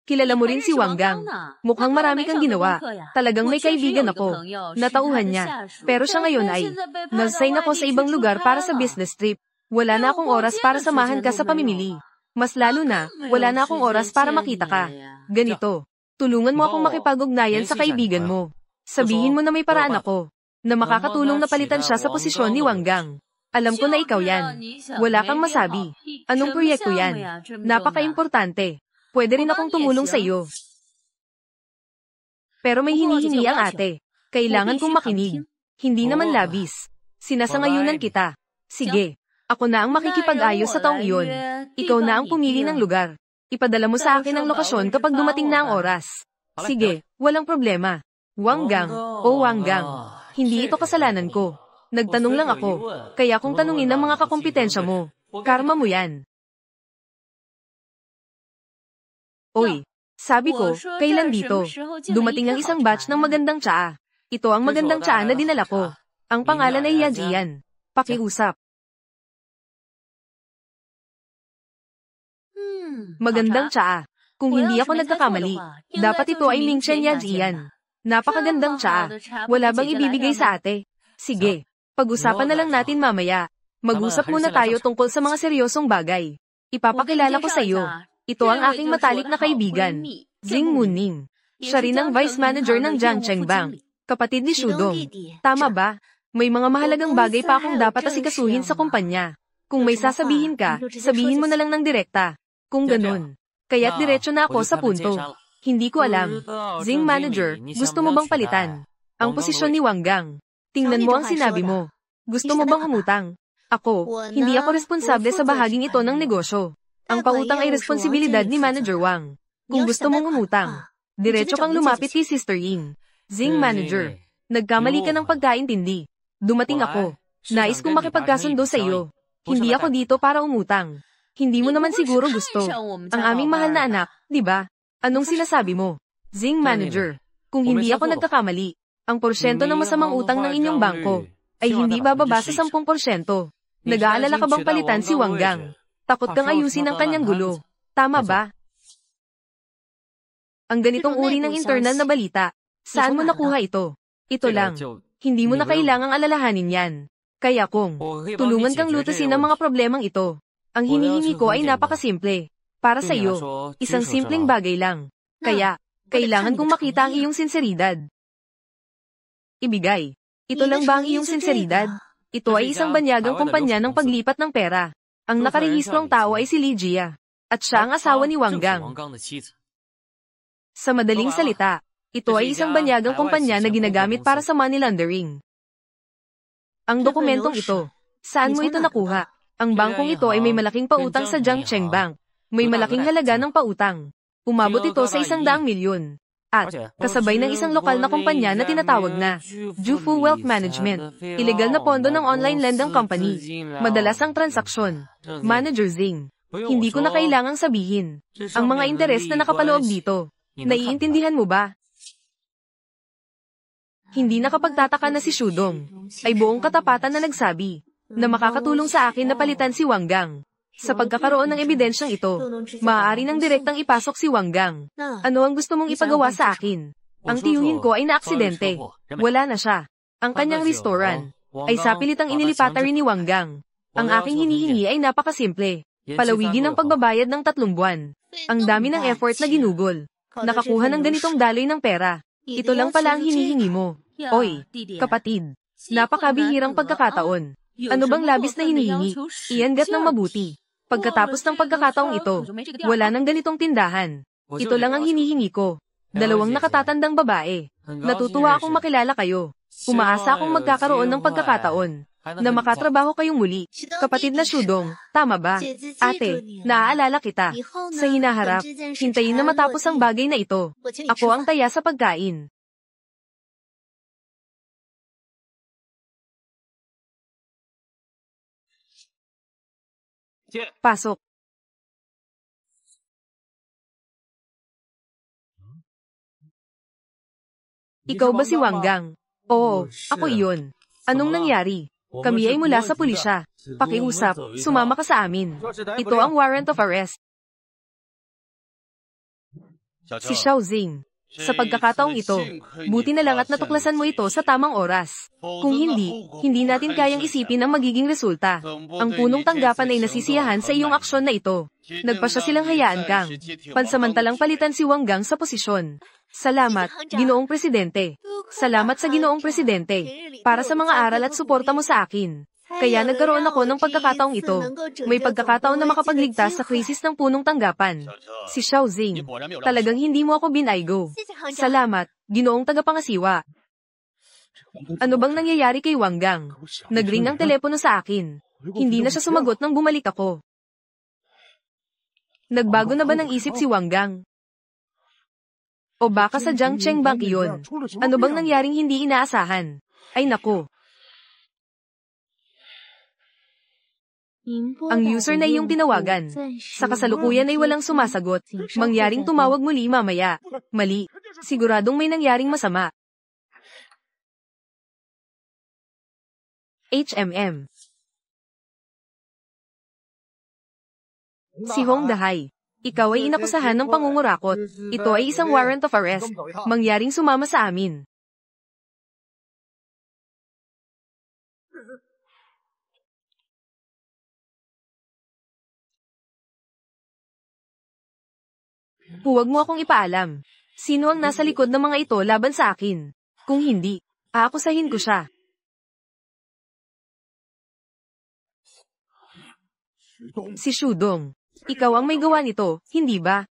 Kilala mo rin si Wang Gang. Mukhang marami kang ginawa. Talagang may kaibigan ako. Natauhan niya. Pero siya ngayon ay, nag-sign ako sa ibang lugar para sa business trip. Wala na akong oras para samahan ka sa pamimili. Mas lalo na, wala na akong oras para makita ka. Ganito. Tulungan mo akong makipag-ugnayan sa kaibigan mo. Sabihin mo na may paraan ako, na makakatulong na palitan siya sa posisyon ni Wang Gang. Alam ko na ikaw yan. Wala kang masabi. Anong proyekto yan? Napaka-importante. Pwede rin akong tumulong sa iyo. Pero may hinihingi ang ate. Kailangan kong makinig. Hindi naman labis. Sinasangayunan kita. Sige. Ako na ang makikipag-ayos sa taong iyon. Ikaw na ang pumili ng lugar. Ipadala mo sa akin ang lokasyon kapag dumating na ang oras. Sige, walang problema. Wang Gang, Wang Gang. Hindi ito kasalanan ko. Nagtanong lang ako. Kaya kung tanungin ang mga kakumpetensya mo, karma mo yan. Oy, sabi ko, kailan dito? Dumating ang isang batch ng magandang tsaa. Ito ang magandang tsaa na dinala ko. Ang pangalan ay Yajian. Pakiusap. Magandang tsaa. Kung hindi ako nagkakamali, dapat ito ay Mingchen Yajian. Napakagandang tsaa. Wala bang ibibigay sa ate? Sige, pag-usapan na lang natin mamaya. Mag-usap muna tayo tungkol sa mga seryosong bagay. Ipapakilala ko sa iyo. Ito ang aking matalik na kaibigan, Jing Muning. Siya rin ang vice manager ng Jiangcheng Bank, kapatid ni Shudong. Tama ba? May mga mahalagang bagay pa akong dapat asikasuhin sa kumpanya. Kung may sasabihin ka, sabihin mo na lang ng direkta. Kung ganun. Kaya't diretso na ako sa punto. Hindi ko alam. Jing manager, gusto mo bang palitan ang posisyon ni Wang Gang? Tingnan mo ang sinabi mo. Gusto mo bang umutang? Ako, hindi ako responsable sa bahaging ito ng negosyo. Ang pautang ay responsibilidad ni Manager Wang. Kung gusto mong umutang, diretso kang lumapit kay Sister Ying. Jing manager, nagkamali ka ng pagkaintindi. Dumating ako. Nais kong makipagkasundo sa iyo. Hindi ako dito para umutang. Hindi mo naman siguro gusto. Ang aming mahal na anak, di ba? Anong sinasabi mo? Zing manager, kung hindi ako nagkakamali, ang porsyento ng masamang utang ng inyong bangko ay hindi bababa sa 10%. Nag-aalala ka bang palitan si Wang Gang? Takot kang ayusin ang kanyang gulo. Tama ba? Ang ganitong uri ng internal na balita, saan mo nakuha ito? Ito lang. Hindi mo na kailangang alalahanin yan. Kaya kung tulungan kang lutasin ang mga problemang ito, ang hinihingi ko ay napakasimple. Para sa iyo, isang simpleng bagay lang. Kaya, kailangan kong makita ang iyong sinseridad. Ibigay. Ito lang ba ang iyong sinseridad? Ito ay isang banyagang kumpanya ng paglipat ng pera. Ang nakarehistrong tao ay si Li Jia. At siya ang asawa ni Wang Gang. Sa madaling salita, ito ay isang banyagang kumpanya na ginagamit para sa money laundering. Ang dokumentong ito, saan mo ito nakuha? Ang bangkong ito ay may malaking pautang sa Jiangcheng Bank. May malaking halaga ng pautang. Umabot ito sa 100 milyon. At, kasabay ng isang lokal na kumpanya na tinatawag na Jufu Wealth Management, ilegal na pondo ng online lending company. Madalas ang transaksyon. Manager Zing, hindi ko na kailangang sabihin. Ang mga interes na nakapaloob dito. Naiintindihan mo ba? Hindi nakapagtataka na si Shudong ay buong katapatan na nagsabi na makakatulong sa akin na palitan si Wang Gang. Sa pagkakaroon ng ebidensyang ito, maaari nang direktang ipasok si Wang Gang. Ano ang gusto mong ipagawa sa akin? Ang tiyuhin ko ay naaksidente. Wala na siya. Ang kanyang restaurant ay sapilitang inilipata rin ni Wang Gang. Ang aking hinihingi ay napakasimple. Palawigin ang pagbabayad ng 3 buwan. Ang dami ng effort na ginugol. Nakakuha ng ganitong daloy ng pera. Ito lang pala ang hinihingi mo. Oy, kapatid. Napakabihirang pagkakataon. Ano bang labis na hinihingi? Iangat ng mabuti. Pagkatapos ng pagkakataong ito, wala nang ganitong tindahan. Ito lang ang hinihingi ko. 2 nakatatandang babae. Natutuwa akong makilala kayo. Umaasa akong magkakaroon ng pagkakataon na makatrabaho kayong muli. Kapatid na Shudong, tama ba? Ate, naaalala kita. Sa hinaharap, hintayin na matapos ang bagay na ito. Ako ang taya sa pagkain. Pasok. Ikaw ba si Wang Gang? Oo, ako iyon. Anong nangyari? Kami ay mula sa pulisya. Pakiusap, sumama ka sa amin. Ito ang warrant of arrest. Si Xiao Zing. Sa pagkakataong ito, buti na lang at natuklasan mo ito sa tamang oras. Kung hindi, hindi natin kayang isipin ang magiging resulta. Ang punong tanggapan ay nasisiyahan sa iyong aksyon na ito. Nagpasya silang hayaan kang pansamantalang palitan si Wang Gang sa posisyon. Salamat, Ginoong Presidente. Salamat sa Ginoong Presidente para sa mga aral at suporta mo sa akin. Kaya nagkaroon ako ng pagkakataong ito. May pagkakataon na makapagligtas sa krisis ng punong tanggapan. Si Xiao Zing, talagang hindi mo ako binaygo. Salamat, Ginoong Tagapangasiwa. Ano bang nangyayari kay Wang Gang? Nagring ang telepono sa akin. Hindi na siya sumagot nang bumalik ako. Nagbago na ba ng isip si Wang Gang? O baka sa Jiangcheng Bank iyon? Ano bang nangyaring hindi inaasahan? Ay nako. Ang user na iyong tinawagan. Sa kasalukuyan ay walang sumasagot. Mangyaring tumawag muli mamaya. Mali. Siguradong may nangyaring masama. HMM. Si Hong Dahay. Ikaw ay inakusahan ng pangungurakot. Ito ay isang warrant of arrest. Mangyaring sumama sa amin. Huwag mo akong ipaalam. Sino ang nasa likod ng mga ito laban sa akin? Kung hindi, aakusahin ko siya. Si Shudong. Ikaw ang may gawa nito, hindi ba?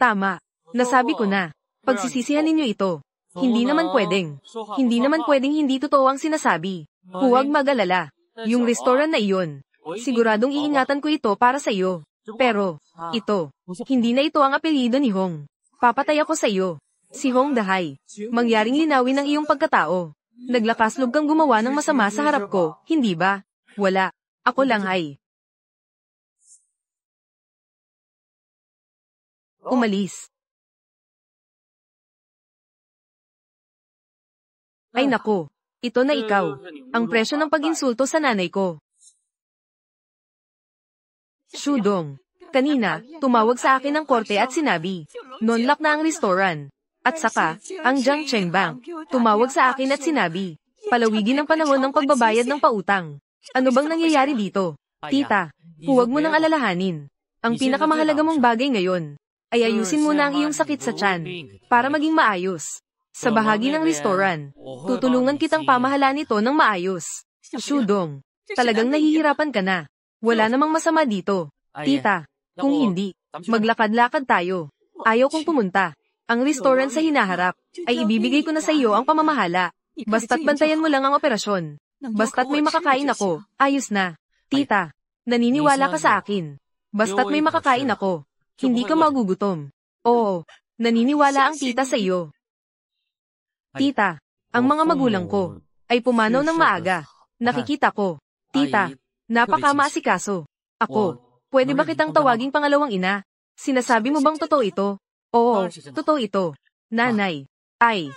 Tama. Nasabi ko na. Pagsisisihan ninyo ito. Hindi naman pwedeng. Hindi naman pwedeng hindi totoo ang sinasabi. Huwag mag-alala. Yung restaurant na iyon. Siguradong iingatan ko ito para sa iyo. Pero, ito. Hindi na ito ang apelyido ni Hong. Papatay ako sa iyo. Si Hong Dahay. Mangyaring linawin ang iyong pagkatao. Naglakas loob kang gumawa ng masama sa harap ko, hindi ba? Wala. Ako lang ay umalis. Ay naku, ito na ikaw. Ang presyo ng pag-insulto sa nanay ko. Shudong, kanina, tumawag sa akin ng korte at sinabi, non-lock na ang restaurant. At saka, ang Jiangcheng Bank, tumawag sa akin at sinabi, palawigin ang panahon ng pagbabayad ng pautang. Ano bang nangyayari dito? Tita, huwag mo nang alalahanin. Ang pinakamahalaga mong bagay ngayon, ay ayusin mo na ang iyong sakit sa tiyan, para maging maayos. Sa bahagi ng restaurant, tutulungan kitang pamahalaan ito ng maayos. Shudong, talagang nahihirapan ka na. Wala namang masama dito. Tita, kung hindi, maglakad-lakad tayo. Ayaw kong pumunta. Ang restaurant sa hinaharap, ay ibibigay ko na sa iyo ang pamamahala. Basta't bantayan mo lang ang operasyon. Basta't may makakain ako, ayos na. Tita, naniniwala ka sa akin. Basta't may makakain ako, hindi ka magugutom. Oo, naniniwala ang tita sa iyo. Tita, ang mga magulang ko, ay pumanaw ng maaga. Nakikita ko. Tita, napaka-maasikaso. Ako, pwede ba kitang tawaging pangalawang ina? Sinasabi mo bang totoo ito? Oo, totoo ito. Nanay. Ay,